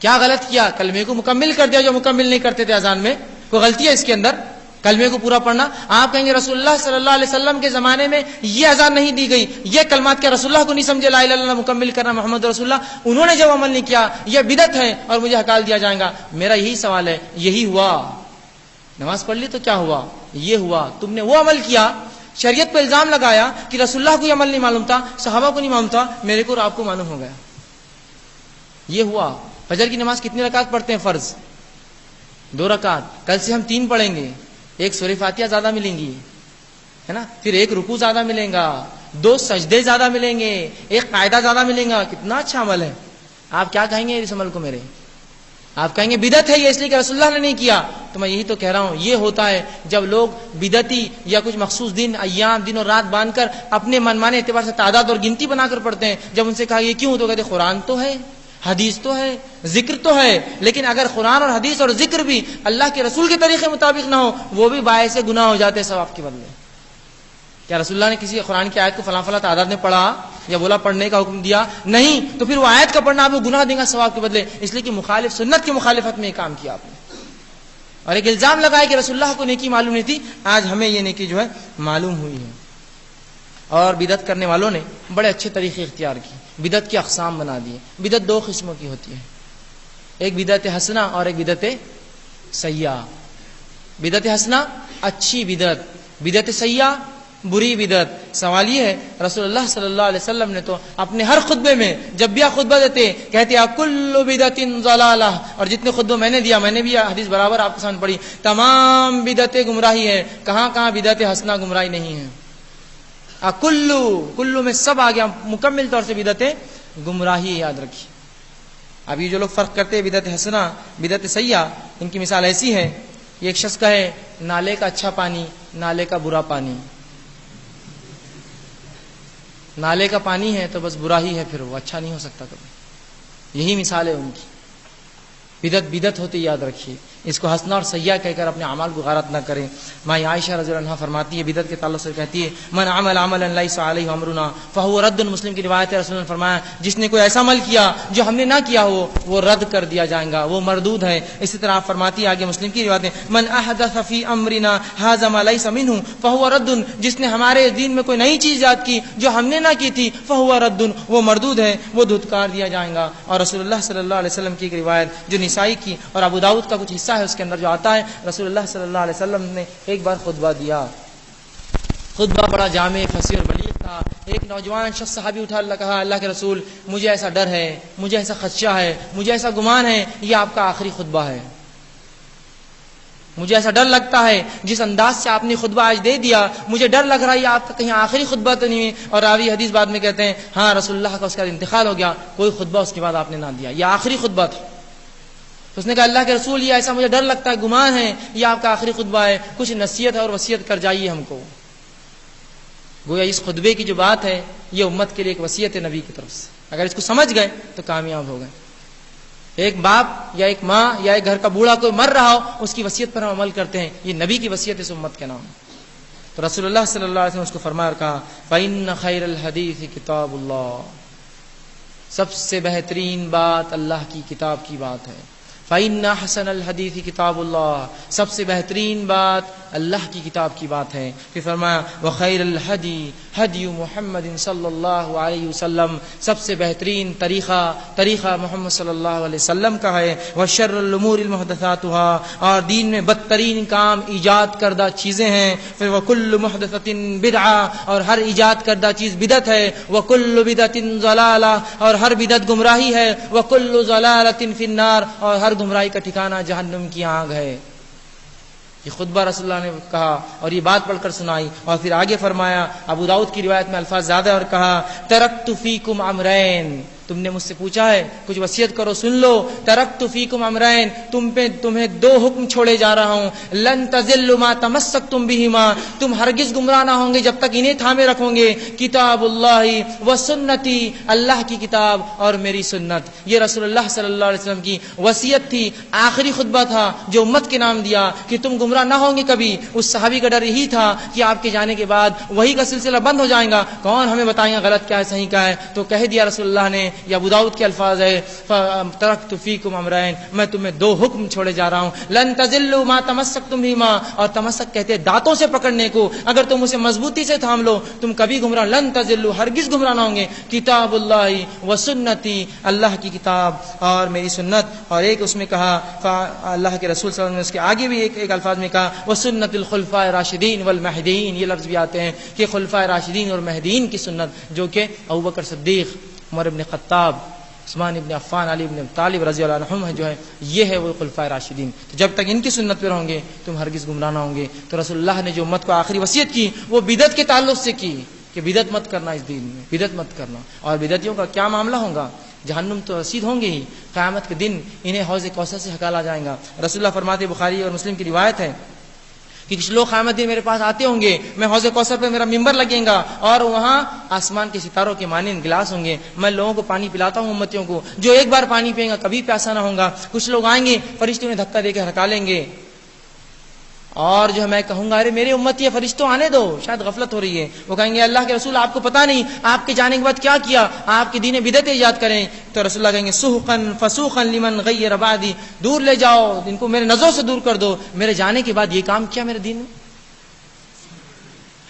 کیا غلط کیا؟ کلمے کو مکمل کر دیا جو مکمل نہیں کرتے تھے اذان میں. کوئی غلطی ہے اس کے اندر؟ کلمے کو پورا پڑھنا. آپ کہیں گے رسول اللہ صلی اللہ علیہ وسلم کے زمانے میں یہ اذان نہیں دی گئی, یہ کلمات کے رسول اللہ کو نہیں سمجھے لا الہ الا اللہ مکمل کرنا محمد رسول اللہ, انہوں نے جب عمل نہیں کیا یہ بدعت ہے اور مجھے ہکال دیا جائے گا. میرا یہی سوال ہے, یہی ہوا. نماز پڑھ لی تو کیا ہوا؟ یہ ہوا. تم نے وہ عمل کیا, شریعت پہ الزام لگایا کہ رسول اللہ کو یہ عمل نہیں معلوم تھا, صحابہ کو نہیں معلوم تھا, میرے کو اور آپ کو معلوم ہو گیا. یہ ہوا. فجر کی نماز کتنی رکعت پڑھتے ہیں فرض؟ 2 رکعت. کل سے ہم 3 پڑھیں گے. ایک سورہ فاتحہ زیادہ ملیں گی ہے نا, پھر ایک رکوع زیادہ ملیں گا, 2 سجدے زیادہ ملیں گے, ایک قاعدہ زیادہ ملیں گا. کتنا اچھا عمل ہے. آپ کیا کہیں گے اس عمل کو میرے؟ آپ کہیں گے بدعت ہے یہ اس لیے کہ رسول اللہ نے نہیں کیا، تو میں یہی تو کہہ رہا ہوں یہ ہوتا ہے جب لوگ بدعتی یا کچھ مخصوص دن ایام دن اور رات باندھ کر اپنے منمانے اعتبار سے تعداد اور گنتی بنا کر پڑھتے ہیں. جب ان سے کہا یہ کیوں تو کہتے قرآن تو ہے، حدیث تو ہے، ذکر تو ہے. لیکن اگر قرآن اور حدیث اور ذکر بھی اللہ کے رسول کے طریقے مطابق نہ ہو وہ بھی باعث گناہ ہو جاتے ہیں ثواب کے بدلے. کیا رسول اللہ نے کسی قرآن کی آیت کو فلاں فلاں تعداد میں پڑھا یا بولا پڑھنے کا حکم دیا؟ نہیں. تو پھر وہ آیت کا پڑھنا آپ کو گناہ دیں گا ثواب کے بدلے، اس لیے کہ مخالف سنت کی مخالفت میں یہ کام کیا آپ نے. اور ایک الزام لگایا کہ رسول اللہ کو نیکی معلوم نہیں تھی، آج ہمیں یہ نیکی جو ہے معلوم ہوئی ہے. اور بدعت کرنے والوں نے بڑے اچھے طریقے اختیار کی، بدعت کی اقسام بنا دیے. بدعت دو قسموں کی ہوتی ہے، ایک بدعت حسنہ اور ایک بدعت سیئہ. بدعت حسنہ اچھی بدعت، بدعت سیئہ بری بدعت. سوال یہ ہے رسول اللہ صلی اللہ علیہ وسلم نے تو اپنے ہر خطبے میں جب بھی خطبہ دیتے کہتے ہیں کل بدعت ضلالہ، اور جتنے خطبے میں نے دیا میں نے بھی حدیث برابر آپ کے سامنے پڑھی، تمام بدعتیں گمراہی ہے. کہاں کہاں بدعت حسنہ گمراہی نہیں ہے؟ کلو میں سب آ گیا، مکمل طور سے بدعتیں گمراہی. یاد رکھیے. اب یہ جو لوگ فرق کرتے ہیں بدعت حسنہ بدعت سیئہ، ان کی مثال ایسی ہے، یہ ایک شخص کا ہے نالے کا اچھا پانی نالے کا برا پانی. نالے کا پانی ہے تو بس برا ہی ہے، پھر وہ اچھا نہیں ہو سکتا کبھی. یہی مثال ہے ان کی. بدعت ہوتی یاد رکھیے. اس کو حسنہ اور سیئہ کہہ کر اپنے اعمال کو غارت نہ کریں. ماں عائشہ رضی اللہ عنہا فرماتی ہے بدعت کے تعلق سے کہتی ہے من عمل عملا لیس علیہ امرنا فهو رد. مسلم کی روایت ہے، رسول اللہ نے فرمایا جس نے کوئی ایسا عمل کیا جو ہم نے نہ کیا ہو وہ رد کر دیا جائے گا، وہ مردود ہے. اسی طرح آپ فرماتی ہے آگے مسلم کی روایت ہے من احدث فی امرنا هذا ما ليس منه فهو رد. جس نے ہمارے دین میں کوئی نئی چیز ایجاد کی جو ہم نے نہ کی تھی فهو رد، وہ مردود ہے، وہ دھتکار دیا جائے گا. اور رسول اللہ صلی اللہ علیہ وسلم کی ایک روایت جو نسائی کی اور ابو داؤد کا کچھ حصہ ہے اس کے اندر جو آتا ہے رسول اللہ صلی اللہ علیہ وسلم نے ایک بار خطبہ دیا. خطبہ بڑا جامع فصیح اور بلیغ تھا. ایک نوجوان شخص صحابی اٹھا اللہ کہا اللہ کے رسول مجھے ایسا ڈر ہے، مجھے ایسا خدشہ ہے، مجھے ایسا گمان ہے یہ آپ کا آخری خطبہ ہے. مجھے ایسا ڈر لگتا ہے جس انداز سے آپ نے خطبہ آج دے دیا مجھے ڈر لگ رہا ہے یہ آپ کا کہیں آخری خطبہ تو نہیں ہے. اور راوی حدیث بعد میں کہتے ہیں ہاں رسول اللہ کا اس کا انتقال ہو گیا، کوئی خطبہ اس کے بعد آپ نے نہ دیا، یہ آخری خطبہ تھا. تو اس نے کہا اللہ کے رسول یہ ایسا مجھے ڈر لگتا ہے، گمان ہے یہ آپ کا آخری خطبہ ہے، کچھ نصیحت اور وصیت کر جائیے ہم کو. گویا اس خطبے کی جو بات ہے یہ امت کے لیے ایک وصیت ہے نبی کی طرف سے. اگر اس کو سمجھ گئے تو کامیاب ہو گئے. ایک باپ یا ایک ماں یا ایک گھر کا بوڑھا کوئی مر رہا ہو اس کی وصیت پر ہم عمل کرتے ہیں، یہ نبی کی وصیت ہے اس امت کے نام. تو رسول اللہ صلی اللہ علیہ وسلم اس کو فرمایا اور کہا فإن خیر الحدیث کتاب اللہ. سب سے بہترین بات اللہ کی کتاب کی بات ہے. فإن حسن الحدیث کتاب اللہ. سب سے بہترین بات اللہ کی کتاب کی بات ہے. پھر فرمایا وخیر الہدی ہدی محمد صلی اللہ علیہ وسلم. سب سے بہترین طریقہ محمد صلی اللہ علیہ وسلم کا ہے. وشر الامور محدثاتها. اور دین میں بدترین کام ایجاد کردہ چیزیں ہیں. پھر وکل محدثۃ بدعہ. اور ہر ایجاد کردہ چیز بدعت ہے. وکل بدعۃ ضلالہ. اور ہر بدعت گمراہی ہے. وکل ضلالۃ فی النار. اور ہر گمراہی کا ٹھکانہ جہنم کی آگ ہے. یہ خطبہ رسول اللہ نے کہا اور یہ بات پڑھ کر سنائی. اور پھر آگے فرمایا ابو داؤد کی روایت میں الفاظ زیادہ اور کہا ترکت فیکم امرین. تم نے مجھ سے پوچھا ہے کچھ وصیت کرو سن لو. ترکت فیکم امرین. تمہیں دو حکم چھوڑے جا رہا ہوں. لن تضلوا ما تمسکتم بہما. تم ہرگز گمراہ نہ ہوں گے جب تک انہیں تھامے رکھو گے. کتاب اللہ و سنتی. اللہ کی کتاب اور میری سنت. یہ رسول اللہ صلی اللہ علیہ وسلم کی وصیت تھی. آخری خطبہ تھا جو امت کے نام دیا کہ تم گمراہ نہ ہوں گے کبھی. اس صحابی کا ڈر یہی تھا کہ آپ کے جانے کے بعد وہی کا سلسلہ بند ہو جائے گا، کون ہمیں بتائیں گا غلط کیا ہے صحیح کیا ہے. تو کہہ دیا رسول اللہ نے. یا ابو داؤد کے الفاظ ہے ترکت فیکم امرین. میں تمہیں دو حکم چھوڑے جا رہا ہوں. لن تضلوا ما تمسکتم بہما. اور تمسک کہتے ہیں دانتوں سے پکڑنے کو. اگر تم اسے مضبوطی سے تھام لو تم کبھی گمراہ لن تضلوا ہرگز گمراہ نہ ہوں گے. کتاب اللہ و سنتی. اللہ کی کتاب اور میری سنت. اور ایک اس میں کہا اللہ کے رسول صلی اللہ علیہ وسلم نے اس کے آگے بھی ایک الفاظ میں کہا وسنت الخلفاء راشدین والمہدیین. یہ لفظ بھی آتے ہیں کہ خلفاء راشدین اور مہدیین کی سنت جو کہ ابوبکر صدیق، عمر ابن خطاب، عثمان ابن عفان، علی ابن طالب رضی اللہ عنہم جو ہے یہ ہے وہ خلفائے راشدین. تو جب تک ان کی سنت پہ رہو گے تم ہرگز گمراہ نہ ہوں گے. تو رسول اللہ نے جو امت کو آخری وصیت کی وہ بدعت کے تعلق سے کی کہ بدعت مت کرنا اس دین میں، بدعت مت کرنا. اور بدعتیوں کا کیا معاملہ ہوگا؟ جہنم تو رسید ہوں گے ہی، قیامت کے دن انہیں حوض کوثر سے ہکالا جائے گا۔ رسول اللہ فرماتے، بخاری اور مسلم کی روایت ہے کہ کچھ لوگ قیامت دن میرے پاس آتے ہوں گے، میں حوض کوثر پہ میرا ممبر لگیں گا اور وہاں آسمان کے ستاروں کے مانند گلاس ہوں گے، میں لوگوں کو پانی پلاتا ہوں، امتیوں کو، جو ایک بار پانی پئیں گا کبھی پیاسا نہ ہوگا۔ کچھ لوگ آئیں گے، فرشتے انہیں دھکا دے کے ہٹا لیں گے، اور جو ہے میں کہوں گا ارے میرے امتی ہے، فرشتوں آنے دو، شاید غفلت ہو رہی ہے۔ وہ کہیں گے اللہ کے رسول آپ کو پتہ نہیں آپ کے جانے کے بعد کیا کیا، آپ کے دین بدعت ایجاد کریں۔ تو رسول اللہ کہیں گے سحقا فسوقا لمن غیر بعدی، دور لے جاؤ، ان کو میرے نظروں سے دور کر دو، میرے جانے کے بعد یہ کام کیا میرے دین میں،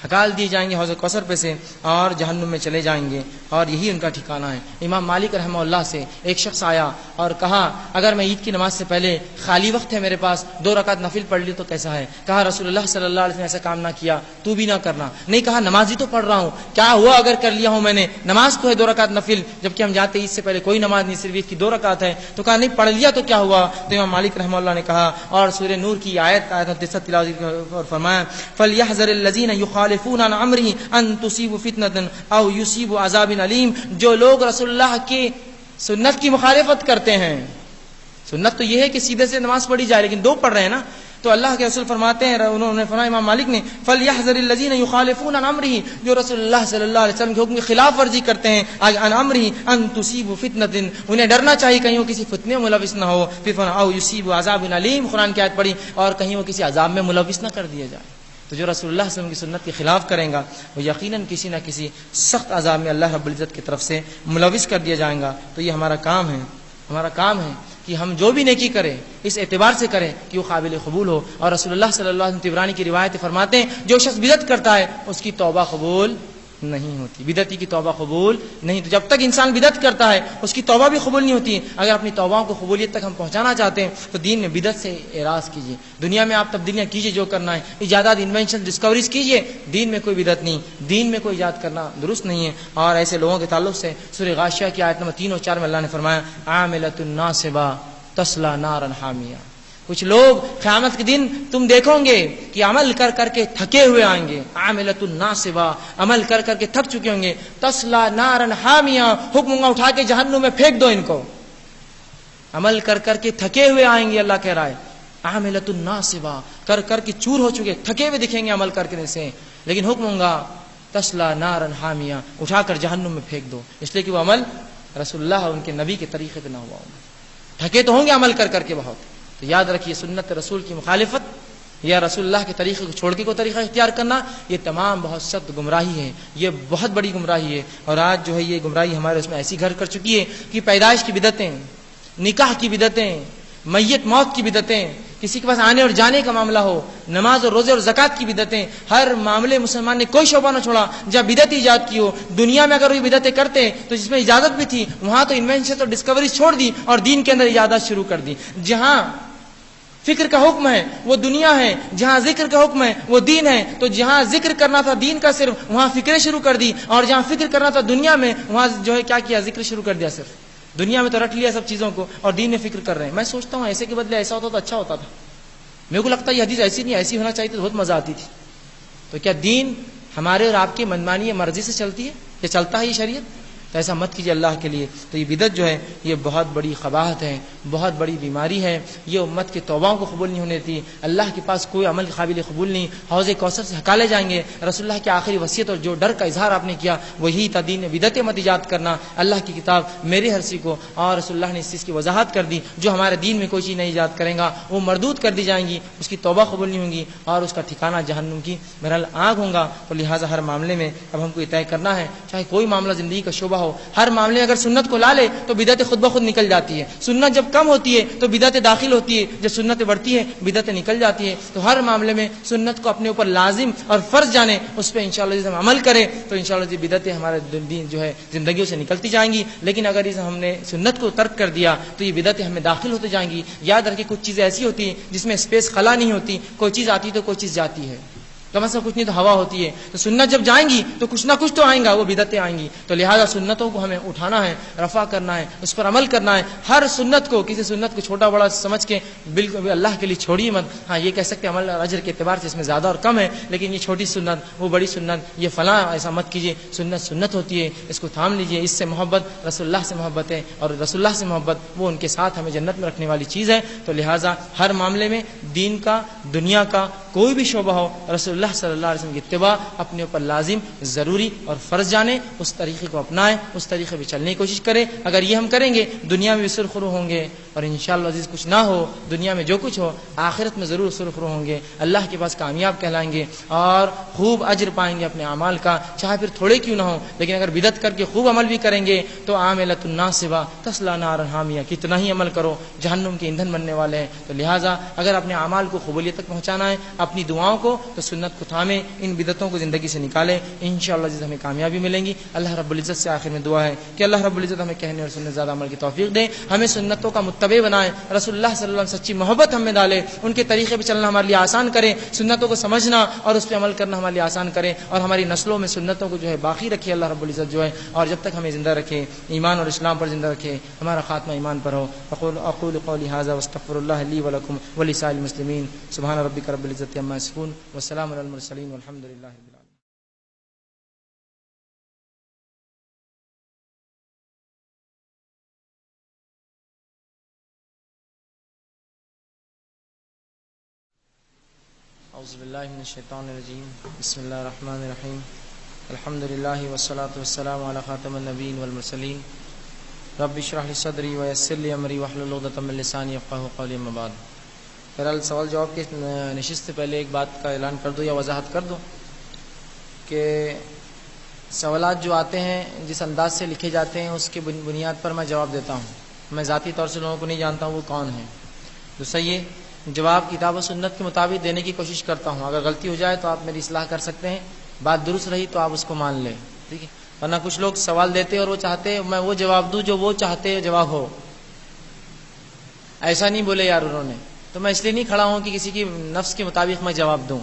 ہکال دیے جائیں گے حوض کوثر پہ سے اور جہنم میں چلے جائیں گے، اور یہی ان کا ٹھکانہ ہے۔ امام مالک رحمہ اللہ سے ایک شخص آیا اور کہا اگر میں عید کی نماز سے پہلے خالی وقت ہے میرے پاس 2 رکعت نفل پڑھ لی تو کیسا ہے؟ کہا رسول اللہ صلی اللہ علیہ وسلم نے ایسا کام نہ کیا، تو بھی نہ کرنا۔ نہیں کہا نماز ہی تو پڑھ رہا ہوں، کیا ہوا اگر کر لیا ہوں میں نے، نماز تو ہے 2 رکعت نفل، جبکہ ہم جاتے عید سے پہلے کوئی نماز نہیں، صرف عید کی 2 رکعت ہے۔ تو کہا نہیں پڑھ لیا تو کیا ہوا؟ تو امام مالک رحمہ اللہ نے کہا اور سورہ نور کی آیت 63 تلاوت اور فرمایا فَلْيَحْذَرِ الَّذِينَ يُخَالِفُونَ عَنْ أَمْرِهِ أَن تُصِيبُوا فِتْنَةً أَوْ يُصِيبُوا عَذَابٌ أَلِيمٌ، جو لوگ رسول اللہ کی سنت کی مخالفت کرتے ہیں، سنت تو یہ ہے کہ سیدھے سے نماز پڑھی جائے لیکن 2 پڑھ رہے ہیں نا، تو اللہ کے رسول فرماتے ہیں، انہوں نے فرمایا امام مالک نے فَلْيَحْذَرِ الَّذِينَ يُخَالِفُونَ عَنْ أَمْرِهِ، جو رسول اللہ صلی اللہ علیہ وسلم کے حکم کی خلاف ورزی کرتے ہیں، عن أَمْرِهِ أَن تُصِيبُوا فِتْنَةً، انہیں ڈرنا چاہیے کہیں وہ کسی فتنے میں ملوث نہ ہو، پھر فرمایا أَوْ يُصِيبُوا عَذَابٌ أَلِيمٌ، قرآن کی آیت پڑھی، اور کہیں وہ کسی عذاب میں ملوث نہ کر دیا جائے۔ تو جو رسول اللہ صلی اللہ علیہ وسلم کی سنت کے خلاف کریں گا وہ یقیناً کسی نہ کسی سخت عذاب میں اللہ رب العزت کی طرف سے ملوث کر دیا جائے گا۔ تو یہ ہمارا کام ہے، ہمارا کام ہے کہ ہم جو بھی نیکی کریں اس اعتبار سے کریں کہ وہ قابل قبول ہو، اور رسول اللہ صلی اللہ علیہ وسلم طبرانی کی روایت فرماتے ہیں جو شخص بدعت کرتا ہے اس کی توبہ قبول نہیں ہوتی، بدعتی کی توبہ قبول نہیں، تو جب تک انسان بدعت کرتا ہے اس کی توبہ بھی قبول نہیں ہوتی۔ اگر اپنی توباؤں کو قبولیت تک ہم پہنچانا چاہتے ہیں تو دین میں بدعت سے اعراض کیجیے، دنیا میں آپ تبدیلیاں کیجیے جو کرنا ہے، ایجادات انوینشن ڈسکوریز کیجیے، دین میں کوئی بدعت نہیں، دین میں کوئی ایجاد کرنا درست نہیں ہے۔ اور ایسے لوگوں کے تعلق سے سورہ غاشیہ کی آیت نمبر 3 اور 4 میں اللہ نے فرمایا عاملۃ ناصبہ تصلی نارا حامیہ، کچھ لوگ قیامت کے دن تم دیکھو گے کہ عمل کر کر کے تھکے ہوئے آئیں گے، عاملۃ ناصبہ، عمل کر کر کے تھک چکے ہوں گے، تصلی نارا حامیہ، حکم ہوگا اٹھا کے جہنم میں پھینک دو ان کو، عمل کر کر کے تھکے ہوئے آئیں گے، اللہ کہہ رہا ہے عاملۃ ناصبہ، کر کر کے چور ہو چکے، تھکے ہوئے دکھیں گے عمل کر کے سے، لیکن حکم ہوگا تصلی نارا حامیہ، اٹھا کر جہنم میں پھینک دو، اس لیے کہ وہ عمل رسول اللہ اور ان کے نبی کے طریقے پہ نہ ہوا ہوگا، تھکے تو ہوں گے عمل کر کر کے بہت۔ تو یاد رکھیے سنت رسول کی مخالفت یا رسول اللہ کے طریقے کو چھوڑ کے کوئی طریقہ اختیار کرنا، یہ تمام بہت سخت گمراہی ہے، یہ بہت بڑی گمراہی ہے۔ اور آج جو ہے یہ گمراہی ہمارے اس میں ایسی گھر کر چکی ہے کہ پیدائش کی بدعتیں، نکاح کی بدعتیں، میت موت کی بدعتیں، کسی کے پاس آنے اور جانے کا معاملہ ہو، نماز اور روزے اور زکوٰۃ کی بدعتیں، ہر معاملے مسلمان نے کوئی شعبہ نہ چھوڑا جہاں بدعت ایجاد کی ہو۔ دنیا میں اگر وہ بدعتیں کرتے تو جس میں اجازت بھی تھی وہاں تو انوینشن اور ڈسکوریز چھوڑ دی اور دین کے اندر ایجادات شروع کر دی۔ جہاں فکر کا حکم ہے وہ دنیا ہے، جہاں ذکر کا حکم ہے وہ دین ہے، تو جہاں ذکر کرنا تھا دین کا صرف وہاں فکریں شروع کر دی، اور جہاں فکر کرنا تھا دنیا میں وہاں جو ہے کیا کیا، ذکر شروع کر دیا۔ صرف دنیا میں تو رکھ لیا سب چیزوں کو اور دین میں فکر کر رہے ہیں۔ میں سوچتا ہوں ایسے کے بدلے ایسا ہوتا تو اچھا ہوتا تھا، میرے کو لگتا ہے یہ حدیث ایسی نہیں، ایسی ہونا چاہیے تو بہت مزہ آتی تھی۔ تو کیا دین ہمارے اور آپ کی منمانی مرضی سے چلتی ہے یا چلتا ہے یہ شریعت؟ تو ایسا مت کیجیے اللہ کے لیے۔ تو یہ بدعت جو ہے یہ بہت بڑی قباحت ہے، بہت بڑی بیماری ہے، یہ امت کی توباؤں کو قبول نہیں ہونے دیتی، اللہ کے پاس کوئی عمل قابل قبول نہیں، حوض کوثر سے ہکالے جائیں گے۔ رسول اللہ کی آخری وصیت اور جو ڈر کا اظہار آپ نے کیا وہی تھا دین میں بدعتیں مت ایجاد کرنا، اللہ کی کتاب میرے ہرسی کو، اور رسول اللہ نے اس چیز کی وضاحت کر دی، جو ہمارے دین میں کوئی چیز نہیں ایجاد کرے گا وہ مردود کر دی جائیں گی، اس کی توبہ قبول نہیں ہوگی اور اس کا ٹھکانہ جہنم کی بہرحال آگ ہوگا۔ تو لہٰذا ہر معاملے میں اب ہم کو یہ طے کرنا ہے، چاہے کوئی معاملہ زندگی کا شعبہ ہو، ہر معاملے اگر سنت کو لا لے تو بدعت خود بخود نکل جاتی ہے، سنت جب کم ہوتی ہے تو بدعت داخل ہوتی ہے، جب سنت بڑھتی ہے بدعت نکل جاتی ہے۔ تو ہر معاملے میں سنت کو اپنے اوپر لازم اور فرض جانے، اس پہ انشاءاللہ جب ہم عمل کریں تو انشاءاللہ یہ بدعتیں ہمارے دین جو ہے زندگیوں سے نکلتی جائیں گی، لیکن اگر ہم نے سنت کو ترک کر دیا تو یہ بدعتیں ہمیں داخل ہوتے جائیں گی۔ یاد رکھیں کچھ چیزیں ایسی ہوتی ہیں جس میں اسپیس خلا نہیں ہوتی، کوئی چیز آتی تو کوئی چیز جاتی ہے، کم از کم کچھ نہیں تو ہوا ہوتی ہے. تو سنت جب جائیں گی تو کچھ نہ کچھ تو آئیں گا, وہ بدعتیں آئیں گی. تو لہٰذا سنتوں کو ہمیں اٹھانا ہے, رفع کرنا ہے, اس پر عمل کرنا ہے. ہر سنت کو, کسی سنت کو چھوٹا بڑا سمجھ کے بالکل اللہ کے لیے چھوڑیے مت. ہاں یہ کہہ سکتے ہیں عمل اجر کے اعتبار سے اس میں زیادہ اور کم ہے, لیکن یہ چھوٹی سنت, وہ بڑی سنت, یہ فلاں, ایسا مت کیجیے. سنت سنت ہوتی ہے, اس کو تھام لیجیے. اس سے محبت رسول اللہ سے محبت ہے, اور رسول اللہ سے محبت وہ ان کے ساتھ ہمیں جنت میں رکھنے والی چیز ہے. تو لہٰذا ہر معاملے میں دین کا, دنیا کا کوئی بھی شعبہ ہو, رسول اللہ صلی اللہ علیہ وسلم کی اتباع اپنے اوپر لازم, ضروری اور فرض جانے. اس طریقے کو اپنائیں, اس طریقے پہ چلنے کی کوشش کریں. اگر یہ ہم کریں گے دنیا میں بھی سرخرو ہوں گے, اور انشاءاللہ عزیز کچھ نہ ہو دنیا میں جو کچھ ہو آخرت میں ضرور سرخرو ہوں گے, اللہ کے پاس کامیاب کہلائیں گے اور خوب اجر پائیں گے اپنے اعمال کا, چاہے پھر تھوڑے کیوں نہ ہو. لیکن اگر بدعت کر کے خوب عمل بھی کریں گے تو عاملۃ الناصبہ تصلی نارا حامیہ, کتنا ہی عمل کرو جہنم کے ایندھن بننے والے ہیں. تو لہٰذا اگر اپنے اعمال کو قبولیت تک پہنچانا ہے, اپنی دعاؤں کو, تو سنت کو تھامیں, ان بدعتوں کو زندگی سے نکالیں. انشاءاللہ عزیز ہمیں کامیابی ملیں گی. اللہ رب العزت سے آخر میں دعا ہے کہ اللہ رب العزت ہمیں کہنے اور سننے زیادہ عمل کی توفیق دے, ہمیں سنتوں کا متبع بنائے, رسول اللہ صلی اللہ علیہ وسلم سچی محبت ہم میں ڈالے, ان کے طریقے پہ چلنا ہمارے لیے آسان کرے, سنتوں کو سمجھنا اور اس پہ عمل کرنا ہمارے لیے آسان کرے, اور ہماری نسلوں میں سنتوں کو جو ہے باقی رکھے اللہ رب العزت جو ہے, اور جب تک ہمیں زندہ رکھے, ایمان اور اسلام پر زندہ رکھے, ہمارا خاتمہ ایمان پر ہو. اقول قولی ھذا واستغفر اللہ لی ولکم ولسائر المسلمین. سبحان ربک رب العزت عما یصفون والسلام علی المرسلین والحمد للہ رب العالمین. اعوذ باللہ من الشیطان الرجیم. بسم اللہ الرحمن الرحیم. الحمد للہ والصلاة والسلام علی خاتم النبیین والمرسلین. رب اشرح لی صدری ویسر لی امری واحلل عقدۃ من لسانی یفقہوا قولی. اما بعد. بہرحال سوال جواب کے نشست سے پہلے ایک بات کا اعلان کر دو یا وضاحت کر دو کہ سوالات جو آتے ہیں جس انداز سے لکھے جاتے ہیں اس کے بنیاد پر میں جواب دیتا ہوں. میں ذاتی طور سے لوگوں کو نہیں جانتا ہوں وہ کون ہیں. دوسرا یہ جواب کتاب و سنت کے مطابق دینے کی کوشش کرتا ہوں. اگر غلطی ہو جائے تو آپ میری اصلاح کر سکتے ہیں, بات درست رہی تو آپ اس کو مان لیں, ٹھیک ہے. ورنہ کچھ لوگ سوال دیتے اور وہ چاہتے میں وہ جواب دوں جو وہ چاہتے جواب ہو. ایسا نہیں بولے یار انہوں نے, تو میں اس لیے نہیں کھڑا ہوں کہ کسی کی نفس کے مطابق میں جواب دوں.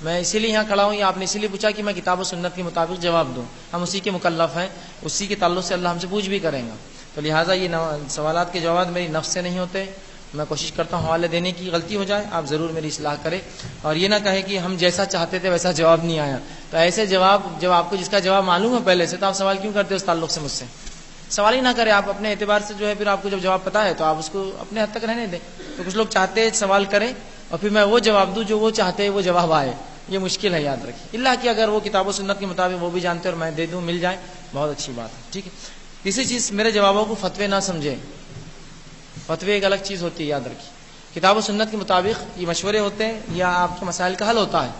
میں اسی لیے یہاں کھڑا ہوں, یا آپ نے اسی لیے پوچھا کہ میں کتاب و سنت کے مطابق جواب دوں. ہم اسی کے مکلف ہیں, اسی کے تعلق سے اللہ ہم سے پوچھ بھی کریں گا. تو لہٰذا یہ سوالات کے جواب میری نفس سے نہیں ہوتے. میں کوشش کرتا ہوں حوالے دینے کی, غلطی ہو جائے آپ ضرور میری اصلاح کریں, اور یہ نہ کہے کہ ہم جیسا چاہتے تھے ویسا جواب نہیں آیا. تو ایسے جواب جب آپ کو جس کا جواب معلوم ہے پہلے سے, تو آپ سوال کیوں کرتے اس تعلق سے مجھ سے؟ سوال ہی نہ کریں آپ اپنے اعتبار سے, جو ہے پھر آپ کو جب جواب پتا ہے تو آپ اس کو اپنے حد تک رہنے دیں. تو کچھ لوگ چاہتے ہیں سوال کریں اور پھر میں وہ جواب دوں جو وہ چاہتے ہیں وہ جواب آئے, یہ مشکل ہے, یاد رکھیے. اللہ کہ اگر وہ کتاب و سنت کے مطابق وہ بھی جانتے اور میں دے دوں, مل جائے, بہت اچھی بات ہے, ٹھیک ہے. تیسری چیز, میرے جوابوں کو فتوے نہ سمجھیں. فتوے ایک الگ چیز ہوتی ہے, یاد رکھیے. کتاب و سنت کے مطابق یہ مشورے ہوتے ہیں یا آپ کے مسائل کا حل ہوتا ہے,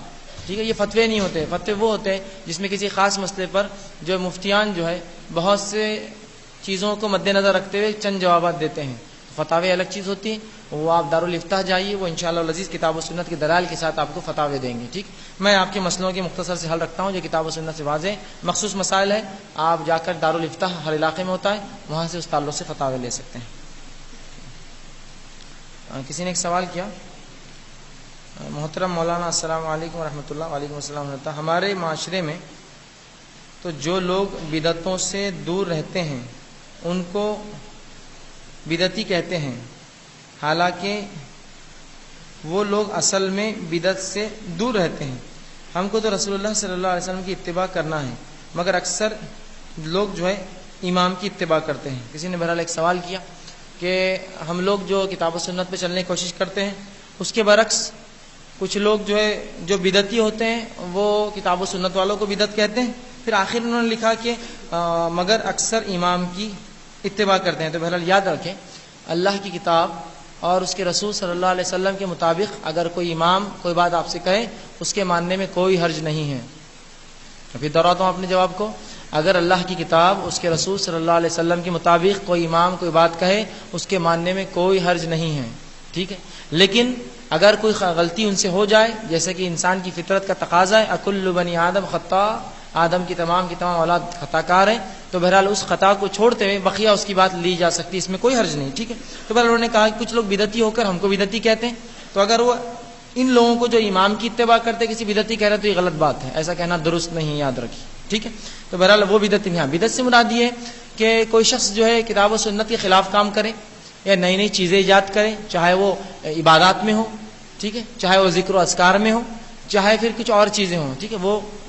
ٹھیک ہے. یہ فتوے نہیں ہوتے. فتوے وہ ہوتے ہیں جس میں کسی خاص مسئلے پر جو مفتیان جو ہے بہت سے چیزوں کو مد نظر رکھتے ہوئے چند جوابات دیتے ہیں. فتاوے الگ چیز ہوتی ہیں, وہ آپ دارالفتاح جائیے, وہ انشاءاللہ العزیز کتاب و سنت کے دلائل کے ساتھ آپ کو فتاوے دیں گے, ٹھیک. میں آپ کے مسئلوں کے مختصر سے حل رکھتا ہوں جو کتاب و سنت سے واضح مخصوص مسائل ہے. آپ جا کر دارالفتاح ہر علاقے میں ہوتا ہے, وہاں سے اس تعلق سے فتاوے لے سکتے ہیں. کسی نے ایک سوال کیا, محترم مولانا السلام علیکم ورحمۃ اللہ. وعلیکم السلام ورحمۃ اللہ. ہمارے معاشرے میں تو جو لوگ بدعتوں سے دور رہتے ہیں ان کو بدعتی کہتے ہیں, حالانکہ وہ لوگ اصل میں بدعت سے دور رہتے ہیں. ہم کو تو رسول اللہ صلی اللہ علیہ وسلم کی اتباع کرنا ہے, مگر اکثر لوگ جو ہے امام کی اتباع کرتے ہیں. کسی نے بہرحال ایک سوال کیا کہ ہم لوگ جو کتاب و سنت پہ چلنے کی کوشش کرتے ہیں اس کے برعکس کچھ لوگ جو ہے جو بدعتی ہوتے ہیں وہ کتاب و سنت والوں کو بدعت کہتے ہیں. پھر آخر انہوں نے لکھا کہ مگر اکثر امام کی اتباع کرتے ہیں. تو بہرحال یاد رکھیں, اللہ کی کتاب اور اس کے رسول صلی اللہ علیہ وسلم کے مطابق اگر کوئی امام کوئی بات آپ سے کہے اس کے ماننے میں کوئی حرج نہیں ہے. پھر دہراتا ہوں اپنے جواب کو, اگر اللہ کی کتاب اس کے رسول صلی اللہ علیہ وسلم کے مطابق کوئی امام کوئی بات کہے اس کے ماننے میں کوئی حرج نہیں ہے, ٹھیک ہے. لیکن اگر کوئی غلطی ان سے ہو جائے, جیسے کہ انسان کی فطرت کا تقاضا ہے, اکل بنی آدم خطا, آدم کی تمام اولاد خطا کار ہیں, تو بہرحال اس خطا کو چھوڑتے ہوئے بقیہ اس کی بات لی جا سکتی, اس میں کوئی حرج نہیں, ٹھیک ہے. تو بہرحال انہوں نے کہا کہ کچھ لوگ بدعتی ہو کر ہم کو بدعتی کہتے ہیں, تو اگر وہ ان لوگوں کو جو امام کی اتباع کرتے کسی بدعتی کہہ رہے تو یہ غلط بات ہے، ایسا کہنا درست نہیں، یاد رکھیے، ٹھیک ہے؟ تو بہرحال وہ بدعت نہیں ہے۔ بدعت سے مراد یہ ہے کہ کوئی شخص جو ہے کتاب و سنت کے خلاف کام کرے یا نئی نئی چیزیں ایجاد کرے، چاہے وہ عبادات میں ہو، ٹھیک ہے، چاہے وہ ذکر و اذکار میں ہو، چاہے پھر کچھ اور چیزیں ہوں، ٹھیک ہے،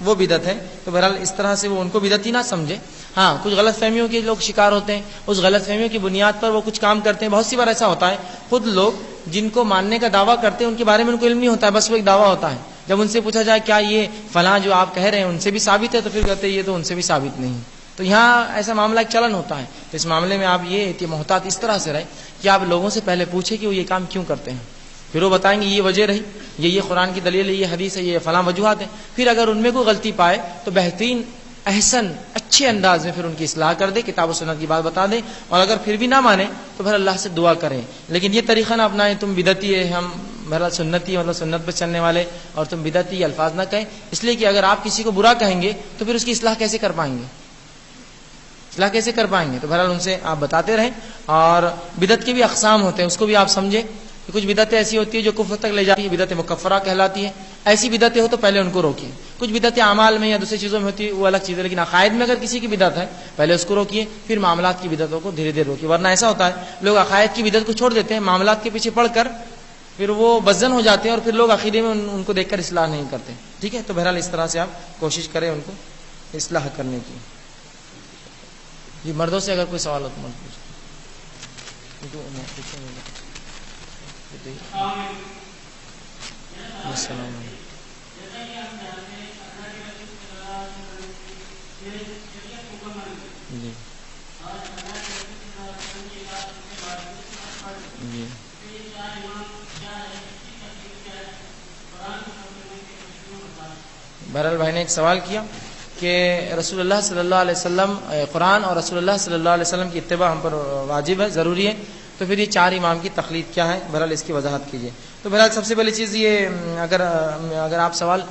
وہ بدعت ہے۔ تو بہرحال اس طرح سے وہ ان کو بدعتی نہ سمجھے۔ ہاں کچھ غلط فہمیوں کے لوگ شکار ہوتے ہیں، اس غلط فہمیوں کی بنیاد پر وہ کچھ کام کرتے ہیں۔ بہت سی بار ایسا ہوتا ہے، خود لوگ جن کو ماننے کا دعویٰ کرتے ہیں ان کے بارے میں ان کو علم نہیں ہوتا ہے، بس وہ ایک دعویٰ ہوتا ہے۔ جب ان سے پوچھا جائے کیا یہ فلاں جو آپ کہہ رہے ہیں ان سے بھی ثابت ہے، تو پھر کہتے ہیں یہ تو ان سے بھی ثابت نہیں۔ تو یہاں ایسا معاملہ ایک چلن ہوتا ہے۔ تو اس معاملے میں آپ یہ محتاط اس طرح سے رہے کہ آپ لوگوں سے پہلے پوچھیں کہ وہ یہ کام کیوں کرتے ہیں، پھر وہ بتائیں گے یہ وجہ رہی، یہ قرآن کی دلیل ہے، یہ حدیث ہے، یہ فلاں وجوہات ہیں۔ پھر اگر ان میں کوئی غلطی پائے تو بہترین احسن اچھے انداز میں پھر ان کی اصلاح کر دے، کتاب و سنت کی بات بتا دیں، اور اگر پھر بھی نہ مانے تو پھر اللہ سے دعا کریں۔ لیکن یہ طریقہ نہ اپنائیں تم بدعتی ہے، ہم بہرحال سنتی مطلب سنت پہ چلنے والے، اور تم بدعتی الفاظ نہ کہیں، اس لیے کہ اگر آپ کسی کو برا کہیں گے تو پھر اس کی اصلاح کیسے کر پائیں گے، اصلاح کیسے کر پائیں گے؟ تو بہرحال ان سے آپ بتاتے رہیں۔ اور بدعت کے بھی اقسام ہوتے ہیں، اس کو بھی آپ سمجھیں کہ کچھ بدعتیں ایسی ہوتی ہے جو کفر تک لے جاتی ہے، بدعت مکفرہ کہلاتی ہے۔ ایسی بدعتیں ہو تو پہلے ان کو روکیے۔ کچھ بدعتیں اعمال میں یا دوسری چیزوں میں ہوتی ہے، وہ الگ چیز ہے، لیکن عقائد میں اگر کسی کی بدعت ہے پہلے اس کو روکیے، پھر معاملات کی بدعتوں کو دھیرے دھیرے روکیے۔ ورنہ ایسا ہوتا ہے لوگ عقائد کی بدعت کو چھوڑ دیتے ہیں، معاملات کے پیچھے پڑھ کر پھر وہ بزن ہو جاتے ہیں، اور پھر لوگ عقیدے میں ان کو دیکھ کر اصلاح نہیں کرتے، ٹھیک ہے؟ تو بہرحال اس طرح سے آپ کوشش کریں ان کو اصلاح کرنے کی۔ جی مردوں سے اگر کوئی سوال ہو تو مت پوچھیں۔ السلام علیکم۔ جی جی بہرحال بھائی نے ایک سوال کیا کہ رسول اللہ صلی اللہ علیہ وسلم، قرآن اور رسول اللہ صلی اللہ علیہ وسلم کی اتباع ہم پر واجب ہے، ضروری ہے، تو پھر یہ چار امام کی تقلید کیا ہے؟ بہرحال اس کی وضاحت کیجیے۔ تو بہرحال سب سے پہلی چیز یہ، اگر آپ سوال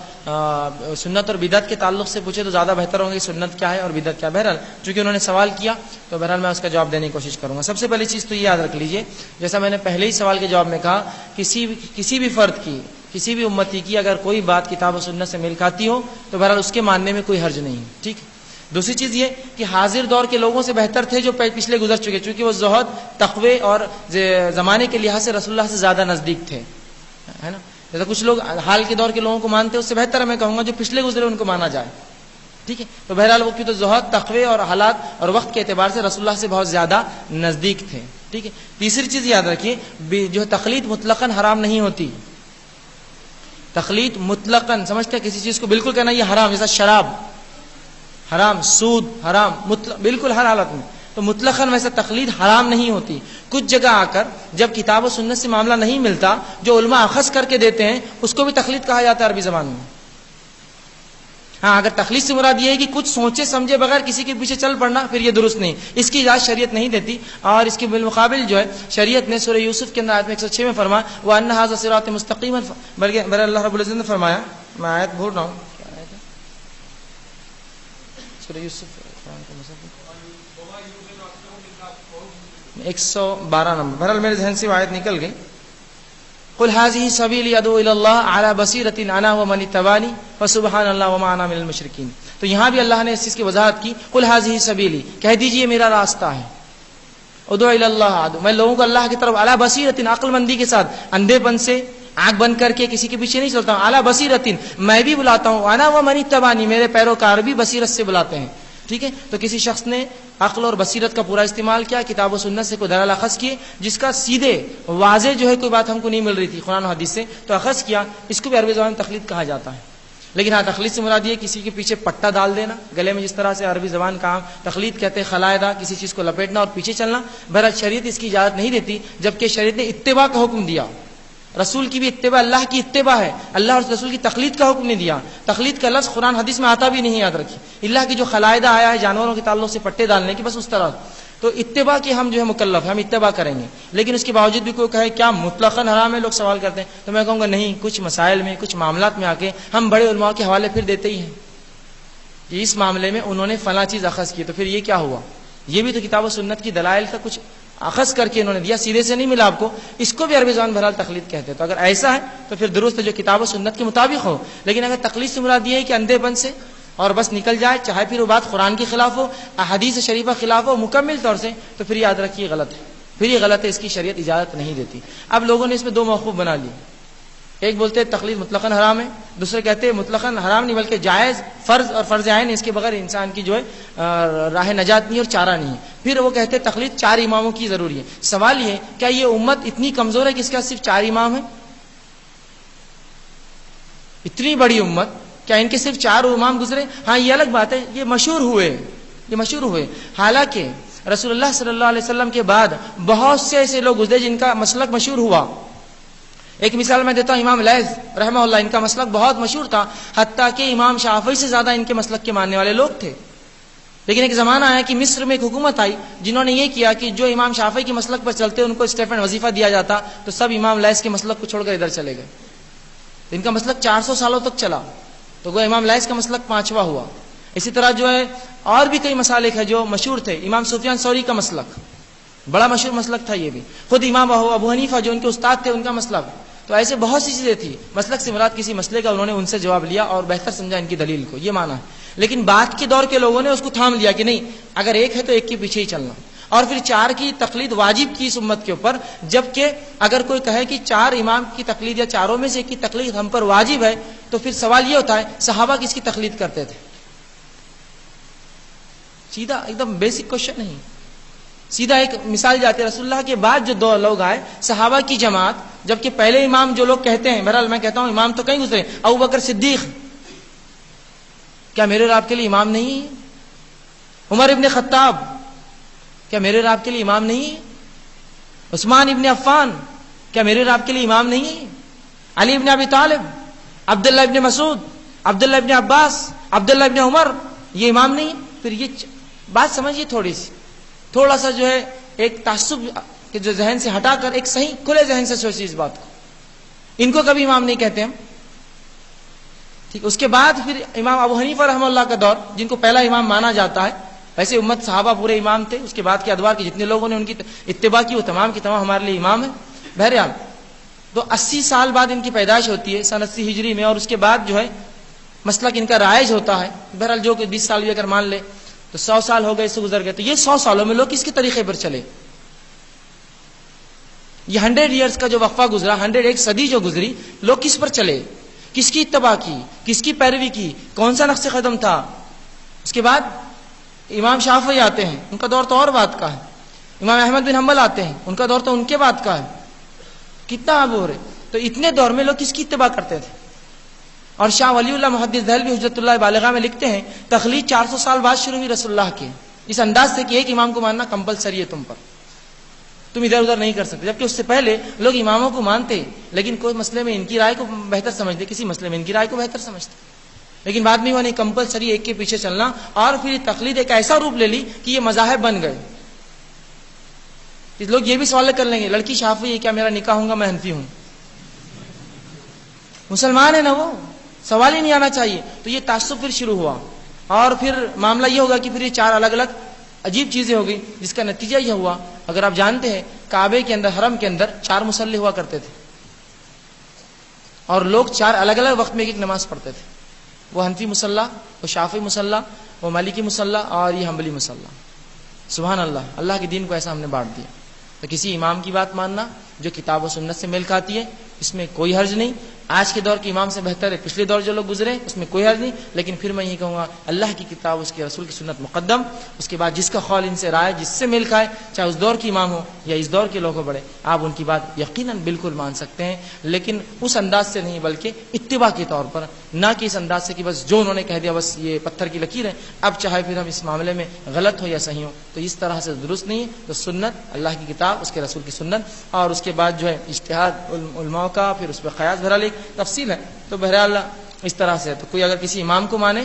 سنت اور بدعت کے تعلق سے پوچھے تو زیادہ بہتر ہوگا کہ سنت کیا ہے اور بدعت کیا ہے۔ بہرحال چونکہ انہوں نے سوال کیا تو بہرحال میں اس کا جواب دینے کی کوشش کروں گا۔ سب سے پہلی چیز تو یہ یاد رکھ لیجیے، جیسا میں نے پہلے ہی سوال کے جواب میں کہا، کسی بھی فرد کی، کسی بھی امتی کی اگر کوئی بات کتاب و سنت سے میل کھاتی ہو تو بہرحال اس کے ماننے میں کوئی حرج نہیں ہے، ٹھیک ہے؟ دوسری چیز یہ کہ حاضر دور کے لوگوں سے بہتر تھے جو پچھلے گزر چکے، چونکہ وہ زہد، تقوی اور زمانے کے لحاظ سے رسول اللہ سے زیادہ نزدیک تھے، ہے نا؟ جیسا کچھ لوگ حال کے دور کے لوگوں کو مانتے ہیں، اس سے بہتر میں کہوں گا جو پچھلے گزرے ان کو مانا جائے، ٹھیک ہے؟ تو بہرحال وہ کی تو زہد، تقوی اور حالات اور وقت کے اعتبار سے رسول اللہ سے بہت زیادہ نزدیک تھے، ٹھیک ہے؟ تیسری چیز یاد رکھیے، جو تقلید مطلقاً حرام نہیں ہوتی۔ تقلید مطلقاً سمجھتے ہیں کسی چیز کو بالکل کہنا یہ حرام، جیسا شراب حرام، سود حرام، بالکل ہر حالت میں، تو مطلقاً ویسا تقلید حرام نہیں ہوتی۔ کچھ جگہ آ کر جب کتاب و سنت سے معاملہ نہیں ملتا، جو علماء اخذ کر کے دیتے ہیں اس کو بھی تقلید کہا جاتا ہے عربی زبان میں۔ ہاں اگر تقلید سے مراد یہ ہے کہ کچھ سوچے سمجھے بغیر کسی کے پیچھے چل پڑنا، پھر یہ درست نہیں، اس کی اجازت شریعت نہیں دیتی۔ اور اس کے بالمقابل جو ہے شریعت نے سورہ یوسف کے اندر آیت 106 میں فرمایا وَأَنَّ هَذَا صِرَاطِ مُسْتَقِيمًا، بلکہ اللہ رب العزت نے فرمایا، میں آیت بھول رہا ہوں، کیا آیت ہے؟ سورہ یوسف قرآن کا مصحف 112 نمبر، بہرحال میرے ذہن سے وہ آیت نکل گئی۔ قل هذه سبيلي ادعو الى الله على بصيرة انا ومن اتبعني فسبحان الله وما انا من المشركين۔ تو یہاں بھی اللہ نے اس چیز کی وضاحت کی، قل هذه سبيلي، کہہ دیجئے میرا راستہ ہے، ادعو الى الله، میں لوگوں کو اللہ کی طرف على بصيرة، عقل مندی کے ساتھ، اندھے پن سے آنکھ بند کر کے کسی کے پیچھے نہیں چلتا ہوں، على بصيرة، میں بھی بلاتا ہوں، انا ومن اتبعني، میرے پیروکار بھی بصیرت سے بلاتے ہیں، ٹھیک ہے؟ تو کسی شخص نے عقل اور بصیرت کا پورا استعمال کیا، کتاب و سنت سے کوئی دلائل اخذ کیے جس کا سیدھے واضح جو ہے کوئی بات ہم کو نہیں مل رہی تھی قرآن و حدیث سے، تو اخذ کیا، اس کو بھی عربی زبان میں تقلید کہا جاتا ہے۔ لیکن ہاں تقلید سے مراد یہ کسی کے پیچھے پٹا ڈال دینا گلے میں، جس طرح سے عربی زبان کا عام تقلید کہتے ہیں خلائدہ، کسی چیز کو لپیٹنا اور پیچھے چلنا، بہرحال شریعت اس کی اجازت نہیں دیتی، جبکہ شریعت نے اتباع کا حکم دیا، رسول کی بھی اتباع، اللہ کی اتباع ہے، اللہ اور رسول کی تقلید کا حکم نہیں دیا۔ تقلید کا لفظ قرآن حدیث میں آتا بھی نہیں، یاد رکھیے، اللہ کی جو خلائدہ آیا ہے جانوروں کے تعلق سے پٹے ڈالنے کی، بس اس طرح۔ تو اتباع کی ہم جو ہے مکلف ہیں، ہم اتباع کریں گے، لیکن اس کے باوجود بھی کوئی کہے کیا مطلقاً حرام ہے، لوگ سوال کرتے ہیں، تو میں کہوں گا نہیں، کچھ مسائل میں، کچھ معاملات میں آ کے ہم بڑے علماء کے حوالے پھر دیتے ہی ہیں کہ اس معاملے میں انہوں نے فلاں چیز اخذ کی، تو پھر یہ کیا ہوا، یہ بھی تو کتاب و سنت کی دلائل کا کچھ اخذ کر کے انہوں نے دیا، سیدھے سے نہیں ملا آپ کو، اس کو بھی عربی زبان بہرحال تقلید کہتے ہیں۔ تو اگر ایسا ہے تو پھر درست ہے جو کتاب و سنت کے مطابق ہو، لیکن اگر تقلید سے مراد یہ ہے کہ اندھے پن سے اور بس نکل جائے، چاہے پھر وہ بات قرآن کے خلاف ہو، احادیث شریفہ خلاف ہو مکمل طور سے، تو پھر یاد رکھیے غلط ہے، پھر یہ غلط ہے، اس کی شریعت اجازت نہیں دیتی۔ اب لوگوں نے اس میں دو موقوف بنا لیے، ایک بولتے ہیں تقلید مطلقاً حرام ہے، دوسرے کہتے ہیں مطلقاً حرام نہیں بلکہ جائز، فرض اور فرض عین، اس کے بغیر انسان کی جو ہے راہ نجات نہیں اور چارہ نہیں ہے۔ پھر وہ کہتے ہیں تقلید 4 اماموں کی ضروری ہے۔ سوال یہ کیا یہ امت اتنی کمزور ہے کہ اس کا صرف 4 امام ہیں؟ اتنی بڑی امت، کیا ان کے صرف 4 امام گزرے؟ ہاں یہ الگ بات ہے، یہ مشہور ہوئے، حالانکہ رسول اللہ صلی اللہ علیہ وسلم کے بعد بہت سے ایسے لوگ گزرے جن کا مسلک مشہور ہوا۔ ایک مثال میں دیتا ہوں، امام لیث رحمہ اللہ، ان کا مسلک بہت مشہور تھا، حتیٰ کہ امام شافعی سے زیادہ ان کے مسلک کے ماننے والے لوگ تھے۔ لیکن ایک زمانہ آیا کہ مصر میں ایک حکومت آئی جنہوں نے یہ کیا کہ جو امام شافعی کے مسلک پر چلتے ان کو اسٹیفن وظیفہ دیا جاتا، تو سب امام لیث کے مسلک کو چھوڑ کر ادھر چلے گئے۔ ان کا مسلک 400 سالوں تک چلا، تو وہ امام لیث کا مسلک 5واں ہوا۔ اسی طرح جو ہے اور بھی کئی مسالک ہیں جو مشہور تھے، امام سفیان ثوری کا مسلک بڑا مشہور مسلک تھا، یہ بھی خود امام ابو حنیفہ جو ان کے استاد تھے ان کا مسلک۔ تو ایسے بہت سی چیزیں تھی، مسلک سے مراد کسی مسئلے کا انہوں نے ان سے جواب لیا اور بہتر سمجھا ان کی دلیل کو، یہ مانا ہے۔ لیکن بعد کے دور کے لوگوں نے اس کو تھام لیا کہ نہیں، اگر ایک ہے تو ایک کے پیچھے ہی چلنا، اور پھر 4 کی تقلید واجب کی اس امت کے اوپر، جبکہ اگر کوئی کہے کہ 4 امام کی تقلید یا 4 میں سے ایک کی تقلید ہم پر واجب ہے، تو پھر سوال یہ ہوتا ہے صحابہ کس کی تقلید کرتے تھے؟ سیدھا ایک دم بیسک کوشچن نہیں، سیدھا ایک مثال جاتی ہے، رسول اللہ کے بعد جو 2 لوگ آئے صحابہ کی جماعت، جبکہ پہلے امام جو لوگ کہتے ہیں، بہرحال میں کہتا ہوں امام تو کہیں گزرے، ابوبکر صدیق کیا میرے اور آپ کے لیے امام نہیں ہے؟ عمر ابن خطاب کیا میرے اور آپ کے لیے امام نہیں ہے؟ عثمان ابن عفان کیا میرے اور آپ کے لیے امام نہیں ہے؟ علی ابن ابی طالب، عبداللہ ابن مسعود، عبداللہ ابن عباس، عبداللہ ابن عمر، یہ امام نہیں ہے؟ پھر یہ بات سمجھیے تھوڑا سا جو ہے ایک تعصب کہ جو ذہن سے ہٹا کر ایک صحیح کھلے ذہن سے سوچیے اس بات کو، ان کو کبھی امام نہیں کہتے ہم، ٹھیک۔ اس کے بعد پھر امام ابو حنیفہ رحمہ اللہ کا دور، جن کو پہلا امام مانا جاتا ہے، ویسے امت صحابہ پورے امام تھے، اس کے بعد کے ادوار کے جتنے لوگوں نے ان کی اتباع کی وہ تمام کی تمام ہمارے لیے امام ہیں۔ بہرحال تو 80 سال بعد ان کی پیدائش ہوتی ہے سن 80 ہجری میں، اور اس کے بعد جو ہے مسلک ان کا رائج ہوتا ہے۔ بہرحال جو کہ 20 سال بھی اگر مان لے تو 100 سال ہو گئے، اس سے گزر گئے، تو یہ 100 سالوں میں لوگ کس کے طریقے پر چلے؟ یہ 100 ایئرز کا جو وقفہ گزرا، 100 ایک صدی جو گزری، لوگ کس پر چلے، کس کی اتباع کی، کس کی پیروی کی، کون سا نقش قدم تھا؟ اس کے بعد امام شافعی آتے ہیں، ان کا دور تو اور بات کا ہے۔ امام احمد بن حنبل آتے ہیں، ان کا دور تو ان کے بعد کا ہے۔ کتنا عبور ہے، تو اتنے دور میں لوگ کس کی اتباع کرتے تھے؟ اور شاہ ولی اللہ محدث دہلوی حجت اللہ بالغہ میں لکھتے ہیں تخلیق 400 سال بعد شروع ہوئی رسول اللہ کی، اس انداز سے کہ ایک امام کو ماننا کمپلسری ہے تم پر، تم ادھر ادھر نہیں کر سکتے، جبکہ اس سے پہلے لوگ اماموں کو مانتے لیکن کوئی مسئلے میں ان کی رائے کو بہتر سمجھتے، کسی مسئلے میں ان کی رائے کو بہتر سمجھتے، لیکن بعد میں وہ نہیں، کمپلسری ایک کے پیچھے چلنا، اور پھر تقلید ایک ایسا روپ لے لی کہ یہ مذاہب بن گئے۔ لوگ یہ بھی سوال کر لیں گے لڑکی شافعی ہے کیا میرا نکاح ہوں گا میں حنفی ہوں؟ مسلمان ہے نا وہ، سوال ہی نہیں آنا چاہیے۔ تو یہ تعصب پھر شروع ہوا، اور پھر معاملہ یہ ہوگا کہ پھر یہ 4 الگ الگ عجیب چیزیں ہو گئی، جس کا نتیجہ یہ ہوا، اگر آپ جانتے ہیں کعبے کے اندر، حرم کے اندر 4 مصلی ہوا کرتے تھے، اور لوگ 4 الگ الگ وقت میں ایک نماز پڑھتے تھے، وہ حنفی مصلی، وہ شافعی مصلی، وہ مالکی مصلی، اور یہ حنبلی مصلی۔ سبحان اللہ، اللہ کے دین کو ایسا ہم نے بانٹ دیا۔ تو کسی امام کی بات ماننا جو کتاب و سنت سے میل کھاتی ہے، اس میں کوئی حرج نہیں۔ آج کے دور کے امام سے بہتر ہے پچھلے دور جو لوگ گزرے، اس میں کوئی حرج نہیں، لیکن پھر میں یہ کہوں گا اللہ کی کتاب، اس کے رسول کی سنت مقدم، اس کے بعد جس کا قول ان سے رائے، جس سے میل کھائے، چاہے اس دور کے امام ہو یا اس دور کے لوگ ہو بڑے، آپ ان کی بات یقیناً بالکل مان سکتے ہیں، لیکن اس انداز سے نہیں بلکہ اتباع کے طور پر، نہ کہ اس انداز سے کہ بس جو انہوں نے کہہ دیا بس یہ پتھر کی لکیر ہے، اب چاہے پھر ہم اس معاملے میں غلط ہو یا صحیح ہو، تو اس طرح سے درست نہیں ہے۔ تو سنت اللہ کی کتاب، اس کے رسول کی سنت، اور اس کے بعد جو ہے اجتہاد علماء کا، پھر اس پہ قیاس، بہرحال ایک تفصیل ہے، تو بہرحال اس طرح سے ہے۔ تو کوئی اگر کسی امام کو مانے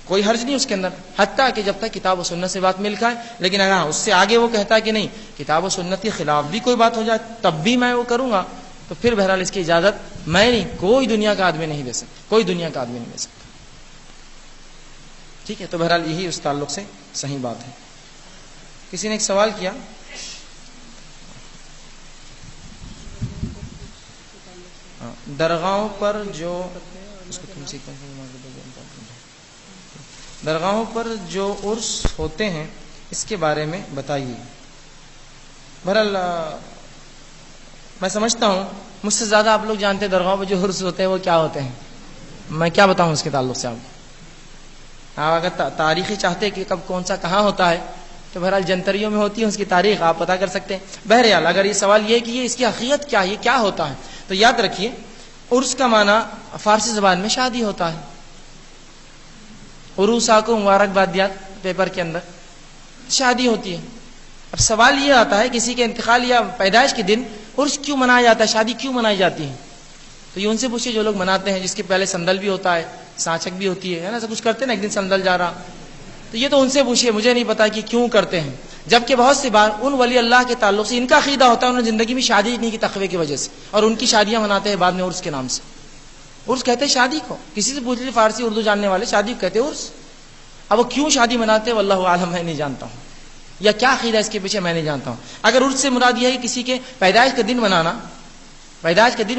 کوئی حرج نہیں اس کے اندر، حتیٰ کہ جب تک کتاب و سنت سے بات مل کھائے، لیکن اگر اس سے آگے وہ کہتا ہے کہ نہیں کتاب و سنت کے خلاف بھی کوئی بات ہو جائے تب بھی میں وہ کروں گا، تو پھر بہرحال اس کی اجازت میں نہیں، کوئی دنیا کا آدمی نہیں دے سکتا، کوئی دنیا کا آدمی نہیں دے سکتا، ٹھیک ہے۔ تو بہرحال یہی اس تعلق سے صحیح بات ہے۔ کسی نے ایک سوال کیا درگاہوں پر جو عرس ہوتے ہیں اس کے بارے میں بتائیے. بہرحال میں سمجھتا ہوں مجھ سے زیادہ آپ لوگ جانتے ہیں درگاہوں پہ جو عرس ہوتے ہیں وہ کیا ہوتے ہیں. میں کیا بتاؤں اس کے تعلق سے. آپ اگر تاریخی چاہتے کہ کب کون سا کہاں ہوتا ہے تو بہرحال جنتریوں میں ہوتی ہے اس کی تاریخ آپ پتہ کر سکتے ہیں. بہرحال اگر یہ سوال یہ ہے کہ یہ اس کی حقیقت کیا ہے, یہ کیا ہوتا ہے, تو یاد رکھیے عرس کا معنی فارسی زبان میں شادی ہوتا ہے. عروسا کو مبارکبادیات پیپر کے اندر شادی ہوتی ہے. اب سوال یہ آتا ہے کسی کے انتقال یا پیدائش کے دن عرس کیوں منایا جاتا ہے, شادی کیوں منائی جاتی ہے. تو یہ ان سے پوچھیے جو لوگ مناتے ہیں, جس کے پہلے سندل بھی ہوتا ہے, سانچک بھی ہوتی ہے نا, سب کچھ کرتے ہیں نا, ایک دن سندل جا رہا, تو یہ تو ان سے پوچھیے, مجھے نہیں پتا کہ کیوں کرتے ہیں. جبکہ بہت سی بار ان ولی اللہ کے تعلق سے ان کا عقیدہ ہوتا ہے انہوں نے زندگی میں شادی نہیں کی تقوی کی وجہ سے, اور ان کی شادیاں مناتے ہیں بعد میں عرس کے نام سے. عرس کہتے ہیں شادی کو. کسی سے پوچھ لیجیے فارسی اردو جاننے والے, شادی کو کہتے ہیں عرس. اب وہ کیوں شادی مناتے ہیں واللہ عالم, میں نہیں جانتا ہوں, یا کیا عقیدہ اس کے پیچھے میں نہیں جانتا ہوں. اگر عرس سے مراد یہ ہے کسی کے پیدائش کا دن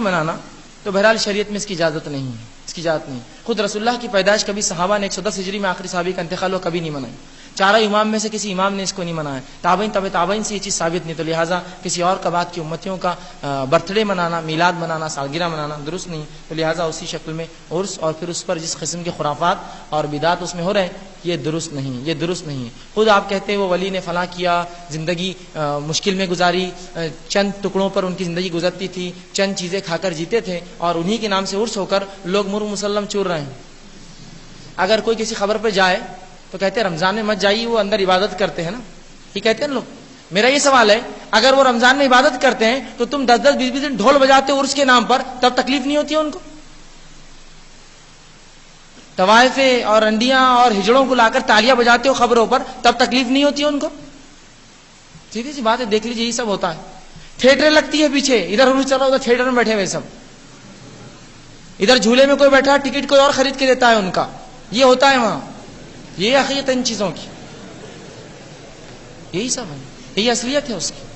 منانا, تو بہرحال شریعت میں اس کی اجازت نہیں ہے, اس کی اجازت نہیں. خود رسول اللہ کی پیدائش کبھی صحابہ نے 110 ہجری میں آخری صحابی کا انتقال ہوا کبھی نہیں منائی. چارہ امام میں سے کسی امام نے اس کو نہیں منایا. تابعین تابعین سے یہ چیز ثابت نہیں, تو لہٰذا کسی اور بعد کی امتیوں کا برتھ ڈے منانا, میلاد منانا, سالگرہ منانا درست نہیں. تو لہٰذا اسی شکل میں عرس اور پھر اس پر جس قسم کے خرافات اور بدعات اس میں ہو رہے ہیں یہ درست نہیں. خود آپ کہتے ہیں وہ ولی نے فلاں کیا, زندگی مشکل میں گزاری, چند ٹکڑوں پر ان کی زندگی گزرتی تھی, چند چیزیں کھا کر جیتے تھے, اور انہی کے نام سے عرس ہو کر لوگ مرغ مسلم چور رہے ہیں. اگر کوئی کسی خبر پہ جائے تو کہتے ہیں رمضان میں مت جائیے, وہ اندر عبادت کرتے ہیں نا, یہ کہتے ہیں لوگ. میرا یہ سوال ہے اگر وہ رمضان میں عبادت کرتے ہیں تو تم 10-10 20-20 دن ڈھول بجاتے ہو عرس کے نام پر, تب تکلیف نہیں ہوتی ہے ان کو؟ طوائفیں اور انڈیاں اور ہجڑوں کو لا کر تالیاں بجاتے ہو خبروں پر, تب تکلیف نہیں ہوتی ہے ان کو؟ سیدھی سی بات ہے, دیکھ لیجیے, یہی سب ہوتا ہے. تھیٹریں لگتی ہے پیچھے, ادھر عرس چل رہا ادھر تھیٹر میں بیٹھے ہوئے سب, ادھر جھولے میں کوئی بیٹھا ٹکٹ کوئی اور خرید کے دیتا ہے ان کا, یہ ہوتا ہے وہاں. یہ حقیقت ان چیزوں کی, یہی سب ہے, یہی اصلیت ہے اس کی.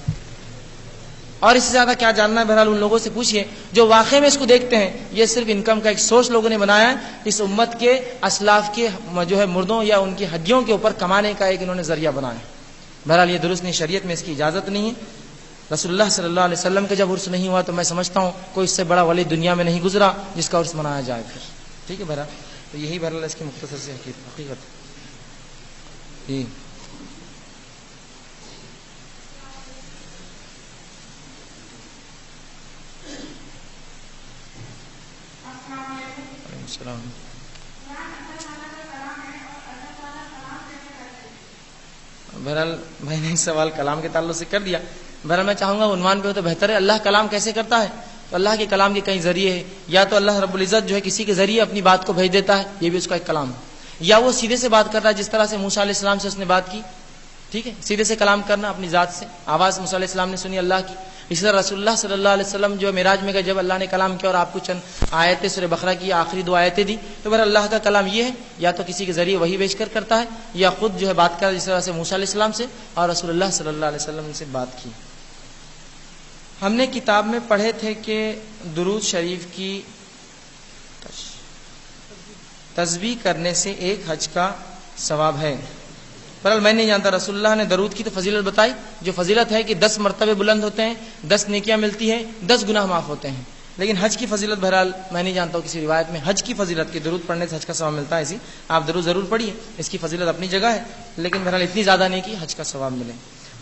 اور اس سے زیادہ کیا جاننا ہے بہرحال ان لوگوں سے پوچھئے جو واقعے میں اس کو دیکھتے ہیں. یہ صرف انکم کا ایک سورس لوگوں نے بنایا ہے, اس امت کے اسلاف کے جو ہے مردوں یا ان کی ہڈیوں کے اوپر کمانے کا ایک انہوں نے ذریعہ بنایا. بہرحال یہ درست نہیں, شریعت میں اس کی اجازت نہیں ہے. رسول اللہ صلی اللہ علیہ وسلم کا جب عرس نہیں ہوا تو میں سمجھتا ہوں کوئی اس سے بڑا ولی دنیا میں نہیں گزرا جس کا عرس منایا جائے پھر. ٹھیک ہے بہرحال, تو یہی بہرحال اس کی مختصر سی حقیقت جی. السلام. بہرحال میں نے سوال کلام کے تعلق سے کر دیا. بہرحال میں چاہوں گا عنوان پہ ہو تو بہتر ہے. اللہ کلام کیسے کرتا ہے؟ تو اللہ کے کلام کے کئی ذریعے ہیں. یا تو اللہ رب العزت جو ہے کسی کے ذریعے اپنی بات کو بھیج دیتا ہے, یہ بھی اس کا ایک کلام ہے. یا وہ سیدھے سے بات کر رہا ہے جس طرح سے موسیٰ علیہ السلام سے اس نے بات کی. ٹھیک ہے, سیدھے سے کلام کرنا اپنی ذات سے, آواز موسیٰ علیہ السلام نے سنی اللہ کی. اسی طرح رسول اللہ صلی اللہ علیہ وسلم جو معراج میں گئے, جب اللہ نے کلام کیا اور آپ کو چند آیتیں سورہ بقرہ کی آخری 2 آیتیں دی, تو بہر اللہ کا کلام یہ ہے یا تو کسی کے ذریعے وحی بھیج کر کرتا ہے یا خود جو ہے بات کر, جس طرح سے موسیٰ علیہ السلام سے اور رسول اللہ صلی اللہ علیہ وسلم سے بات کی. ہم نے کتاب میں پڑھے تھے کہ درود شریف کی تسبیح کرنے سے ایک حج کا ثواب ہے. بہرحال میں نہیں جانتا, رسول اللہ نے درود کی تو فضیلت بتائی, جو فضیلت ہے کہ 10 مرتبے بلند ہوتے ہیں, 10 نیکیاں ملتی ہیں, 10 گناہ معاف ہوتے ہیں. لیکن حج کی فضیلت بہرحال میں نہیں جانتا ہوں کسی روایت میں حج کی فضیلت کی درود پڑھنے سے حج کا ثواب ملتا ہے. ایسی آپ درود ضرور پڑھیے, اس کی فضیلت اپنی جگہ ہے, لیکن بہرحال اتنی زیادہ نہیں کہ حج کا ثواب ملے.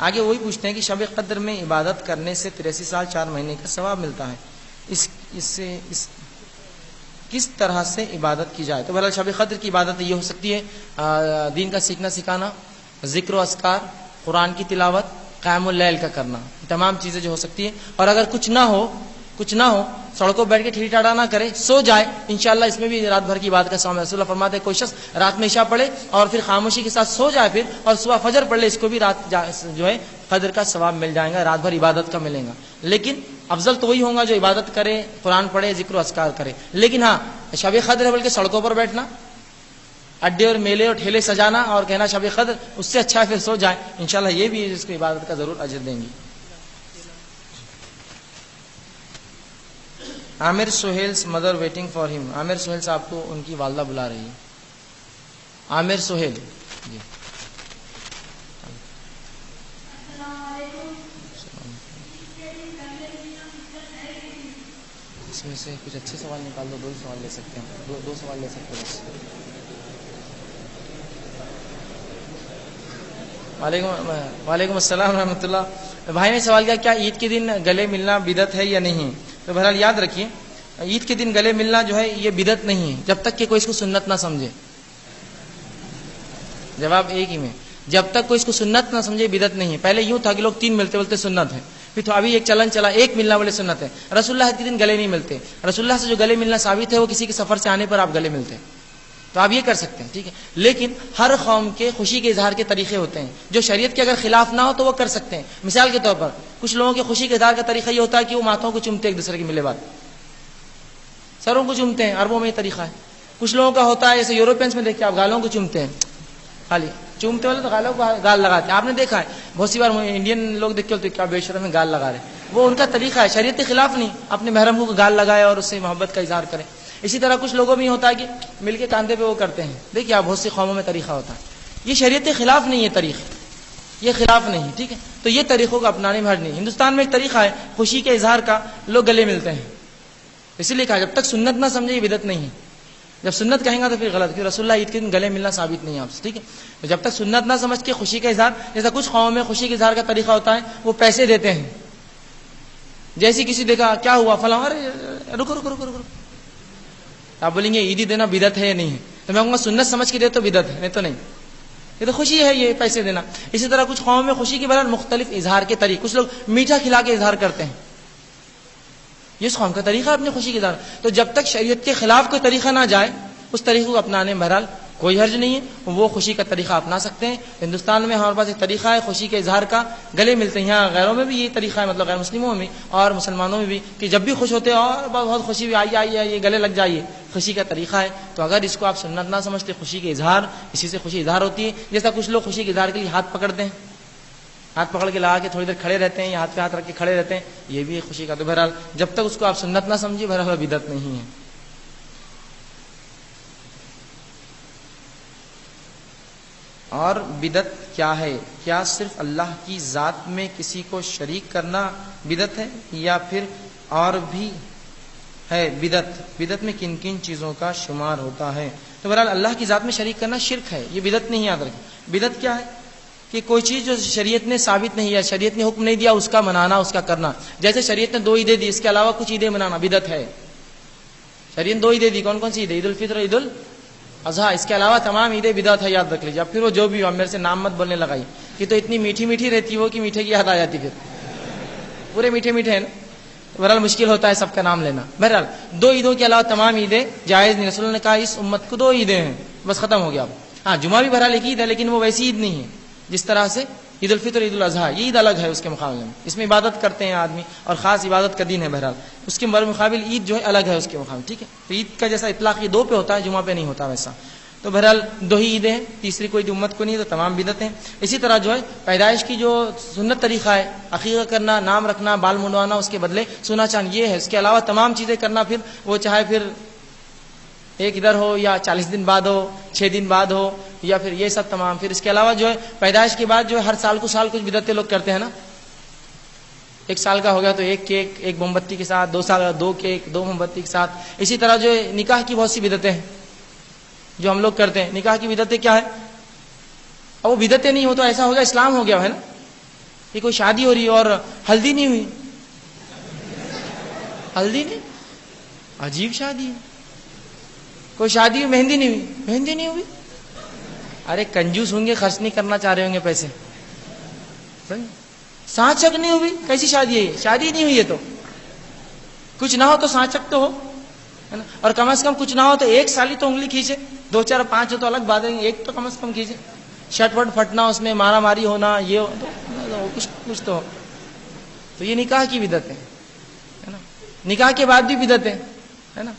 آگے وہی پوچھتے ہیں کہ شب قدر میں عبادت کرنے سے 83 سال 4 مہینے کا ثواب ملتا ہے, اس کس طرح سے عبادت کی جائے؟ تو بہرحال شب قدر کی عبادت یہ ہو سکتی ہے دین کا سیکھنا سکھانا, ذکر و اذکار, قرآن کی تلاوت, قیام اللیل کا کرنا, تمام چیزیں جو ہو سکتی ہیں. اور اگر کچھ نہ ہو سڑکوں بیٹھ کے ٹھیٹھی ٹاٹا نہ کرے, سو جائے, انشاءاللہ اس میں بھی رات بھر کی عبادت کا ثواب ہے. رسول اللہ فرماتے ہیں کوئی شخص رات میں عشاء پڑھے اور پھر خاموشی کے ساتھ سو جائے پھر اور صبح فجر پڑھ لے, اس کو بھی رات جو ہے قدر کا ثواب مل جائے گا, رات بھر عبادت کا ملے گا. لیکن افضل تو وہی ہوگا جو عبادت کرے, قرآن پڑھے, ذکر و اذکار کرے. لیکن ہاں شب قدر ہے بلکہ سڑکوں پر بیٹھنا, اڈے اور میلے اور ٹھیلے سجانا اور کہنا شب قدر, اس سے اچھا ہے پھر سو جائیں, انشاءاللہ یہ بھی اس کو عبادت کا ضرور اجر دیں گی. عامر سہیل's mother waiting for him. عامر سہیل صاحب کو ان کی والدہ بلا رہی ہے. عامر سہیل جی. اس میں سے کچھ اچھے سوال نکال دو. 2 سوال لے سکتے ہیں. دو سوال لے سکتے ہیں بس. وعلیکم السلام ورحمۃ اللہ. بھائی نے سوال کیا عید کے دن گلے ملنا بدعت ہے یا نہیں؟ تو بہرحال یاد رکھیے عید کے دن گلے ملنا جو ہے یہ بدعت نہیں ہے جب تک کہ کوئی اس کو سنت نہ سمجھے. جواب ایک ہی میں، جب تک کوئی اس کو سنت نہ سمجھے بدعت نہیں ہے. پہلے یوں تھا کہ لوگ 3 ملتے بولتے سنت ہے، پھر تو ابھی ایک چلن چلا 1 ملنا بولے سنت ہے. رسول اللہ کے دن گلے نہیں ملتے. رسول اللہ سے جو گلے ملنا ثابت ہے وہ کسی کے سفر سے آنے پر آپ گلے ملتے ہیں، تو آپ یہ کر سکتے ہیں ٹھیک ہے. لیکن ہر قوم کے خوشی کے اظہار کے طریقے ہوتے ہیں جو شریعت کے اگر خلاف نہ ہو تو وہ کر سکتے ہیں. مثال کے طور پر کچھ لوگوں کے خوشی کے اظہار کا طریقہ یہ ہوتا ہے کہ وہ ماتھوں کو چومتے ایک دوسرے کے ملے بعد، سروں کو چومتے ہیں. عربوں میں یہ طریقہ ہے. کچھ لوگوں کا ہوتا ہے جیسے یوروپینس میں دیکھتے آپ گالوں کو چومتے ہیں، خالی چومتے والے تو گالوں کو گال لگاتے ہیں. آپ نے دیکھا ہے بہت سی بار انڈین لوگ دیکھ کے کیا بے شرم گال لگا رہے ہیں. وہ ان کا طریقہ ہے، شریعت کے خلاف نہیں. اپنے محرم کو گال لگائے اور اس سے محبت کا اظہار کریں. اسی طرح کچھ لوگوں میں ہوتا ہے کہ مل کے کاندھے پہ وہ کرتے ہیں. دیکھیے آپ بہت سی قوموں میں طریقہ ہوتا ہے. یہ شریعت کے خلاف نہیں ہے طریقے، یہ خلاف نہیں ٹھیک ہے. تو یہ طریقوں کو اپنانے میں حرج نہیں. ہندوستان میں ایک طریقہ ہے خوشی کے اظہار کا، لوگ گلے ملتے ہیں. اسی لیے کہا جب تک سنت نہ سمجھے یہ بدعت نہیں ہے. جب سنت کہیں گا تو پھر غلط، کیونکہ رسول اللہ عید کے دن گلے ملنا ثابت نہیں ہے آپ سے ٹھیک ہے. تو جب تک سنت نہ سمجھ کے خوشی کا اظہار، جیسا کچھ قوموں میں خوشی کے اظہار کا طریقہ ہوتا ہے وہ پیسے دیتے ہیں. جیسے کسی دیکھا کیا ہوا فلاں، ارے رکو رکو رکو رکو، آپ بولیں گے عیدی دینا بدعت ہے یا نہیں ہے؟ تو میں کہوں گا سنت سمجھ کے دے تو بدعت ہے، نہیں تو نہیں. یہ تو خوشی ہے یہ پیسے دینا. اسی طرح کچھ قوموں میں خوشی کے بغیر مختلف اظہار کے طریقے، کچھ لوگ میٹھا کھلا کے اظہار کرتے ہیں. یہ اس قوم کا طریقہ ہے اپنی خوشی کے اظہار. تو جب تک شریعت کے خلاف کوئی طریقہ نہ جائے اس طریقے کو اپنانے میں بہرحال کوئی حرج نہیں ہے. وہ خوشی کا طریقہ اپنا سکتے ہیں. ہندوستان میں ہمارے پاس ایک طریقہ ہے خوشی کے اظہار کا، گلے ملتے ہیں. یہاں غیروں میں بھی یہ طریقہ ہے، مطلب غیر مسلموں میں اور مسلمانوں میں بھی، کہ جب بھی خوش ہوتے ہیں اور بہت خوشی بھی آئیے گلے لگ جائیے. خوشی کا طریقہ ہے. تو اگر اس کو آپ سنت نہ سمجھتے، خوشی کے اظہار، اسی سے خوشی اظہار ہوتی ہے. جیسا کچھ لوگ خوشی کے اظہار کے لیے ہاتھ پکڑتے ہیں، ہاتھ پکڑ کے لگا کے تھوڑی دیر کھڑے رہتے ہیں یا ہاتھ پہ ہاتھ رکھ کے کھڑے رہتے ہیں، یہ بھی خوشی کا. تو بہرحال جب تک اس کو آپ سنت نہ سمجھیے بہرحال بدعت نہیں ہے. اور بدعت کیا ہے؟ کیا صرف اللہ کی ذات میں کسی کو شریک کرنا بدعت ہے یا پھر اور بھی ہے بدعت؟ بدعت میں کن کن چیزوں کا شمار ہوتا ہے؟ تو بہرحال اللہ کی ذات میں شریک کرنا شرک ہے، یہ بدعت نہیں. یاد رکھیں بدعت کیا ہے کہ کوئی چیز جو شریعت نے ثابت نہیں ہے، شریعت نے حکم نہیں دیا اس کا منانا، اس کا کرنا. جیسے شریعت نے 2 عیدیں دی، اس کے علاوہ کچھ عیدیں منانا بدعت ہے. شریعت نے 2 عیدیں دی، کون کون سی عیدیں؟ عید الفطر اور عید الاضحیٰ. اس کے علاوہ تمام عیدیں بدعت ہے، یاد رکھ لیجیے. اب پھر وہ جو بھی ہو میرے سے نام مت بولنے لگائی کہ تو اتنی میٹھی میٹھی رہتی وہ کہ میٹھے کی یاد آ جاتی، پھر پورے میٹھے میٹھے ہیں نا. بہرحال مشکل ہوتا ہے سب کا نام لینا. بہرحال 2 عیدوں کے علاوہ تمام عیدیں جائز نہیں. رسول اللہ نے کہا اس امت کو 2 عیدیں ہیں بس ختم ہو گیا. ہاں جمعہ بھی بہرحال ایک عید ہے لیکن وہ ویسی عید نہیں ہے جس طرح سے عید الفطر عید الاضحیٰ. یہ عید الگ ہے اس کے مقابلے میں، اس میں عبادت کرتے ہیں آدمی اور خاص عبادت کا دن ہے. بہرحال اس کے مقابل عید جو ہے الگ ہے اس کے مقابل ٹھیک ہے. تو عید کا جیسا اطلاق یہ 2 پہ ہوتا ہے، جمعہ پہ نہیں ہوتا ویسا. تو بہرحال 2 ہی عیدیں ہیں، تیسری کوئی امت کو نہیں، تو تمام بدعت ہیں. اسی طرح جو ہے پیدائش کی جو سنت طریقہ ہے، عقیقہ کرنا، نام رکھنا، بال منڈوانا، اس کے بدلے سونا چاند، یہ ہے. اس کے علاوہ تمام چیزیں کرنا پھر وہ چاہے پھر ایک ادھر ہو یا 40 دن بعد ہو، 6 دن بعد ہو یا پھر یہ سب تمام. پھر اس کے علاوہ جو ہے پیدائش کے بعد جو ہے ہر سال کو سال کچھ بدعتیں لوگ کرتے ہیں نا. 1 سال کا ہو گیا تو 1 کیک 1 موم بتی کے ساتھ، 2 سال کا 2 کیک 2 موم بتی کے ساتھ. اسی طرح جو ہے نکاح کی بہت سی بدعتیں ہیں جو ہم لوگ کرتے ہیں. نکاح کی بدعتیں کیا ہے؟ اب وہ بدعتیں نہیں ہو تو ایسا ہو گیا اسلام ہو گیا ہے نا. یہ کوئی شادی ہو رہی ہے اور ہلدی نہیں ہوئی، ہلدی نہیں، عجیب شادی ہے. کوئی شادی ہوئی مہندی نہیں ہوئی، مہندی نہیں ہوئی. ارے کنجوس ہوں گے، خرچ نہیں کرنا چاہ رہے ہوں گے پیسے. سانچک نہیں ہوئی، کیسی شادی ہے یہ؟ شادی نہیں ہوئی ہے تو کچھ نہ ہو تو سانچک تو ہو ہے نا. اور کم از کم کچھ نہ ہو تو 1 سالی تو انگلی کھینچے، 2 4 5 ہو تو الگ بات ہے، 1 تو کم از کم کھینچے. شرٹ وٹ پھٹنا، اس میں مارا ماری ہونا، یہ ہو تو کچھ تو ہو. تو یہ نکاح کی بدعت ہے نا. نکاح کے بعد بھی بدعت ہے نا.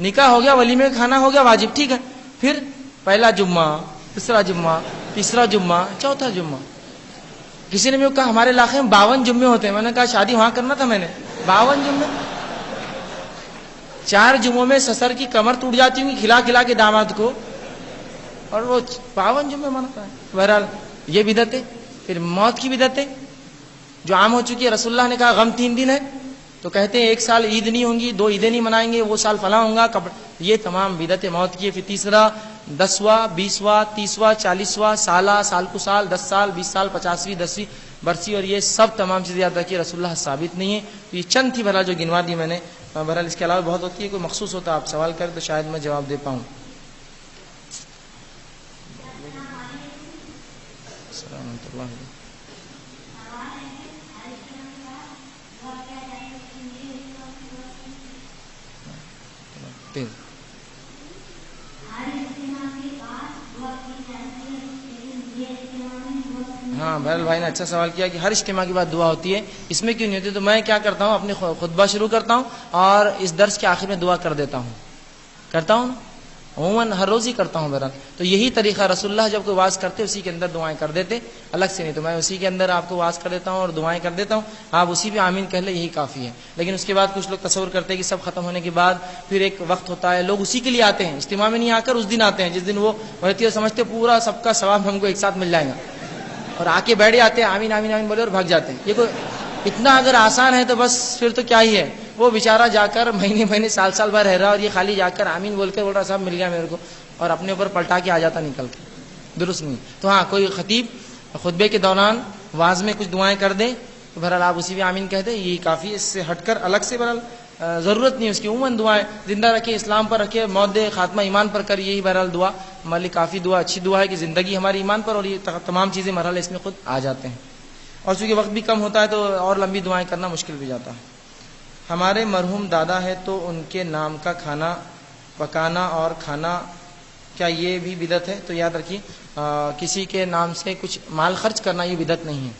نکاح ہو گیا، ولیمے کا کھانا ہو گیا واجب ٹھیک ہے، پھر پہلا جمعہ، دوسرا جمعہ، تیسرا جمعہ، چوتھا جمعہ. کسی نے مجھے کہا ہمارے علاقے میں 52 جمعے ہوتے ہیں. میں نے کہا شادی وہاں کرنا تھا میں نے. 52 جمعے 4 جمعوں میں سسر کی کمر ٹوٹ جاتی ہوں کھلا کھلا کے داماد کو، اور وہ 52 جمعے مناتا ہے. بہرحال یہ بدعت ہے. پھر موت کی بدعت ہے جو عام ہو چکی ہے. رسول اللہ نے کہا غم 3 دن ہے، تو کہتے ہیں 1 سال عید نہیں ہوں گی، 2 عیدیں نہیں منائیں گے، وہ سال فلاں ہوں گا. یہ تمام بدعت موت کی ہے. پھر تیسرا 10واں 20واں 30واں 40واں سالہ، سال کو سال، 10 سال 20 سال 50ویں 10ویں برسی، اور یہ سب تمام چیزیں یاد رکھیے رسول اللہ ثابت نہیں ہے. تو یہ چند تھی بہرحال جو گنوا دی میں نے. بہرحال اس کے علاوہ بہت ہوتی ہے. کوئی مخصوص ہوتا آپ سوال کریں تو شاید میں جواب دے پاؤں. ہاں بہرحال بھائی نے اچھا سوال کیا کہ ہر اجتماع کے بعد دعا ہوتی ہے، اس میں کیوں نہیں ہوتی؟ تو میں کیا کرتا ہوں، اپنی خطبہ شروع کرتا ہوں اور اس درس کے آخر میں دعا کر دیتا ہوں. کرتا ہوں عموماً ہر روز ہی کرتا ہوں. بہرحال تو یہی طریقہ رسول اللہ جب کوئی واز کرتے اسی کے اندر دعائیں کر دیتے، الگ سے نہیں. تو میں اسی کے اندر آپ کو واز کر دیتا ہوں اور دعائیں کر دیتا ہوں، آپ اسی پہ آمین کہہ لیں، یہی کافی ہے. لیکن اس کے بعد کچھ لوگ تصور کرتے ہیں کہ سب ختم ہونے کے بعد پھر ایک وقت ہوتا ہے، لوگ اسی کے لیے آتے ہیں، اجتماع میں نہیں آ کر اس دن آتے ہیں جس دن وہ ہوتی ہے، سمجھتے پورا سب کا ثواب ہم کو ایک ساتھ مل جائے گا، اور آ کے بیٹھ جاتے ہیں آمین آمین آمین بولے اور بھاگ جاتے ہیں. یہ کوئی اتنا اگر آسان ہے تو بس پھر تو کیا ہی ہے. وہ بیچارہ جا کر مہینے مہینے سال سال بھر رہ رہا اور یہ خالی جا کر آمین بول کے بول رہا صاحب مل گیا میرے کو، اور اپنے اوپر پلٹا کے آ جاتا نکل کے. درست نہیں. تو ہاں کوئی خطیب خطبے کے دوران واز میں کچھ دعائیں کر دے تو بہرحال آپ اسی بھی آمین کہہ دیں، یہی کافی. اس سے ہٹ کر الگ سے بہرحال ضرورت نہیں اس کی. عموماً دعائیں زندہ رکھے، اسلام پر رکھے، موت دے، خاتمہ ایمان پر کر، یہی بہرحال دعا ہماری کافی دعا اچھی دعا ہے کہ زندگی ہماری ایمان پر، اور یہ تمام چیزیں مرحلے اس میں خود آ جاتے ہیں. اور چونکہ وقت بھی کم ہوتا ہے تو اور لمبی دعائیں کرنا مشکل بھی جاتا ہے. ہمارے مرحوم دادا ہے تو ان کے نام کا کھانا پکانا اور کھانا، کیا یہ بھی بدعت ہے؟ تو یاد رکھیے کسی کے نام سے کچھ مال خرچ کرنا یہ بدعت نہیں ہے.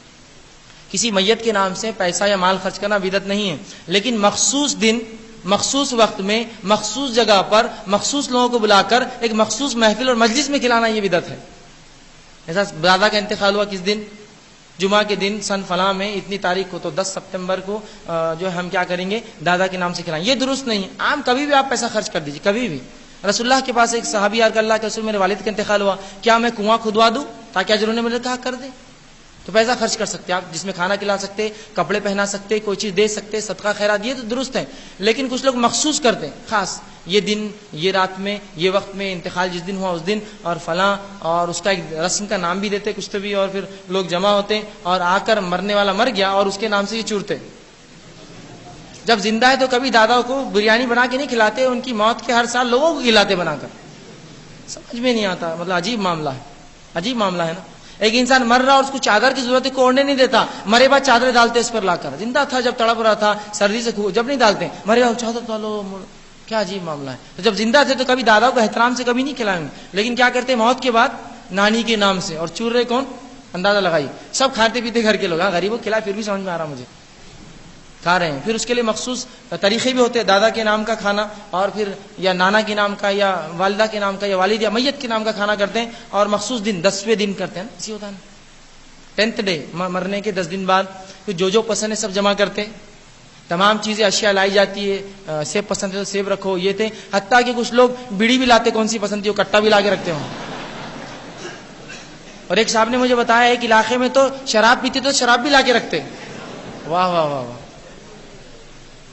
کسی میت کے نام سے پیسہ یا مال خرچ کرنا بدعت نہیں ہے، لیکن مخصوص دن مخصوص وقت میں مخصوص جگہ پر مخصوص لوگوں کو بلا کر ایک مخصوص محفل اور مجلس میں کھلانا یہ بدعت ہے. ایسا دادا کا انتقال ہوا کس دن؟ جمعہ کے دن سن فلاں میں اتنی تاریخ کو، تو 10 ستمبر کو جو ہم کیا کریں گے دادا کے نام سے کھلائیں. یہ درست نہیں ہے. عام کبھی بھی آپ پیسہ خرچ کر دیجیے، کبھی بھی. رسول اللہ کے پاس ایک صحابی آ کر اللہ کے رسول میرے والد کا انتقال ہوا، کیا میں کنواں کھدوا دوں تاکہ اجر نے مجھے کہا کر دے. تو پیسہ خرچ کر سکتے آپ، جس میں کھانا کھلا سکتے، کپڑے پہنا سکتے، کوئی چیز دے سکتے، صدقہ خیرات دیے تو درست ہے. لیکن کچھ لوگ مخصوص کرتے ہیں، خاص یہ دن یہ رات میں یہ وقت میں انتقال جس دن ہوا اس دن اور فلاں، اور اس کا ایک رسم کا نام بھی دیتے کچھ تو بھی، اور پھر لوگ جمع ہوتے اور آ کر مرنے والا مر گیا اور اس کے نام سے یہ چورتے. جب زندہ ہے تو کبھی دادا کو بریانی بنا کے نہیں کھلاتے، ان کی موت کے ہر سال لوگوں کو کھلاتے بنا کر. سمجھ میں نہیں آتا، مطلب عجیب معاملہ ہے، عجیب معاملہ ہے نا. ایک انسان مر رہا اور اس کو چادر کی ضرورت ہے، کو اوڑھنے نہیں دیتا، مرے بعد چادریں ڈالتے اس پر لا کر. زندہ تھا جب تڑپ رہا تھا سردی سے جب نہیں ڈالتے، مرے بعد چادر ڈالو. کیا عجیب معاملہ ہے. تو جب زندہ تھے تو کبھی دادا کو احترام سے کبھی نہیں کھلائیں گے، لیکن کیا کرتے موت کے بعد نانی کے نام سے. اور چور رہے کون؟ اندازہ لگائی، سب کھاتے پیتے گھر کے لوگ. ہاں غریبوں کھلائے پھر بھی سمجھ میں آ رہا مجھے کھا رہے ہیں. پھر اس کے لیے مخصوص طریقے بھی ہوتے ہیں، دادا کے نام کا کھانا، اور پھر یا نانا کے نام کا یا والدہ کے نام کا یا والد یا میت کے نام کا کھانا کرتے ہیں، اور مخصوص دن 10ویں دن کرتے ہیں. اسی ہوتا ہے 10th ڈے، مرنے کے 10 دن بعد. پھر جو پسند ہے سب جمع کرتے ہیں، تمام چیزیں اشیاء لائی جاتی ہے. سیب پسند ہے تو سیب رکھو، یہ تھے. حتیٰ کہ کچھ لوگ بیڑی بھی لاتے، کون سی پسند تھی وہ کٹا بھی لا کے رکھتے ہوں. اور ایک صاحب نے مجھے بتایا ہے کہ علاقے میں تو شراب پیتے تو شراب بھی لا کے رکھتے. واہ واہ واہ واہ.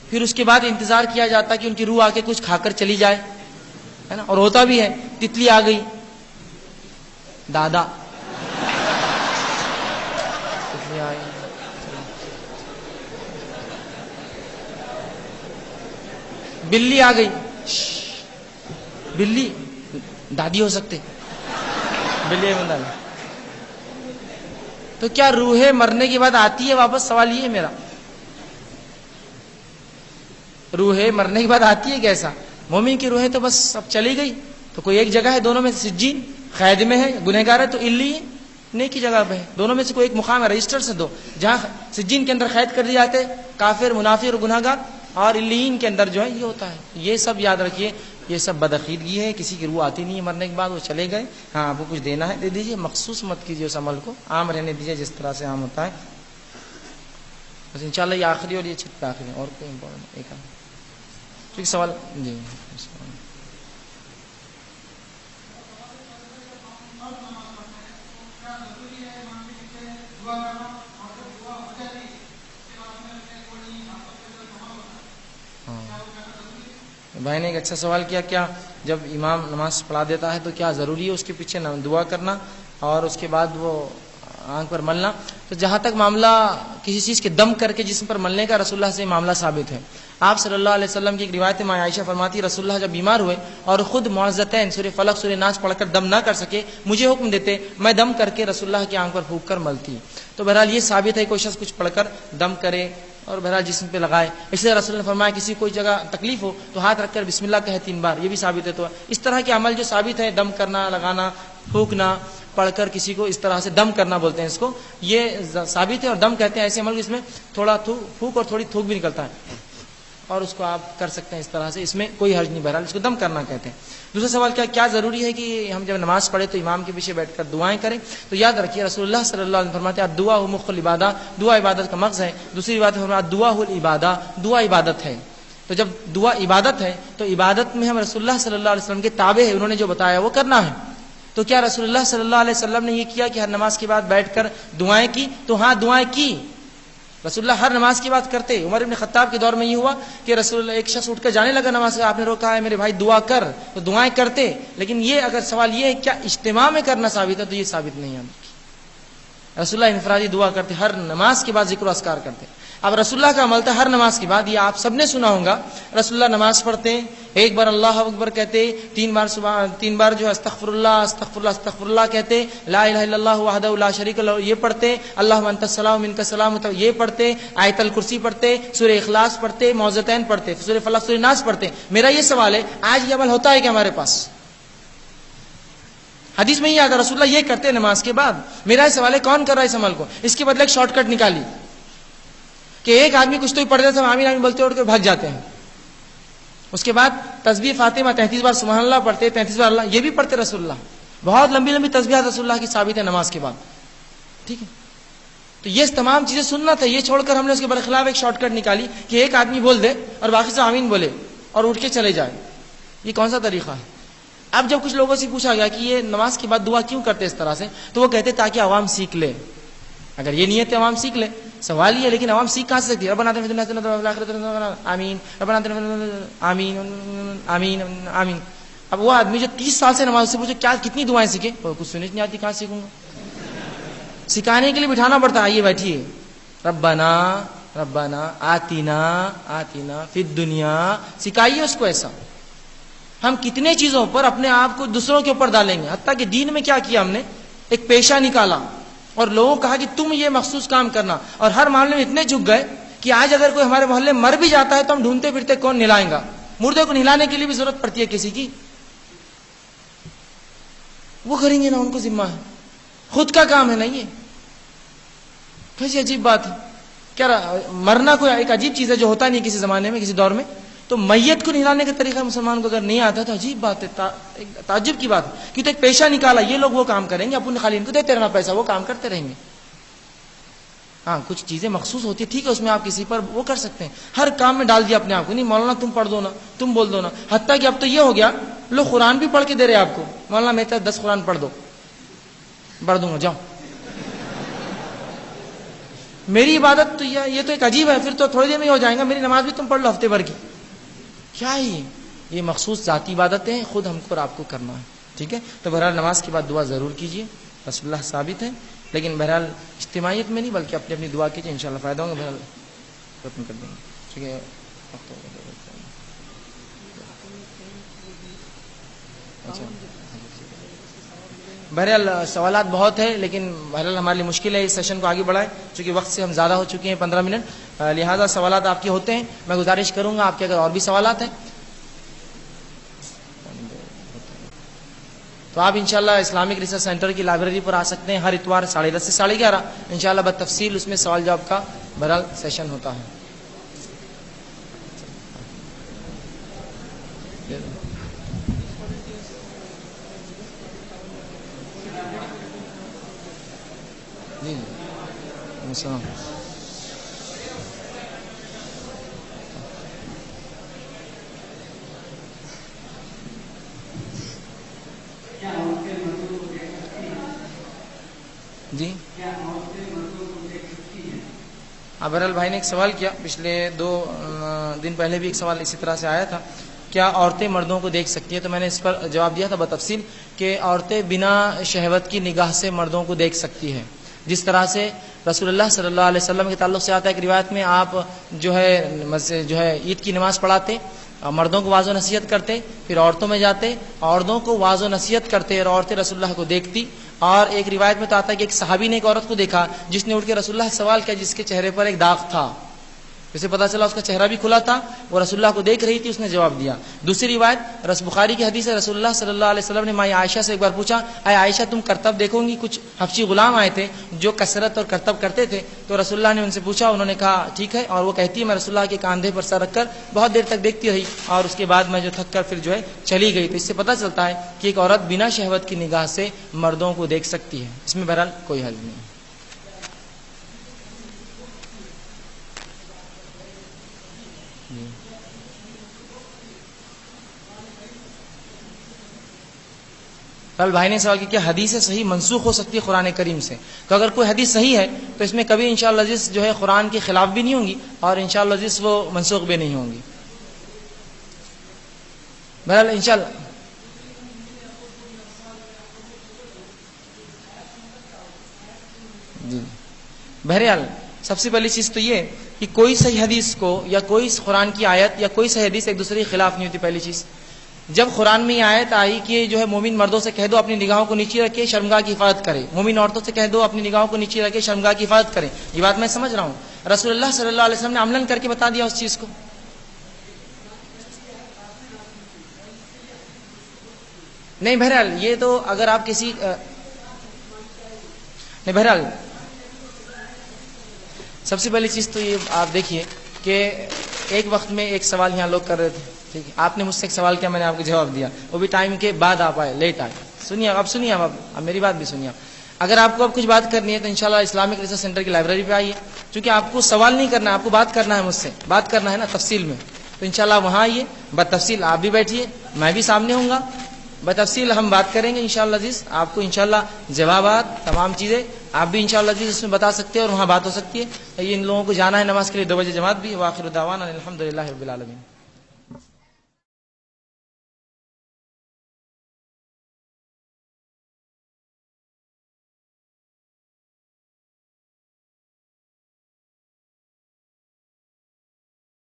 پھر اس کے بعد انتظار کیا جاتا کہ ان کی روح آ کے کچھ کھا کر چلی جائے، ہے نا. اور ہوتا بھی ہے. تتلی آ گئی، دادا تتلی آ گئی. بلی آ گئی، بلی دادی ہو سکتے، بلی دادی. تو کیا روح مرنے کے بعد آتی ہے واپس؟ سوال یہ ہے میرا. روح مرنے کے بعد آتی ہے کیسا؟ مومن کی روح تو بس اب چلی گئی، تو کوئی ایک جگہ ہے دونوں میں سے، سجین قید میں ہے، گنہگار ہے تو علی نیکی جگہ پہ ہے. دونوں میں سے کوئی ایک مقام ہے، رجسٹر سے دو، جہاں سجین کے اندر قید کر دیے جاتے کافر منافق اور گنہگار، اور علیین کے اندر جو ہے یہ ہوتا ہے. یہ سب یاد رکھیے، یہ سب بدعقیدگی ہے. کسی کی روح آتی نہیں ہے مرنے کے بعد، وہ چلے گئے. ہاں آپ کو کچھ دینا ہے دے دیجیے، مخصوص مت کیجیے اس عمل کو، عام رہنے دیجیے جس طرح سے عام ہوتا ہے. بس انشاءاللہ یہ آخری اور یہ چھٹا آخری، اور کوئی امپورٹنٹ ایک ٹھیک سوال جی. بھائی نے ایک اچھا سوال کیا, کیا جب امام نماز پڑھا دیتا ہے تو کیا ضروری ہے اس کے پیچھے دعا کرنا اور اس کے بعد وہ آنکھ پر ملنا؟ تو جہاں تک معاملہ کسی چیز کے دم کر کے جسم پر ملنے کا, رسول اللہ سے معاملہ ثابت ہے. آپ صلی اللہ علیہ وسلم کی ایک روایت میں عائشہ فرماتی ہے رسول اللہ جب بیمار ہوئے اور خود معوذتین سورہ فلق سورہ ناس پڑھ کر دم نہ کر سکے, مجھے حکم دیتے, میں دم کر کے رسول اللہ کی آنکھ پر پھونک کر ملتی. تو بہرحال یہ ثابت ہے کوئی شخص کچھ پڑھ کر دم کرے اور بہرحال جسم پہ لگائے. اس لیے رسول اللہ نے فرمایا کسی کوئی جگہ تکلیف ہو تو ہاتھ رکھ کر بسم اللہ کہے 3 بار, یہ بھی ثابت ہے. تو اس طرح کے عمل جو ثابت ہے, دم کرنا, لگانا, پھونکنا, پڑھ کر کسی کو اس طرح سے دم کرنا بولتے ہیں اس کو, یہ ثابت ہے. اور دم کہتے ہیں ایسے عمل اس میں تھوڑا پھونک اور تھوڑی تھوک بھی نکلتا ہے, اور اس کو آپ کر سکتے ہیں اس طرح سے, اس میں کوئی حرج نہیں. بہرحال اس کو دم کرنا کہتے ہیں. دوسرا سوال کیا ضروری ہے کہ ہم جب نماز پڑھے تو امام کے پیچھے بیٹھ کر دعائیں کریں؟ تو یاد رکھیے رسول اللہ صلی اللہ علیہ وسلم فرماتے ہیں دعا مخ العبادہ, دعا عبادت کا مغز ہے. دوسری بات فرمایا دعا العبادہ, دعا عبادت ہے. تو جب دعا عبادت ہے تو عبادت میں ہم رسول اللہ صلی اللہ علیہ وسلم کے تابع ہیں, انہوں نے جو بتایا وہ کرنا ہے. تو کیا رسول اللہ صلی اللہ علیہ وسلم نے یہ کیا کہ ہر نماز کے بعد بیٹھ کر دعائیں کی؟ تو ہاں دعائیں کی, رسول اللہ ہر نماز کی بات کرتے. عمر ابن خطاب کے دور میں یہ ہوا کہ رسول اللہ ایک شخص اٹھ کر جانے لگا نماز کا, آپ نے روکا ہے میرے بھائی دعا کر, تو دعائیں کرتے. لیکن یہ اگر سوال یہ ہے کیا اجتماع میں کرنا ثابت ہے, تو یہ ثابت نہیں ہے. رسول اللہ انفرادی دعا کرتے, ہر نماز کے بعد ذکر و اذکار کرتے. اب رسول اللہ کا عمل تھا ہر نماز کے بعد, یہ آپ سب نے سنا ہوگا, رسول اللہ نماز پڑھتے, ایک بار اللہ اکبر کہتے, 3 بار جو استغفر اللہ استغفر اللہ استغفر اللہ کہتے, لا الہ الا اللہ وحدہ لا شریک لہ یہ پڑھتے, اللہم انت السلام منک السلام یہ پڑھتے, آیت الکرسی پڑھتے, سورہ اخلاص پڑھتے, معوذتین پڑھتے, سورہ فلق سورہ ناس پڑھتے. میرا یہ سوال ہے آج یہ عمل ہوتا ہے کہ ہمارے پاس؟ حدیث میں یہ آتا رسول اللہ یہ کرتے نماز کے بعد. میرا یہ سوال ہے کون کر رہا ہے اس عمل کو؟ اس کے بدلے ایک شارٹ کٹ نکالی کہ ایک آدمی کچھ تو ہی پڑھتے تھے, آمین آمین بولتے اٹھ کے بھاگ جاتے ہیں. اس کے بعد تسبیح فاطمہ 33 بار سبحان اللہ پڑھتے, 33 بار اللہ, یہ بھی پڑھتے رسول اللہ. بہت لمبی لمبی تسبیحات رسول اللہ کی ثابت ہے نماز کے بعد. ٹھیک ہے, تو یہ تمام چیزیں سننا تھا. یہ چھوڑ کر ہم نے اس کے برخلاف ایک شارٹ کٹ نکالی کہ ایک آدمی بول دے اور باقی سے آمین بولے اور اٹھ کے چلے جائے. یہ کون سا طریقہ ہے؟ اب جب کچھ لوگوں سے پوچھا گیا کہ یہ نماز کے بعد دعا کیوں کرتے اس طرح سے, تو وہ کہتے تاکہ عوام سیکھ لے. اگر یہ نیت ہے عوام سیکھ لے, سوال یہ ہے لیکن عوام سیکھ کہاں سے سکتی ہے؟ ربنا آتنا فی الدنیا حسنۃ وفی الآخرۃ حسنۃ وقنا آمین, ربنا آتنا آمین آمین آمین. اب وہ آدمی جو 30 سال سے نماز سے پوچھے کیا کتنی دعائیں سیکھے, کچھ سننے نہیں آتی, کہاں سیکھوں گا؟ سکھانے کے لیے بٹھانا پڑتا ہے. آئیے بیٹھیے, ربنا ربنا آتنا آتنا فی الدنیا, سکھائیے اس کو ایسا. ہم کتنے چیزوں پر اپنے آپ کو دوسروں کے اوپر ڈالیں گے, حتیٰ کہ دین میں کیا کیا ہم نے, ایک پیشہ نکالا اور لوگوں کو کہا کہ تم یہ مخصوص کام کرنا, اور ہر معاملے میں اتنے جھک گئے کہ آج اگر کوئی ہمارے محلے مر بھی جاتا ہے تو ہم ڈھونڈتے پھرتے کون نہلائیں گا. مردے کو نہلانے کے لیے بھی ضرورت پڑتی ہے کسی کی, وہ کریں گے نا, ان کو ذمہ ہے, خود کا کام ہے نا. یہ کیسی عجیب بات ہے. کیا مرنا کوئی ایک عجیب چیز ہے جو ہوتا نہیں کسی زمانے میں کسی دور میں, تو میت کو نہلانے کا طریقہ مسلمان کو اگر نہیں آتا تو عجیب بات ہے, تعجب کی بات ہے. کیوں تو ایک پیشہ نکالا, یہ لوگ وہ کام کریں گے, اپنے خالی ان کو دیتے رہنا پیسہ, وہ کام کرتے رہیں گے. ہاں کچھ چیزیں مخصوص ہوتی ہے, ٹھیک ہے, اس میں آپ کسی پر وہ کر سکتے ہیں. ہر کام میں ڈال دیا اپنے آپ کو, نہیں مولانا تم پڑھ دو نا, تم بول دو نا. حتیٰ کہ اب تو یہ ہو گیا لوگ قرآن بھی پڑھ کے دے رہے آپ کو, مولانا میں 10 قرآن پڑھ دو, پڑھ دوں گا جاؤ. میری عبادت تو یہ تو ایک عجیب ہے, پھر تو تھوڑی دیر میں ہی ہو جائے گا. میری نماز بھی تم پڑھ لو ہفتے بھر کی, کیا ہی یہ مخصوص ذاتی عبادتیں ہیں, خود ہم کو اور آپ کو کرنا ہے. ٹھیک ہے, تو بہرحال نماز کے بعد دعا ضرور کیجیے, رسول اللہ ثابت ہے. لیکن بہرحال اجتماعیت میں نہیں بلکہ اپنی اپنی دعا کیجیے, انشاءاللہ فائدہ ہوگا. بہرحال ختم کر دیں گے. ٹھیک ہے, اچھا بہرحال سوالات بہت ہیں, لیکن بہرحال ہمارے لیے مشکل ہے اس سیشن کو آگے بڑھائے, چونکہ وقت سے ہم زیادہ ہو چکے ہیں 15 منٹ, لہٰذا سوالات آپ کے ہوتے ہیں. میں گزارش کروں گا آپ کے اگر اور بھی سوالات ہیں تو آپ انشاءاللہ اسلامک ریسرچ سینٹر کی لائبریری پر آ سکتے ہیں. ہر اتوار 10:30 سے 11:30 انشاءاللہ بتفصیل اس میں سوال جواب کا بہرحال سیشن ہوتا ہے. جی السلام. بہرحال بھائی نے ایک سوال کیا، پچھلے 2 دن پہلے بھی ایک سوال اسی طرح سے آیا تھا، کیا عورتیں مردوں کو دیکھ سکتی ہیں؟ تو میں نے اس پر جواب دیا تھا بتفصیل کہ عورتیں بنا شہوت کی نگاہ سے مردوں کو دیکھ سکتی ہیں، جس طرح سے رسول اللہ صلی اللہ علیہ وسلم کے تعلق سے آتا ہے کہ روایت میں آپ جو ہے عید کی نماز پڑھاتے، مردوں کو واعظ و نصیحت کرتے، پھر عورتوں میں جاتے، عورتوں کو واعظ و نصیحت کرتے اور عورتیں رسول اللہ کو دیکھتی. اور ایک روایت میں تو آتا ہے کہ ایک صحابی نے ایک عورت کو دیکھا جس نے اٹھ کے رسول اللہ سے سوال کیا، جس کے چہرے پر ایک داغ تھا، اسے پتا چلا اس کا چہرہ بھی کھلا تھا، وہ رسول اللہ کو دیکھ رہی تھی، اس نے جواب دیا. دوسری روایت بخاری کی حدیث ہے، رسول اللہ صلی اللہ علیہ وسلم نے ماں عائشہ سے ایک بار پوچھا، اے عائشہ تم کرتب دیکھو گی؟ کچھ حبشی غلام آئے تھے جو کثرت اور کرتب کرتے تھے، تو رسول اللہ نے ان سے پوچھا، انہوں نے کہا ٹھیک ہے، اور وہ کہتی ہے میں رسول اللہ کے کاندھے پر سر رکھ کر بہت دیر تک دیکھتی رہی اور اس کے بعد میں جو تھک کر پھر جو ہے چلی گئی. تو اس سے پتہ چلتا ہے کہ ایک عورت بنا شہوت کی نگاہ سے مردوں کو دیکھ سکتی ہے، اس میں بہرحال کوئی حل نہیں. کل بھائی نے سوال کیا کہ حدیث صحیح منسوخ ہو سکتی ہے قرآن کریم سے؟ تو اگر کوئی حدیث صحیح ہے تو اس میں کبھی انشاءاللہ عزیز جو ہے قرآن کے خلاف بھی نہیں ہوں گی اور انشاءاللہ عزیز وہ منسوخ بھی نہیں ہوں گی. بہرحال انشاءاللہ جی بہرحال سب سے پہلی چیز تو یہ کہ کوئی صحیح حدیث کو یا کوئی قرآن کی آیت یا کوئی صحیح حدیث ایک دوسرے کے خلاف نہیں ہوتی. پہلی چیز، جب قرآن میں یہ آیت آئی کہ جو ہے مومن مردوں سے کہہ دو اپنی نگاہوں کو نیچے رکھے شرمگاہ کی حفاظت کرے، مومن عورتوں سے کہہ دو اپنی نگاہوں کو نیچے رکھے شرمگاہ کی حفاظت کرے، یہ بات میں سمجھ رہا ہوں. رسول اللہ صلی اللہ علیہ وسلم نے عملاً کر کے بتا دیا اس چیز کو. نہیں بہرحال یہ تو اگر آپ کسی نہیں بہرحال سب سے پہلی چیز تو یہ آپ دیکھیے کہ ایک وقت میں ایک سوال یہاں لوگ کر رہے تھے، ٹھیک ہے، آپ نے مجھ سے ایک سوال کیا، میں نے آپ کو جواب دیا، وہ بھی ٹائم کے بعد آپ آئے، لیٹ آئے. سنیے اب سنیے اب میری بات بھی سنیے. اگر آپ کو اب کچھ بات کرنی ہے تو انشاءاللہ اسلامک ریسرچ سینٹر کی لائبریری پہ آئیے، چونکہ آپ کو سوال نہیں کرنا ہے، آپ کو بات کرنا ہے، مجھ سے بات کرنا ہے نا تفصیل میں، تو انشاءاللہ وہاں آئیے، بتفصیل آپ بھی بیٹھیے، میں بھی سامنے ہوں گا، بتفصیل ہم بات کریں گے انشاءاللہ عزیز. آپ کو انشاءاللہ جوابات تمام چیزیں آپ بھی انشاءاللہ عزیز اس میں بتا سکتے ہیں اور وہاں بات ہو سکتی ہے. ان لوگوں کو جانا ہے نماز کے لیے 2 بجے جماعت بھی. وآخر دعوانا الحمدللہ رب العالمین.